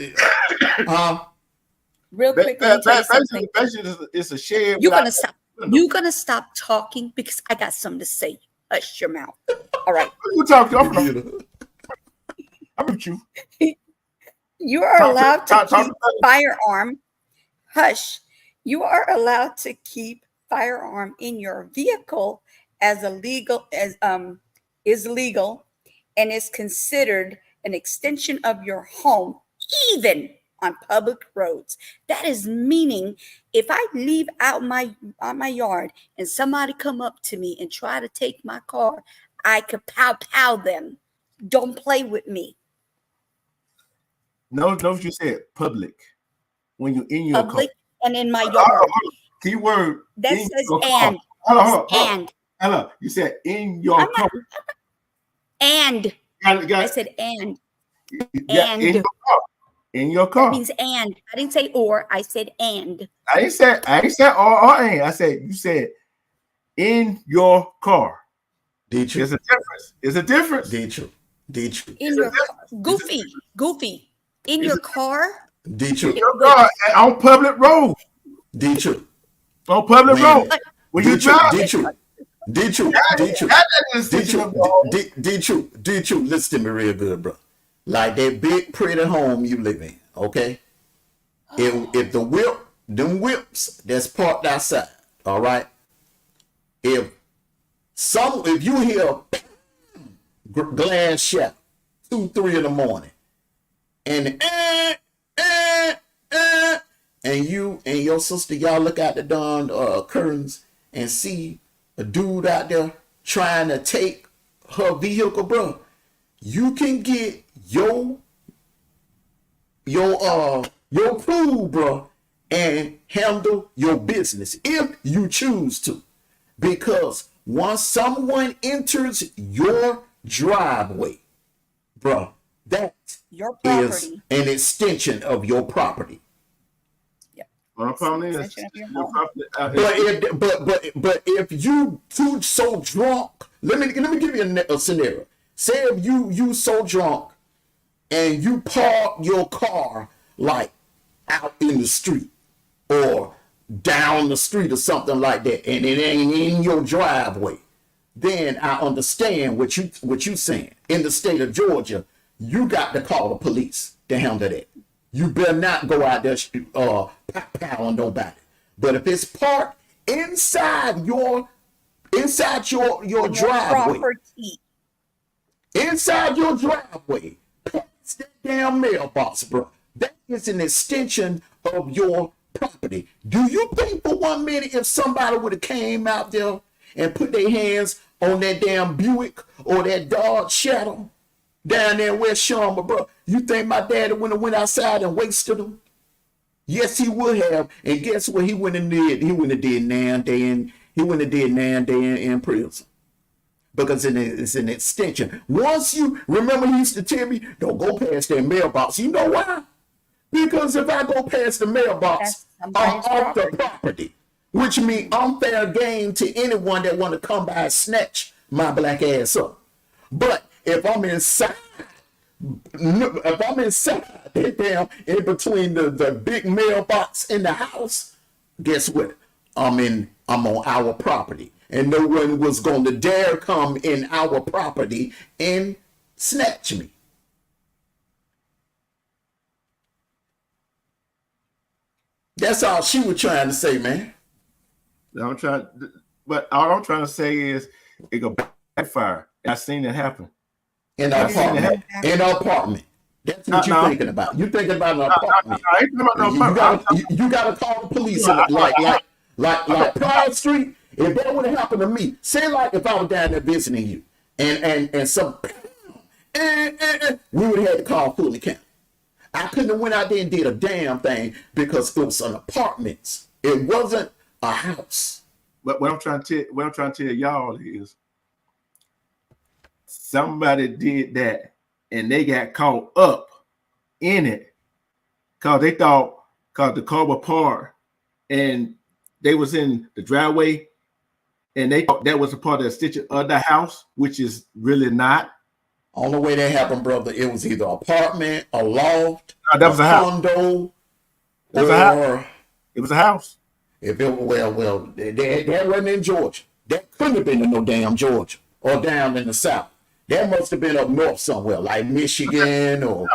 Real quick, let me tell you something. Basically, it's a shed. You're gonna stop. You're gonna stop talking because I got something to say. Hush your mouth. All right. You talking? I'm with you. You are allowed to keep firearm. Hush. You are allowed to keep firearm in your vehicle as is legal and is considered an extension of your home, even on public roads. That is meaning if I leave out my yard and somebody come up to me and try to take my car, I could pow them. Don't play with me. No, what you said. Public. When you're in your public car. And in my yard. Keyword. That says and. And. Hello. You said in your car. And. I said and. Yeah, and. In your car. In your car. That means and. I didn't say or. I said and. I ain't said or and. I said you said in your car. Did you? There's a difference. It's a difference. Did you? In your car. Goofy. In your car. Did you? In your car on public road. Did you? On public road. When you drive. Did you? Listen to me real good, bro. Like that big pretty home you live in, okay? If them whips that's parked outside, all right? If you hear glass shatter 2-3 in the morning, and you and your sister, y'all look out the darn curtains and see a dude out there trying to take her vehicle, bro, you can get your crew, bro, and handle your business if you choose to. Because once someone enters your driveway, bro, that is an extension of your property. But if you too so drunk, let me give you a scenario. Say if you so drunk and you park your car like out in the street or down the street or something like that, and it ain't in your driveway, then I understand what you saying. In the state of Georgia, you got to call the police to handle that. You better not go out there pow on nobody. But if it's parked inside your driveway, inside your driveway, past that damn mailbox, bro, that is an extension of your property. Do you think for 1 minute if somebody would have came out there and put their hands on that damn Buick or that Dodge Shadow down there in West Sharma, bro, you think my daddy went outside and wasted them? Yes, he would have. And guess what he went and did? He went and did 9 days in prison. Because it's an extension. Once you remember, he used to tell me, don't go past that mailbox. You know why? Because if I go past the mailbox, I'm off the property. Which means unfair game to anyone that want to come by and snatch my black ass up. But if I'm inside that damn in between the big mailbox in the house, guess what? I'm on our property, and no one was going to dare come in our property and snatch me. That's all she was trying to say, man. But all I'm trying to say is it go backfire. I seen it happen. In an apartment. That's what you're thinking about. You're thinking about an apartment. You gotta call the police. Like Pride Street. If that would have happened to me, say like if I was down there visiting you, and some, we would have had to call Fulton County. I couldn't have went out there and did a damn thing because it was an apartments. It wasn't a house. But what I'm trying to tell y'all is somebody did that and they got caught up in it because they thought because the car was parked and they was in the driveway and they thought that was a part of the stitch of the house, which is really not. Only way that happened, brother, it was either apartment, a loft, that was a house. Condo, That was a house. It was a house. If it well, that wasn't in Georgia. That couldn't have been in no damn Georgia or down in the South. That must have been up north somewhere, like Michigan or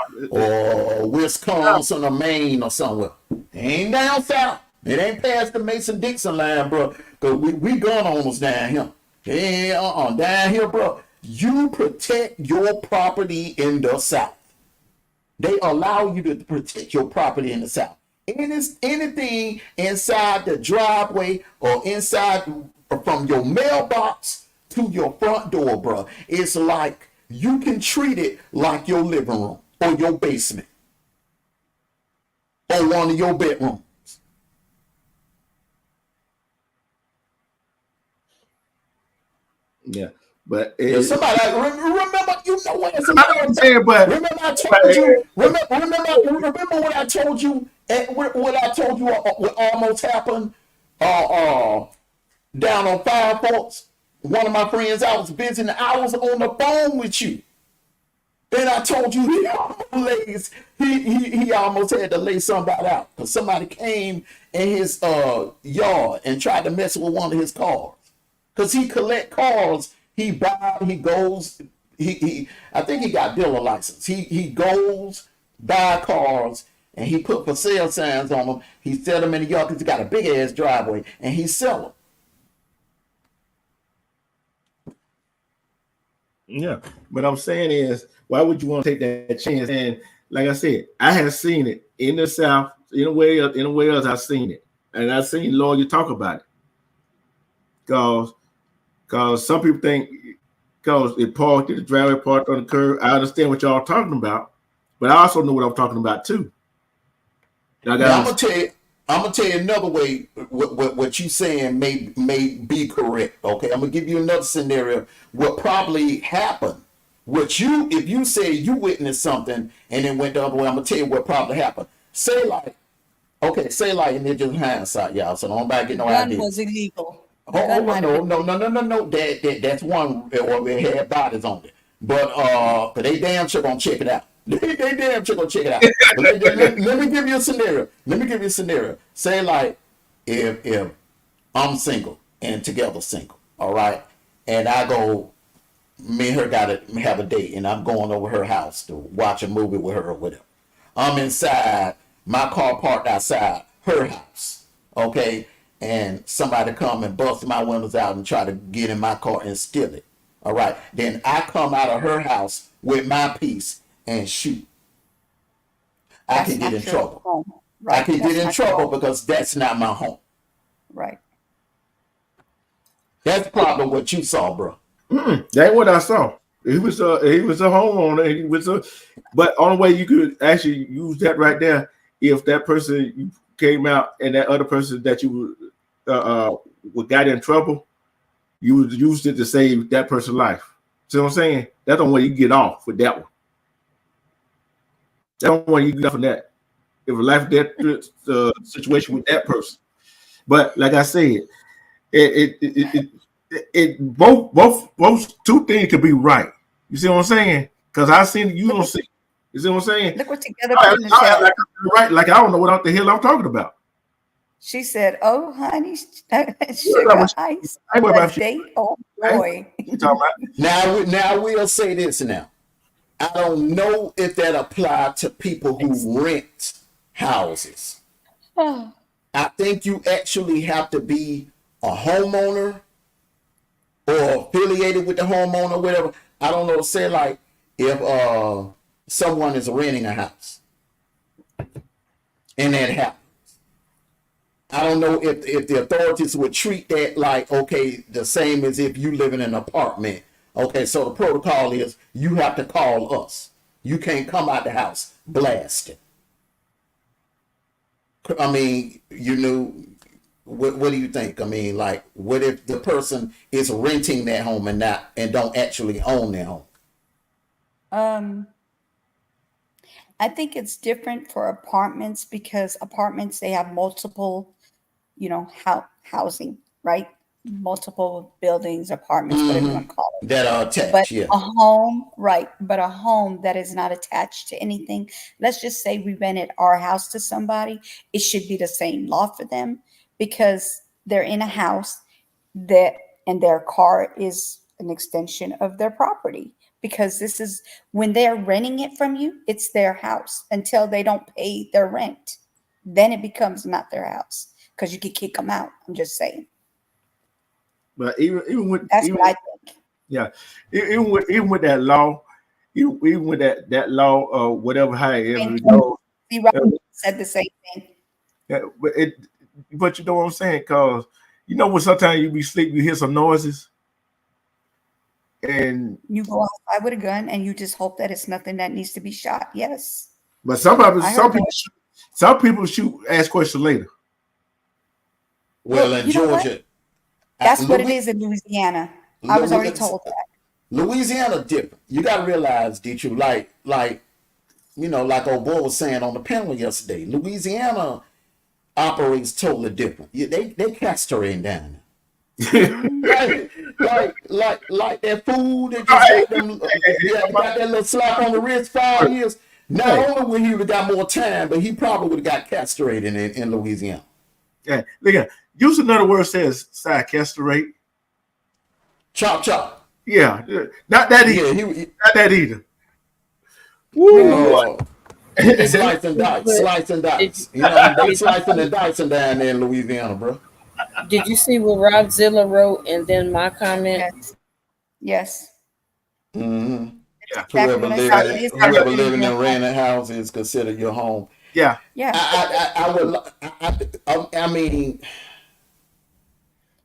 Wisconsin or Maine or somewhere. It ain't down south. It ain't past the Mason-Dixon line, bro. Cause we gun owners down here. Yeah, down here, bro. You protect your property in the South. They allow you to protect your property in the South. Anything inside the driveway or inside from your mailbox to your front door, bro, it's like you can treat it like your living room or your basement or one of your bedrooms. Yeah, but somebody remember, you know what? Remember I told you. Remember what I told you. What I told you. What almost happened. Down on Fire Forks. One of my friends, I was busy. I was on the phone with you. Then I told you he almost had to lay somebody out because somebody came in his yard and tried to mess with one of his cars. Because he collect cars, he buy, he goes, I think he got dealer license. He goes, buy cars, and he put for sale signs on them. He sell them in the yard because he got a big ass driveway, and he sell them. Yeah, but I'm saying is, why would you want to take that chance? And like I said, I have seen it in the South, in a way else I've seen it, and I've seen lawyers talk about it. Because some people think because it parked in the driveway, parked on the curb. I understand what y'all are talking about, but I also know what I'm talking about too. I'm gonna tell you another way. What you saying may be correct. Okay, I'm gonna give you another scenario. What probably happened? If you say you witnessed something and then went the other way, I'm gonna tell you what probably happened. Say like, and it's just hindsight, y'all. So don't nobody get no idea. Gun was illegal. No. That's one, or they had bodies on it. But they damn sure gonna check it out. They damn sure gonna check it out. But let me give you a scenario. Say like if I'm single and together single, all right, and I go, me and her gotta have a date, and I'm going over her house to watch a movie with her or whatever. I'm inside, my car parked outside her house, okay? And somebody come and bust my windows out and try to get in my car and steal it. All right. Then I come out of her house with my piece and shoot. I can get in trouble. Right. I can get in trouble because that's not my home. Right. That's probably what you saw, bro. That ain't what I saw. He was a homeowner. But only way you could actually use that right there if that person came out and that other person that you got in trouble, you would use it to save that person's life. See what I'm saying? That's the only way you get off with that one. That's the only way you get off from that. If a life death situation with that person. But like I said, both two things could be right. You see what I'm saying? Because I seen it, you don't see. You see what I'm saying? Look what together. Like I don't know what the hell I'm talking about. She said, "Oh, honey, sugar ice, a date, oh boy." Now we'll say this. Now, I don't know if that applies to people who rent houses. I think you actually have to be a homeowner or affiliated with the homeowner, or whatever. I don't know. Say like if someone is renting a house and that happens. I don't know if the authorities would treat that like, okay, the same as if you live in an apartment Okay, so the protocol is you have to call us. You can't come out the house blasted. I mean, you know, what do you think? I mean, like, what if the person is renting that home and don't actually own their home? I think it's different for apartments because apartments, they have multiple, housing, right? Multiple buildings, apartments, whatever you want to call it. That are But attached, yeah. a home, right? But a home that is not attached to anything. Let's just say we rented our house to somebody. It should be the same law for them because they're in a house and their car is an extension of their property. Because this is when they're renting it from you, it's their house until they don't pay their rent. Then it becomes not their house because you could kick them out. I'm just saying. But even with That's what I think. Yeah, even with that law, even with that law or whatever, however it goes. See, Robert said the same thing. Yeah, but you know what I'm saying? Because you know when sometimes you be asleep, you hear some noises, and you go outside with a gun and you just hope that it's nothing that needs to be shot. Yes. But some people shoot, ask questions later. Well, in Georgia, that's what it is in Louisiana. I was already told that. Louisiana different. You got to realize, Detroit, like old boy was saying on the panel yesterday, Louisiana operates totally different. They castrating down there. like that fool that just got that little slap on the wrist 5 years. Not only would he have got more time, but he probably would have got castrated in Louisiana. Yeah, look at use another word says side castrate. Chop. Yeah, not that either. Yeah, not that either. Woo! Slice and dice. You know, they slicing and dicing down there in Louisiana, bro. Did you see what Rodzilla wrote and then my comment? Yes. Mm-hmm. Yeah. Whoever living in rented houses is considered your home. Yeah. Yeah. I mean.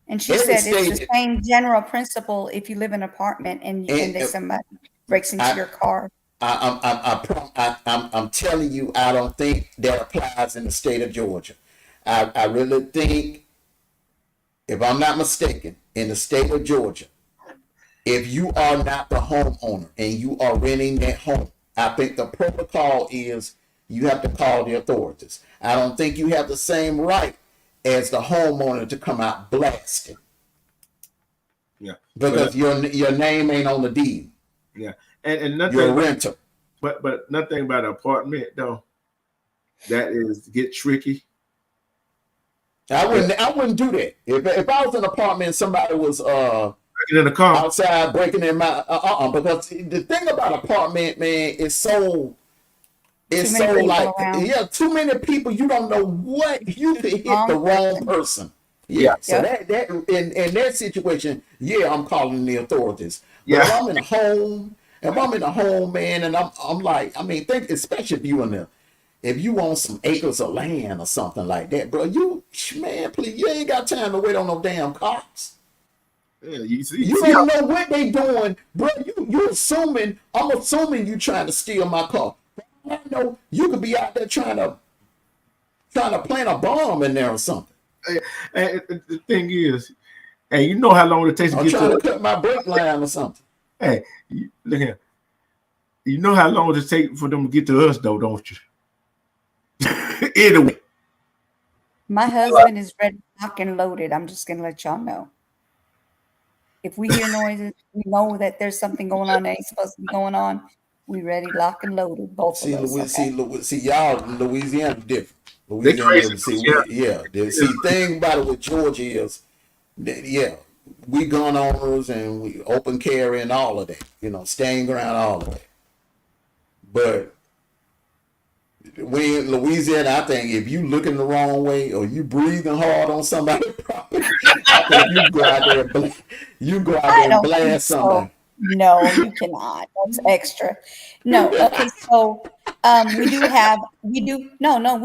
And she said it's the same general principle if you live in an apartment and somebody breaks into your car. I'm telling you, I don't think that applies in the state of Georgia. I really think, if I'm not mistaken, in the state of Georgia, if you are not the homeowner and you are renting that home, I think the protocol is you have to call the authorities. I don't think you have the same right as the homeowner to come out blasting. Yeah. Because your name ain't on the deed. Yeah. And nothing, you're a renter. But nothing about an apartment though. That is get tricky. I wouldn't do that. If I was in an apartment and somebody was breaking in the car outside breaking in my because the thing about apartment, man, is so like too many people, you don't know what you could hit the wrong person. Yeah. So that in that situation, I'm calling the authorities. But if I'm in a home, man, and I'm like, I mean, think especially if you own some acres of land or something like that, bro, please, you ain't got time to wait on no damn cops. Yeah, you don't know what they doing, bro. I'm assuming you trying to steal my car. I know you could be out there trying to plant a bomb in there or something. And the thing is, and you know how long it takes to get to cut my brake line or something. Hey, look here. You know how long it takes for them to get to us, though, don't you? Anyway, my husband is ready, locked and loaded. I'm just gonna let y'all know. If we hear noises, we know that there's something going on that ain't supposed to be going on. We ready, locked and loaded, both of us. See, y'all, Louisiana different. Louisiana, see, thing about it with Georgia is, we gun owners and we open carry and all of that, stand ground, all of that. But we in Louisiana, I think if you looking the wrong way or you breathing hard on somebody's property, I think you go out there and blast somebody. No, you cannot. That's extra. No, okay. So we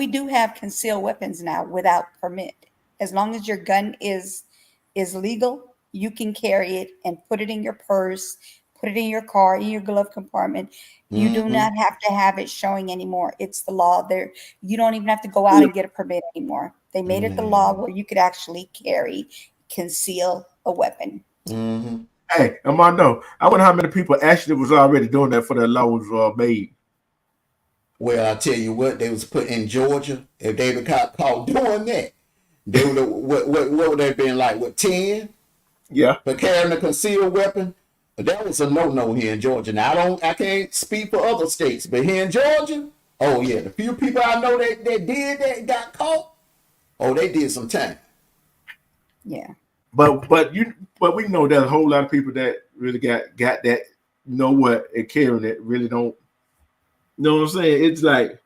do have concealed weapons now without permit. As long as your gun is legal, you can carry it and put it in your purse, put it in your car, in your glove compartment. You do not have to have it showing anymore. It's the law there. You don't even have to go out and get a permit anymore. They made it the law where you could actually conceal a weapon. Hey, Armando, I wonder how many people actually was already doing that for the law was made. Well, I tell you what, they was put in Georgia. If they would got caught doing that, they would what would they have been like? What, 10? Yeah. For carrying a concealed weapon? But that was a no-no here in Georgia. Now I can't speak for other states, but here in Georgia, oh yeah, the few people I know that did that got caught, oh, they did some time. Yeah. But we know there's a whole lot of people that really got that, you know what, and carrying it really don't. You know what I'm saying? It's like,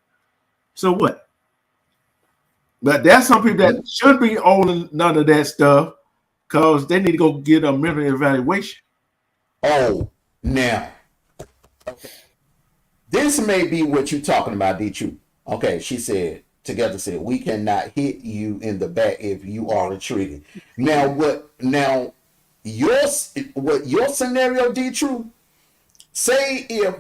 so what? But there's some people that should be owning none of that stuff because they need to go get a mental evaluation. Oh, now, okay. This may be what you're talking about, D. Okay, she said, Together said, we cannot hit you in the back if you are retreating. Now, your scenario, D. Say if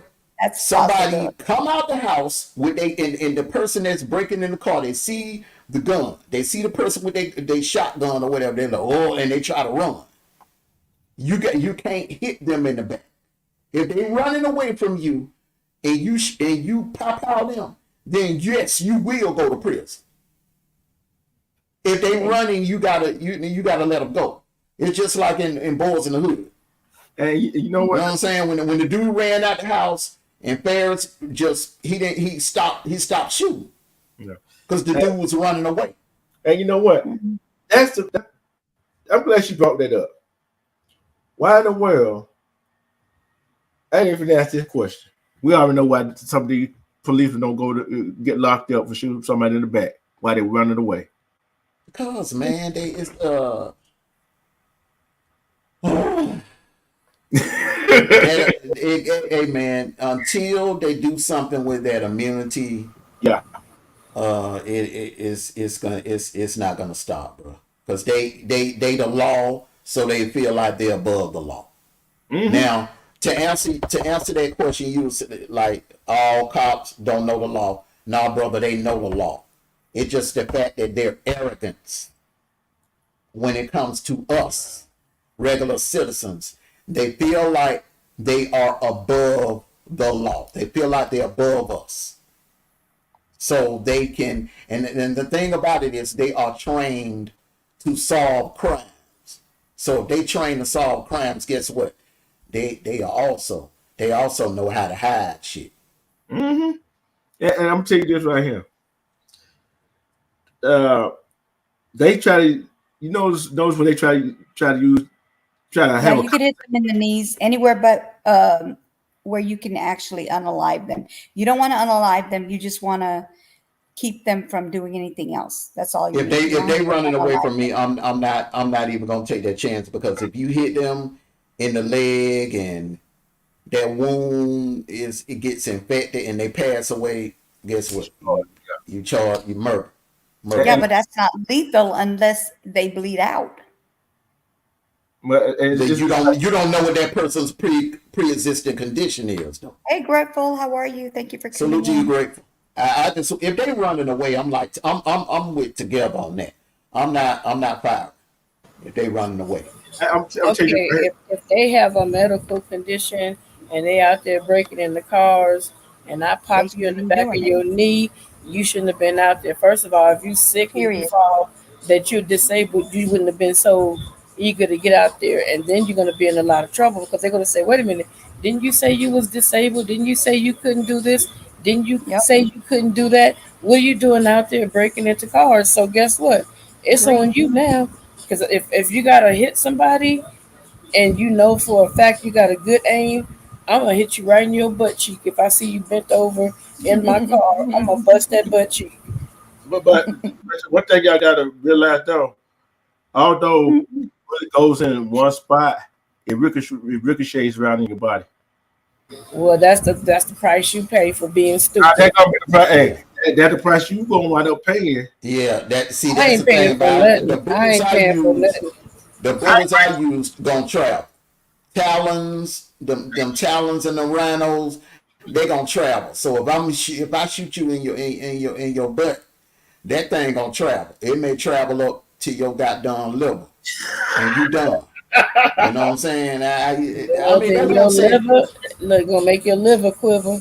somebody come out the house with and the person that's breaking in the car, they see the gun, they see the person with they shotgun or whatever, they're like, oh, and they try to run. You can't hit them in the back. If they running away from you and you pop out them, then yes, you will go to prison. If they running, you gotta let them go. It's just like in Boys in the Hood. And you know what? You know what I'm saying? When the dude ran out the house and Ferris he stopped shooting. Yeah. Because the dude was running away. And you know what? I'm glad she brought that up. Why in the world? I didn't even ask this question. We already know why some of the police don't go to get locked up for shooting somebody in the back while they running away. Because man, hey man, until they do something with that immunity, yeah, it's not gonna stop, bro. Because they the law, so they feel like they're above the law. Now, to answer that question, you said like all cops don't know the law. No, brother, they know the law. It's just the fact that their arrogance when it comes to us, regular citizens, they feel like they are above the law. They feel like they're above us. So they can, and the thing about it is they are trained to solve crimes. So if they train to solve crimes, guess what? They also know how to hide shit. And I'm gonna tell you this right here. They try to, notice when they try to have. You could hit them in the knees anywhere, but where you can actually unalive them. You don't want to unalive them. You just want to keep them from doing anything else. That's all you need. If they running away from me, I'm not even gonna take that chance, because if you hit them in the leg and that wound it gets infected and they pass away, guess what? You murder. Yeah, but that's not lethal unless they bleed out. But you don't know what that person's pre-existing condition is, though. Hey, Grateful, how are you? Thank you for coming. Salute to you, Grateful. I just, if they running away, I'm with Together on that. I'm not fired if they running away. If they have a medical condition and they out there breaking in the cars and I pop you in the back of your knee, you shouldn't have been out there. First of all, if you sick and you fall that you're disabled, you wouldn't have been so eager to get out there, and then you're going to be in a lot of trouble, because they're going to say, wait a minute, didn't you say you was disabled? Didn't you say you couldn't do this? Didn't you say you couldn't do that? What are you doing out there breaking into cars? So guess what? It's on you now, because if you got to hit somebody and you know for a fact you got a good aim, I'm going to hit you right in your butt cheek. If I see you bent over in my car, I'm going to bust that butt cheek. But one thing y'all got to realize, though, although it goes in one spot, it ricochets around in your body. Well, that's the price you pay for being stupid. That's the price you gonna wind up paying. Yeah, that's I ain't the thing paying for about nothing. I ain't paying for nothing. The bullets I used gonna travel. Talons, them talons and the rhinos, they gonna travel. So if I shoot you in your butt, that thing gonna travel. It may travel up to your goddamn liver, and you done. You know what I'm saying? I mean, that's what I'm Your saying. liver, look, gonna make your liver quiver.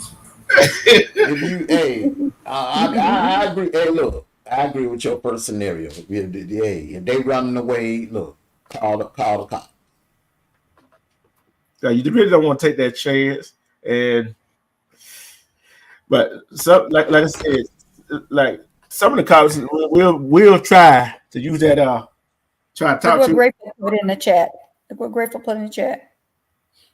If you, hey, I agree. Hey, look, I agree with your first scenario. Hey, if they running away, look, call the cop. Yeah, you really don't want to take that chance, but some like I said, like some of the cops will try to use that try to Look talk what to. Grateful put in the chat. Look what Grateful put in the chat.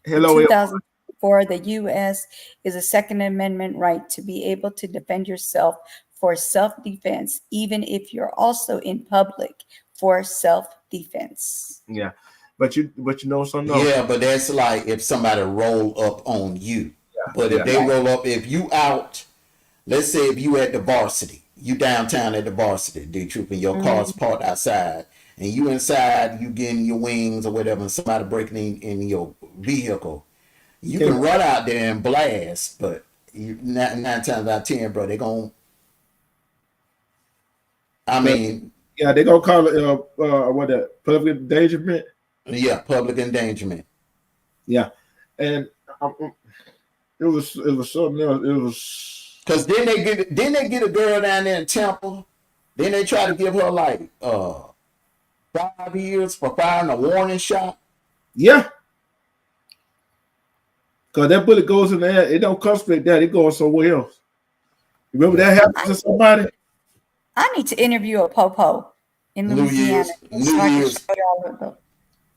Hello, In 2004, the U.S. is a Second Amendment right to be able to defend yourself for self-defense, even if you're also in public for self-defense. yeah, but you know something. Yeah, but that's like if somebody roll up on you. But if they roll up, if you out, let's say if you at the varsity, you downtown at the varsity, D Troop, and your car's parked outside, and you inside, you getting your wings or whatever, and somebody breaking in your vehicle, you can run out there and blast, but nine times out of 10, bro, they gon'. I mean, yeah, they gonna call it what that public endangerment. Yeah, public endangerment. Yeah, and it was something else. It was because then they get a girl down there in Temple. Then they try to give her like 5 years for firing a warning shot. Yeah, because that bullet goes in there. It don't come straight down. It goes somewhere else. Remember that happened to somebody? I need to interview a popo in Louisiana.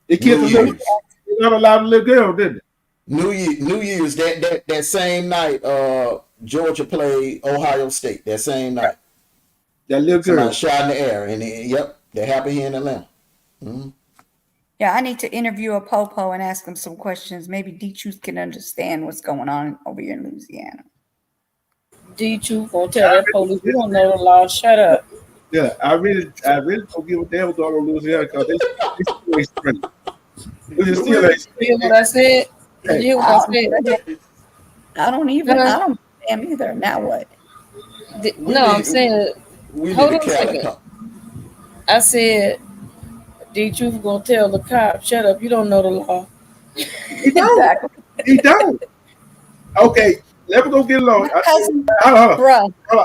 They killed the not allowed to live there, didn't it? New Year's that same night, Georgia played Ohio State. That same night, that little girl shot in the air, and that happened here in Atlanta. Mm-hmm. Yeah, I need to interview a popo and ask him some questions. Maybe D-Truth can understand what's going on over here in Louisiana. D-Truth gonna tell that police, we don't know the law. Shut up. Yeah, I really don't give a damn what's going on in Louisiana because they still ain't straight. You hear what I said? You hear what I said? I don't damn either. Now what? I'm saying, hold on a second. I said, D-Truth gonna tell the cop, shut up, you don't know the law. He don't. Exactly. He don't. Okay, let me go get a lawyer. My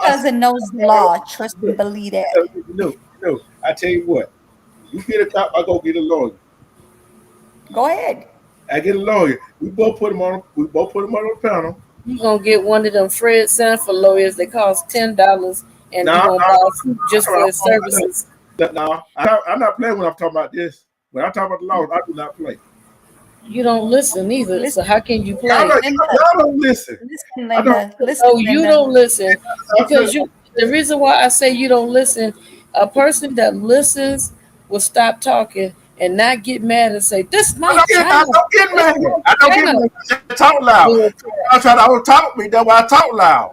cousin knows the law. Trust and believe that. No, I tell you what. You get a cop, I go get a lawyer. Go ahead. I get a lawyer. We both put him on the panel. You gonna get one of them Fred Sanford lawyers that cost $10 and you gonna buy just for his services. No, I'm not playing when I'm talking about this. When I'm talking about the laws, I do not play. You don't listen either. So how can you play? Y'all don't listen. You don't listen because the reason why I say you don't listen, a person that listens will stop talking and not get mad and say, "This is my channel." I don't get mad. I don't get mad. I talk loud. I try to talk me. That's why I talk loud.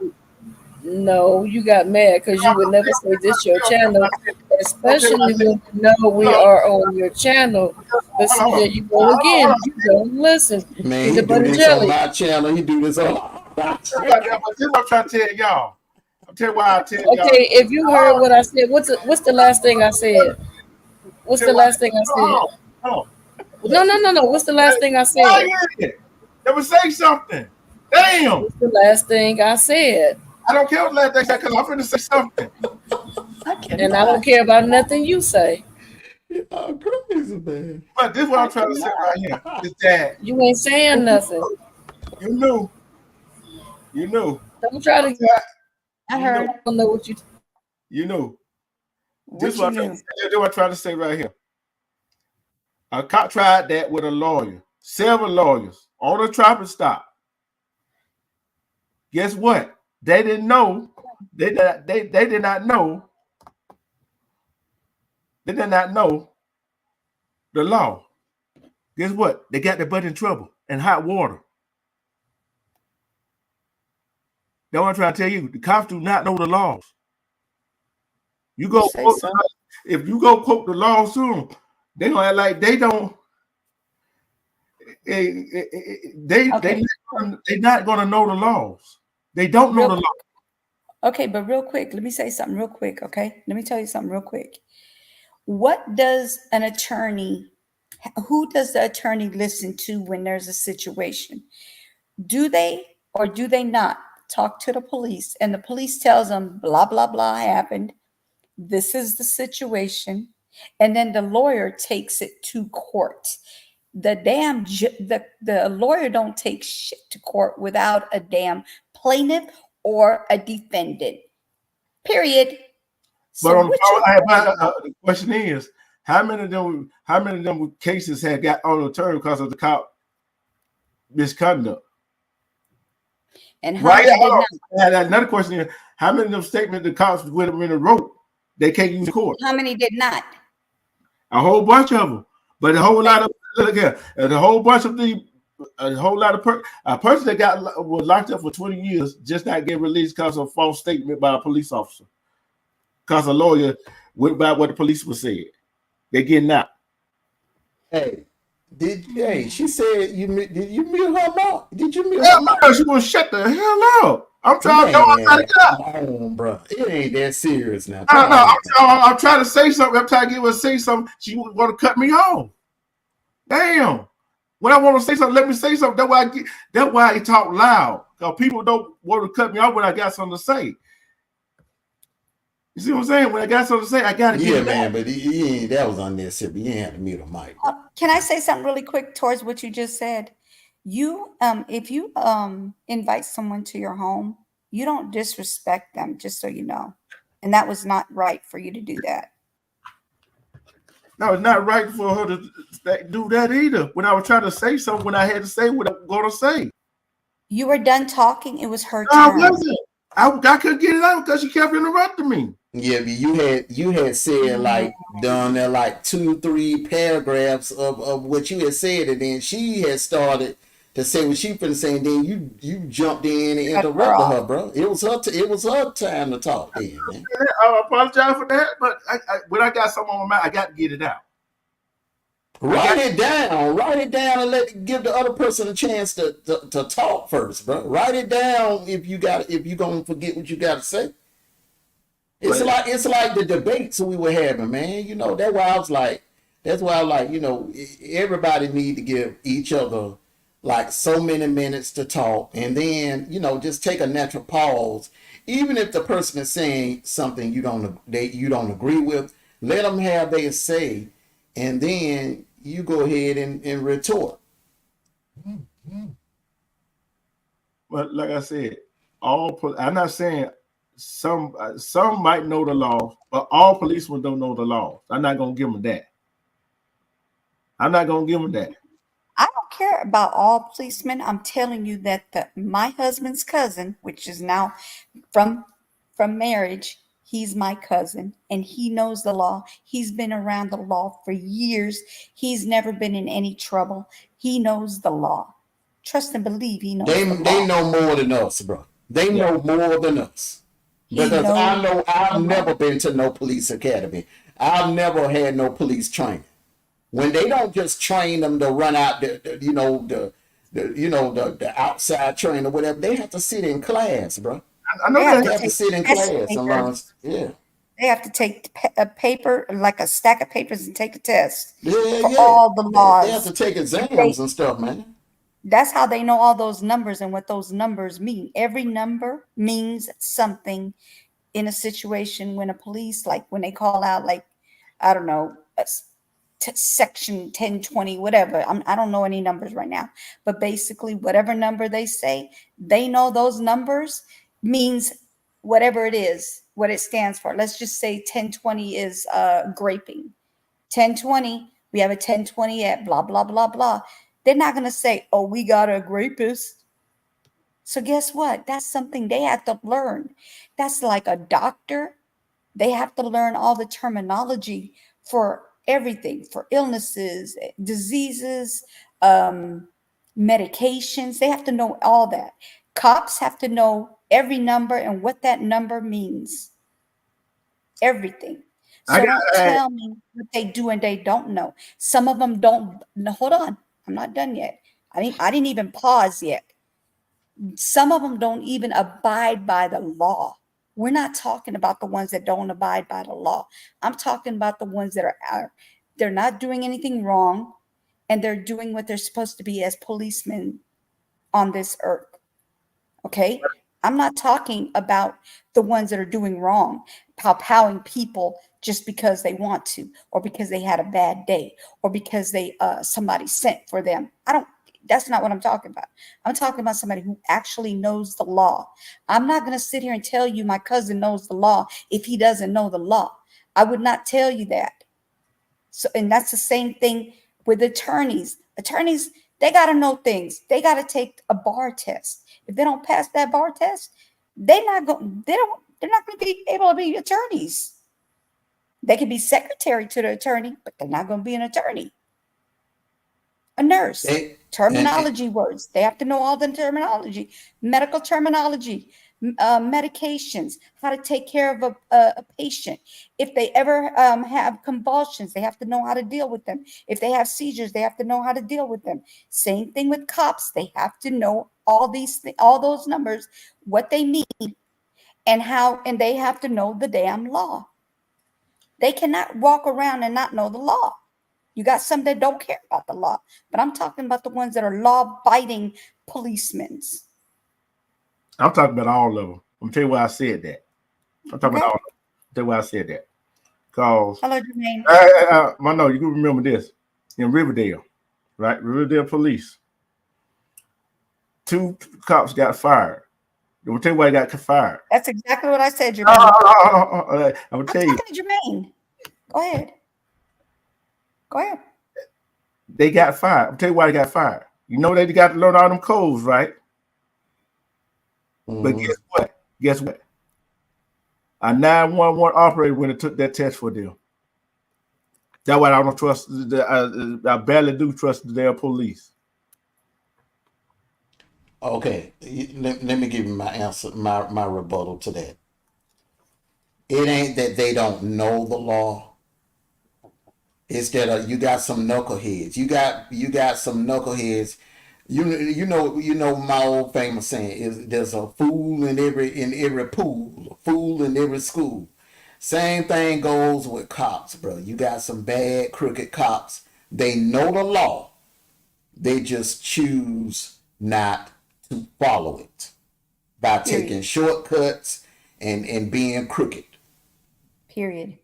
No, you got mad because you would never say this your channel, especially when you know we are on your channel. But see, there you go again. You don't listen. Man, he do this on my channel. He do this on my channel. This is what I'm trying to tell y'all. I'm telling you why I tell y'all. Okay, if you heard what I said, what's the last thing I said? What's the last thing I said? No. What's the last thing I said? Never say something. Damn. What's the last thing I said? I don't care what last thing I said because I'm going to say something. And I don't care about nothing you say. Oh, crazy, man. But this is what I'm trying to say right here. Is that you ain't saying nothing. You knew. Don't try to. I heard. I don't know what you. You know. This is what I'm trying to say right here. A cop tried that with a lawyer, several lawyers on a traffic stop. Guess what? They didn't know. They did not know. They did not know the law. Guess what? They got their butt in trouble and hot water. That's what I'm trying to tell you. The cops do not know the laws. You go quote, if you go quote the laws to them, They're gonna act like they don't. They're not gonna know the laws. They don't know the law. Okay, but real quick, let me say something real quick. Okay, let me tell you something real quick. What does an attorney? Who does the attorney listen to when there's a situation? Do they or do they not talk to the police? And the police tells them blah blah blah happened. This is the situation, and then the lawyer takes it to court. The lawyer don't take shit to court without a damn plaintiff or a defendant. Period. But on the question is, how many of them cases have got overturned because of the cop misconduct? And how many did not? Another question is, how many of them statements the cops with them in a rope they can't use court? How many did not? A whole bunch of them, but a whole lot of a person that was locked up for 20 years just not get released because of a false statement by a police officer. Because a lawyer went by what the police was saying. They getting out. Hey, she said did you mute her mouth? Did you mute her mouth? She gonna shut the hell up. I'm trying to come on, bro. It ain't that serious now. I'm trying to say something. I'm trying to get her to say something. She want to cut me off. Damn. When I want to say something, let me say something. That's why I talk loud. Because people don't want to cut me off when I got something to say. You see what I'm saying? When I got something to say, I gotta get it man, but that was unnecessary. You ain't have to mute a mic. Can I say something really quick towards what you just said? You, if you invite someone to your home, you don't disrespect them, just so you know. And that was not right for you to do that. No, it's not right for her to do that either. When I was trying to say something, when I had to say what I'm going to say. You were done talking. It was her turn. I wasn't. I couldn't get it out because she kept interrupting me. Yeah, but you had said like done there like 2-3 paragraphs of what you had said, and then she had started to say what she finna say, and then you jumped in and interrupted her, bro. It was her time to talk then, man. I apologize for that, but when I got something on my mind, I got to get it out. Write it down, and give the other person a chance to talk first, bro. Write it down if you gonna forget what you gotta say. It's like the debates we were having, man. You know, that's why I was like, you know, everybody need to give each other like so many minutes to talk, and then, you know, just take a natural pause. Even if the person is saying something you don't agree with, let them have their say, and then you go ahead and retort. But like I said, I'm not saying some might know the law, but all policemen don't know the law. I'm not gonna give them that. I don't care about all policemen. I'm telling you that my husband's cousin, which is now from marriage, he's my cousin, and he knows the law. He's been around the law for years. He's never been in any trouble. He knows the law. Trust and believe he knows the law. They know more than us, bro. They know more than us. Because I've never been to no police academy. I've never had no police training. When they don't just train them to run out the outside train or whatever, they have to sit in class, bro. I know they have to sit in class and learn. Yeah. They have to take a paper, like a stack of papers, and take a test for all the laws. They have to take exams and stuff, man. That's how they know all those numbers and what those numbers mean. Every number means something in a situation when a police, like when they call out, like, I don't know, section 1020, whatever. I don't know any numbers right now, but basically whatever number they say, they know those numbers means whatever it is, what it stands for. Let's just say 1020 is graping. 1020, we have a 1020 at blah, blah, blah, blah. They're not going to say, oh, we got a rapist. So guess what? That's something they have to learn. That's like a doctor. They have to learn all the terminology for everything, for illnesses, diseases, medications. They have to know all that. Cops have to know every number and what that number means. Everything. So don't tell me what they do and they don't know. Some of them don't. No, hold on. I'm not done yet. I didn't even pause yet. Some of them don't even abide by the law. We're not talking about the ones that don't abide by the law. I'm talking about the ones that they're not doing anything wrong, and they're doing what they're supposed to be as policemen on this earth. Okay? I'm not talking about the ones that are doing wrong, powing people just because they want to, or because they had a bad day, or because they somebody sent for them. That's not what I'm talking about. I'm talking about somebody who actually knows the law. I'm not going to sit here and tell you my cousin knows the law if he doesn't know the law. I would not tell you that. So, and that's the same thing with attorneys. Attorneys, they got to know things. They got to take a bar test. If they don't pass that bar test, they're not going to be able to be attorneys. They can be secretary to the attorney, but they're not going to be an attorney. A nurse, terminology words. They have to know all the terminology, medical terminology, medications, how to take care of a patient. If they ever have convulsions, they have to know how to deal with them. If they have seizures, they have to know how to deal with them. Same thing with cops. They have to know all those numbers, what they need, and they have to know the damn law. They cannot walk around and not know the law. You got some that don't care about the law, but I'm talking about the ones that are law-abiding policemen. I'm talking about all of them. I'm gonna tell you why I said that. I'm talking about all of them. I'll tell you why I said that. Cause hello, Jermaine. I know you can remember this in Riverdale, right? Riverdale police. 2 cops got fired. I'm gonna tell you why they got fired. That's exactly what I said, Jermaine. I'm gonna tell you. To Jermaine. Go ahead. Go ahead. They got fired. I'll tell you why they got fired. You know they got to learn all them codes, right? But guess what? A 911 operator when it took that test for them. That's why I don't trust. I barely do trust their police. Okay, let me give you my answer, my rebuttal to that. It ain't that they don't know the law. It's that you got some knuckleheads. You got some knuckleheads. You know my old famous saying is there's a fool in every pool, a fool in every school. Same thing goes with cops, bro. You got some bad, crooked cops. They know the law. They just choose not to follow it by taking shortcuts and being crooked. Period.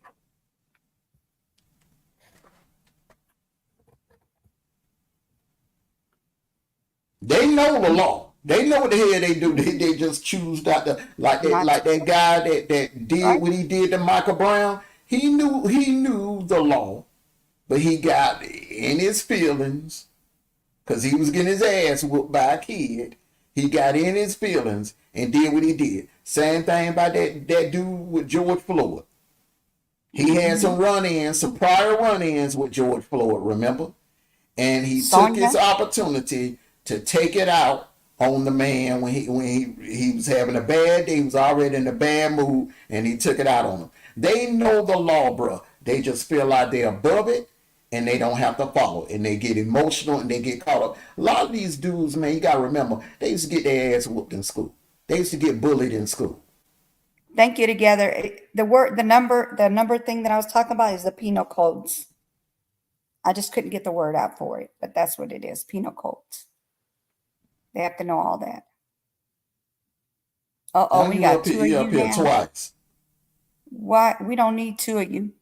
They know the law. They know what the hell they do. They just choose not to, like that guy that did what he did to Michael Brown. He knew the law, but he got in his feelings because he was getting his ass whooped by a kid. He got in his feelings and did what he did. Same thing about that dude with George Floyd. He had some prior run-ins with George Floyd, remember? And he took his opportunity to take it out on the man when he was having a bad day. He was already in a bad mood, and he took it out on him. They know the law, bro. They just feel like they're above it, and they don't have to follow. And they get emotional, and they get caught up. A lot of these dudes, man, you got to remember, they used to get their ass whooped in school. They used to get bullied in school. Thank you together. The number thing that I was talking about is the penal codes. I just couldn't get the word out for it, but that's what it is, penal codes. They have to know all that. We got 2 of you now. Twice. Why? We don't need 2 of you.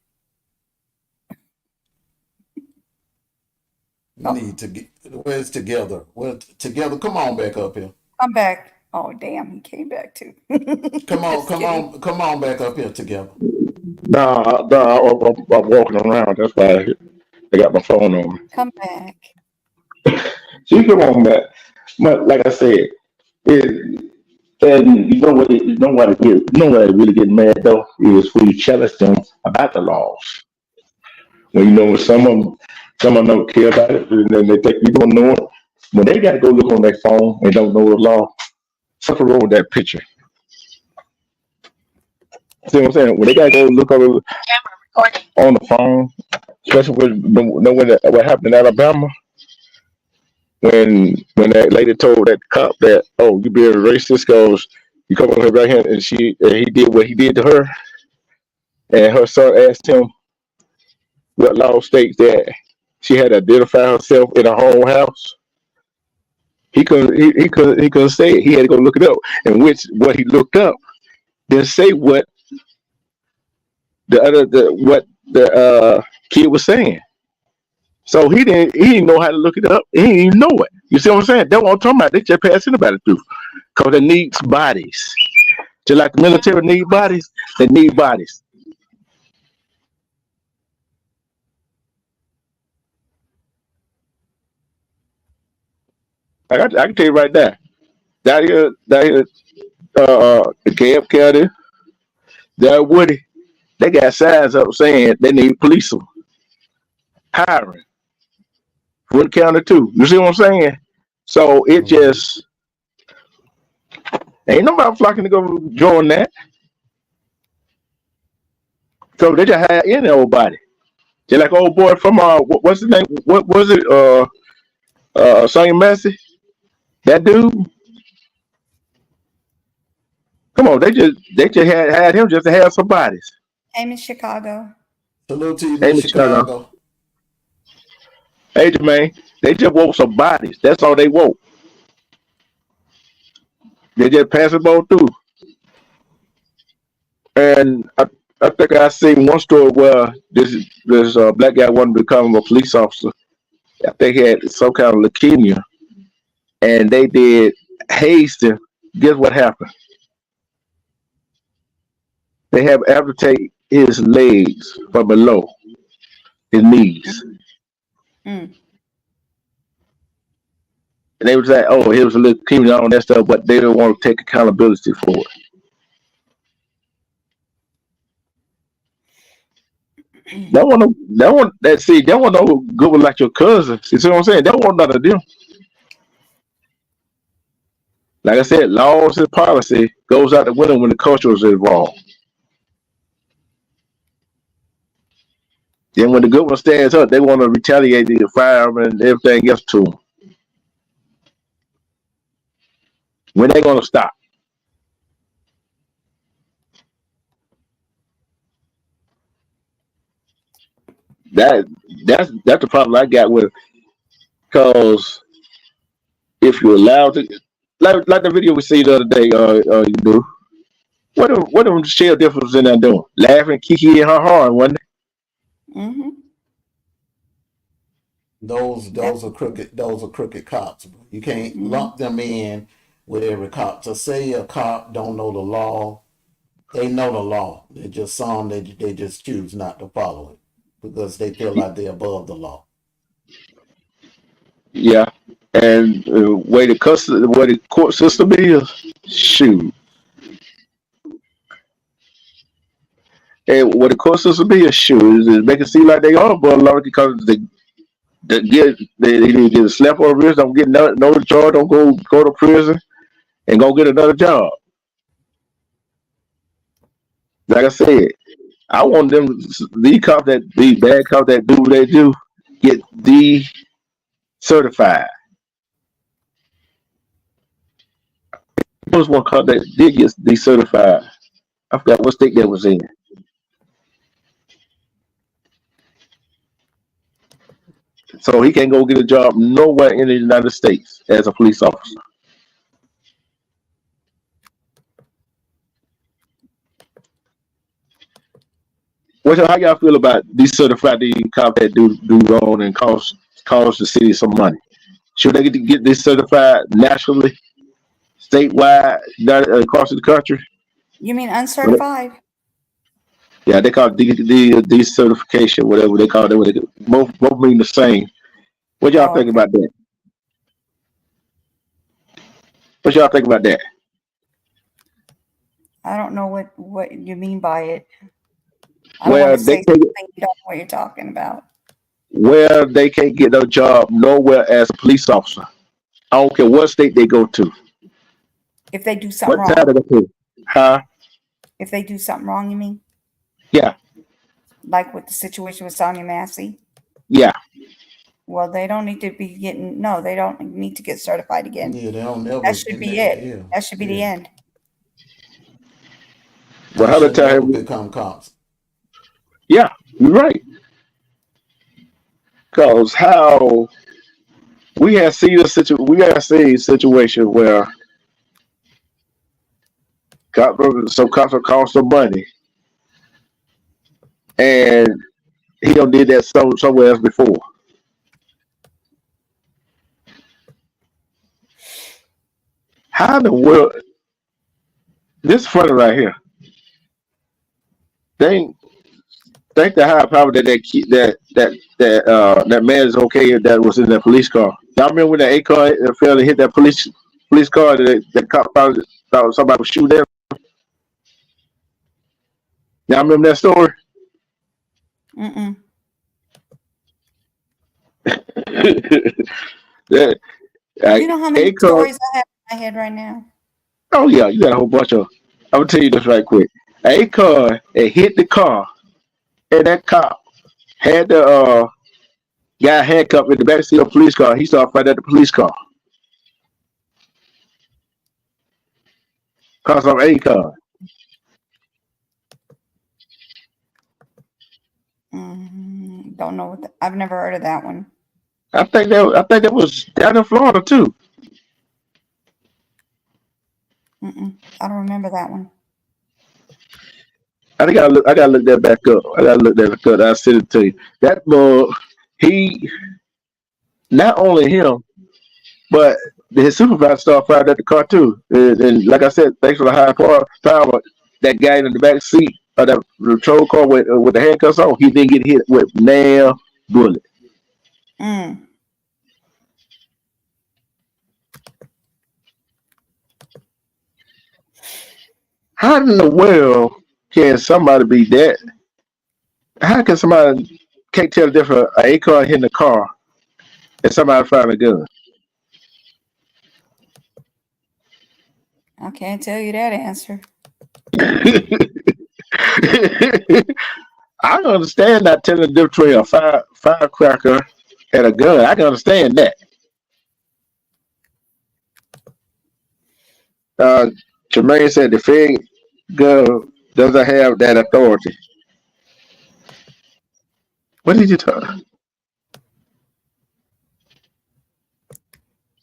We need to get, where's together? Well, together, come on back up here. Come back. Oh, damn, he came back too. come on back up here together. No, I'm walking around. That's why I got my phone on me. Come back. So you come on back. But like I said, and you know what really get mad though is when you challenge them about the laws. When you know some of them don't care about it, and then they think you don't know it. When they got to go look on their phone and don't know the law, something wrong with that picture. See what I'm saying? When they got to go look over, on the phone, especially what happened in Alabama when that lady told that cop that, oh, you being racist because you come over here right here, and he did what he did to her, and her son asked him what law states that she had to identify herself in her own house. He couldn't say it. He had to go look it up, and what he looked up didn't say what the kid was saying. So he didn't know how to look it up. He didn't even know it. You see what I'm saying? That's what I'm talking about. They just pass anybody through because they need bodies. Just like the military need bodies, they need bodies. I can tell you right now. Down here, Camp County, down Woody, they got signs up saying they need police hiring. Wood County too. You see what I'm saying? So it just ain't nobody flocking to go join that. So they just had any old body. Just like old boy from what's his name? What was it? Sonny Massey? That dude? Come on, they just had him just to have some bodies. I'm in Chicago. Salute to you, Hey, Miss Chicago. Hey, Jermaine, they just want some bodies. That's all they want. They just pass it on through. And I think I seen one story where this black guy wanted to become a police officer. I think he had some kind of leukemia, and they did hazed him. Guess what happened? They have amputate his legs from below his knees. Mm. And they was like, oh, he was a leukemia and all that stuff, but they didn't want to take accountability for it. That one no good one like your cousin. You see what I'm saying? That one none of them. Like I said, laws and policy goes out the window when the culture is involved. Then when the good one stands up, they want to retaliate the firemen and everything else to them. When they gonna stop? That's the problem I got with it. Because if you're allowed to, like the video we see the other day, you do. What them shell difference in there doing? Laughing, kiki in her horn, wasn't it? Mm-hmm. Those are crooked cops. You can't lump them in with every cop. To say a cop don't know the law, they know the law. They just they just choose not to follow it because they feel like they're above the law. Yeah, and way the court system is, shoot. And what the court system is, shoot, is make it seem like they are above the law because they either get a slap on the wrist, don't get no charge, don't go to prison, and go get another job. Like I said, I want them these bad cops that do what they do get certified. There was one cop that did get decertified. I forgot what state that was in. So he can't go get a job nowhere in the United States as a police officer. How y'all feel about decertifying cops that do wrong and cost the city some money? Should they get decertified nationally, statewide, across the country? You mean uncertified? Yeah, they call it decertification, whatever they call it. Both mean the same. What y'all think about that? What y'all think about that? I don't know what you mean by it. Where they you don't know what you're talking about. Where they can't get a job nowhere as a police officer. I don't care what state they go to. If they do something wrong. What side they go to? Huh? If they do something wrong, you mean? Yeah. Like with the situation with Sonia Massey. Yeah. Well, they don't need to be getting. No, they don't need to get certified again. Yeah, they don't never. That should be it. Yeah, That should be the end. Well, they how the should never time? become cops. Yeah, you're right. Because how we have seen a situation where some cops will cost some money, and he don't did that somewhere else before. How in the world? This is funny right here. They think the higher power that man is okay that was in that police car. Y'all remember when that A car failed to hit that police car that cop thought somebody was shooting them? Y'all remember that story? Mm-mm. that You know how many A car. stories I have in my head right now? Oh yeah, you got a whole bunch of. I'm gonna tell you this right quick. A car it hit the car, and that cop had the guy handcuffed in the backseat of a police car. He started fighting at the police car. Cause of A car. Don't know what. I've never heard of that one. I think that was down in Florida too. I don't remember that one. I gotta look that back up. I gotta look that back up. I'll send it to you. That boy, he not only him, but his supervisor started firing at the car too. And like I said, thanks for the high power, that guy in the back seat of that patrol car with the handcuffs on, he didn't get hit with nail bullet. How in the world can somebody be that? How can somebody can't tell the difference a car hitting a car and somebody firing a gun? I can't tell you that answer. I can understand not telling the difference between a firecracker and a gun. I can understand that. Jermaine said the Fed gun doesn't have that authority. What did you talk?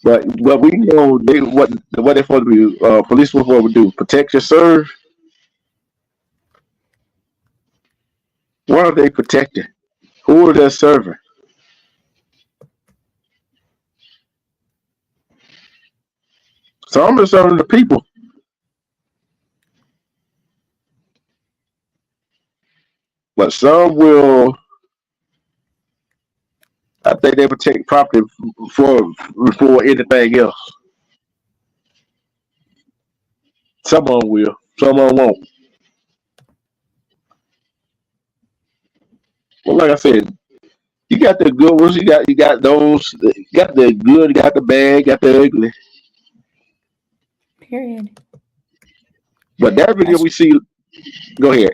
But we know what they're supposed to be. Police were supposed to do: protect your serve. What are they protecting? Who are they serving? Some are serving the people. But some will, I think they protect property before anything else. Some of them will, some of them won't. Well, like I said, you got the good ones, you got those, you got the good, you got the bad, you got the ugly. Period. But that video we see, go ahead.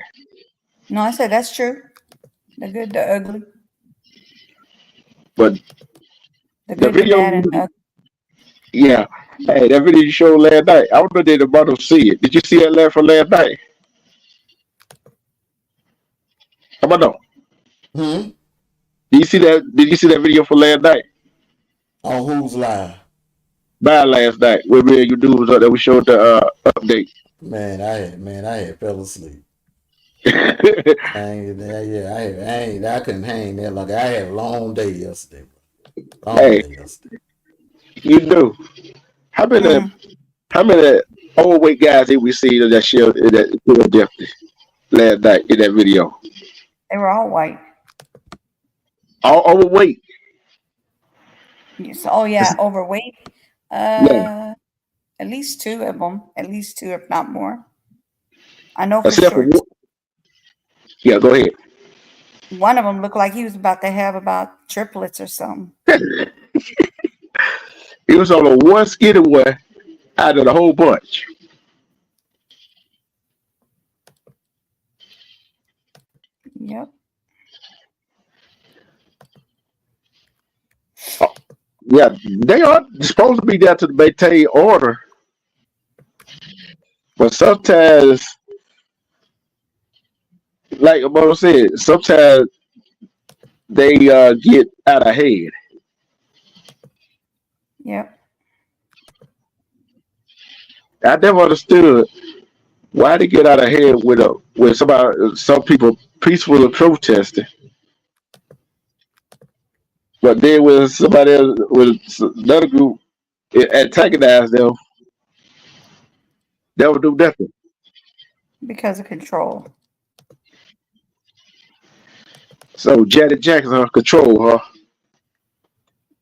No, I said that's true. The good, the ugly. But the good, video, the bad, and the ugly. Yeah. Hey, that video you showed last night. I don't know did the bottom see it. Did you see that from last night? How about no? Did you see that? Did you see that video from last night? On who's live? By last night, where me and you dudes up there, we showed the update. Man, I had fell asleep. I couldn't hang there. Like I had a long day yesterday. You do. How many overweight guys did we see that showed that definitely last night in that video? They were all white. All overweight. Yes. Oh yeah, overweight. Yeah. At least two of them. At least two, if not more. I know for Except sure. Yeah, go ahead. One of them looked like he was about to have about triplets or something. He was on the one skinny one out of the whole bunch. Yep. Yeah, they are supposed to be there to maintain order, but sometimes, like Mo said, sometimes they get out of hand. Yep. I never understood why they get out of hand with some people peacefully protesting, but then when somebody else with another group antagonize them, they don't do nothing. Because of control. So Janet Jackson control her.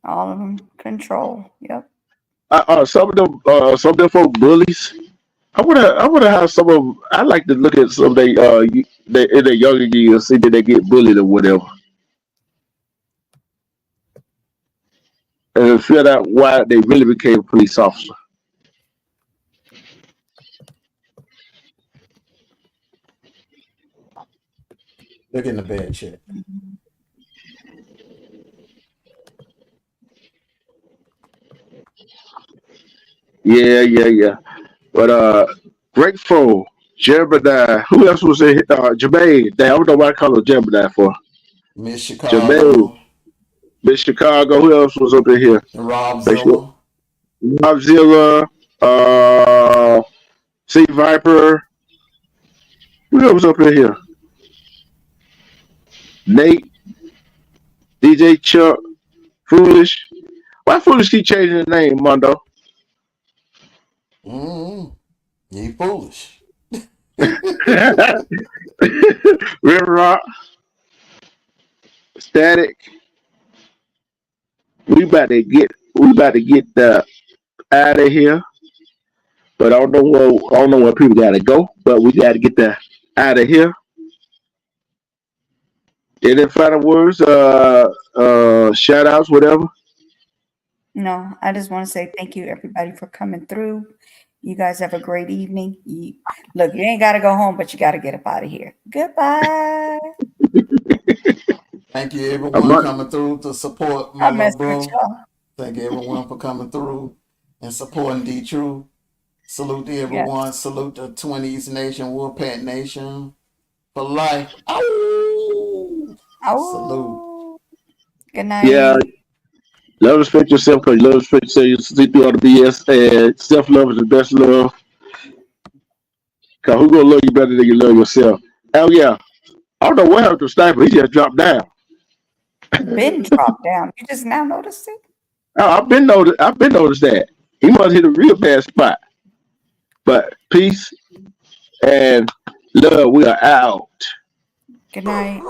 All of them control. Yep. Some of them folk bullies. I wonder how some of them. I like to look at some of they in their younger years, see that they get bullied or whatever, and figure out why they really became a police officer. Look in the bed check. Yeah. But grateful, Jebediah. Who else was in? Jermaine. I don't know why I call him Jebediah for. Miss Jermaine, Chicago, Miss Chicago. Who else was up in here? Rob Make sure. Zilla, Rob Zilla, C Viper. Who else was up in here? Nate, DJ Chuck, Foolish. Why Foolish keep changing his name, Mondo? he foolish. River Rock, Static. We about to get out of here. But I don't know where people gotta go. But we gotta get out of here. Any final words? Shout outs, whatever. No, I just want to say thank you, everybody, for coming through. You guys have a great evening. Look, you ain't got to go home, but you got to get up out of here. Goodbye. Thank you, everyone, coming through to support my little bro. Thank you, everyone, for coming through and supporting D True. Salute to everyone. Yes. Salute the 20s Nation, Wolfpack Nation for life. Ow! Salute. Good night. Yeah. Love, respect yourself, because love, respect yourself. You sleep through all the BS, and self-love is the best love. Because who gonna love you better than you love yourself? Hell yeah. I don't know what happened to Sniper. He just dropped down. Been dropped down. You just now noticed it? Oh, I've been noticed that. He must hit a real bad spot. But peace and love. We are out. Good night.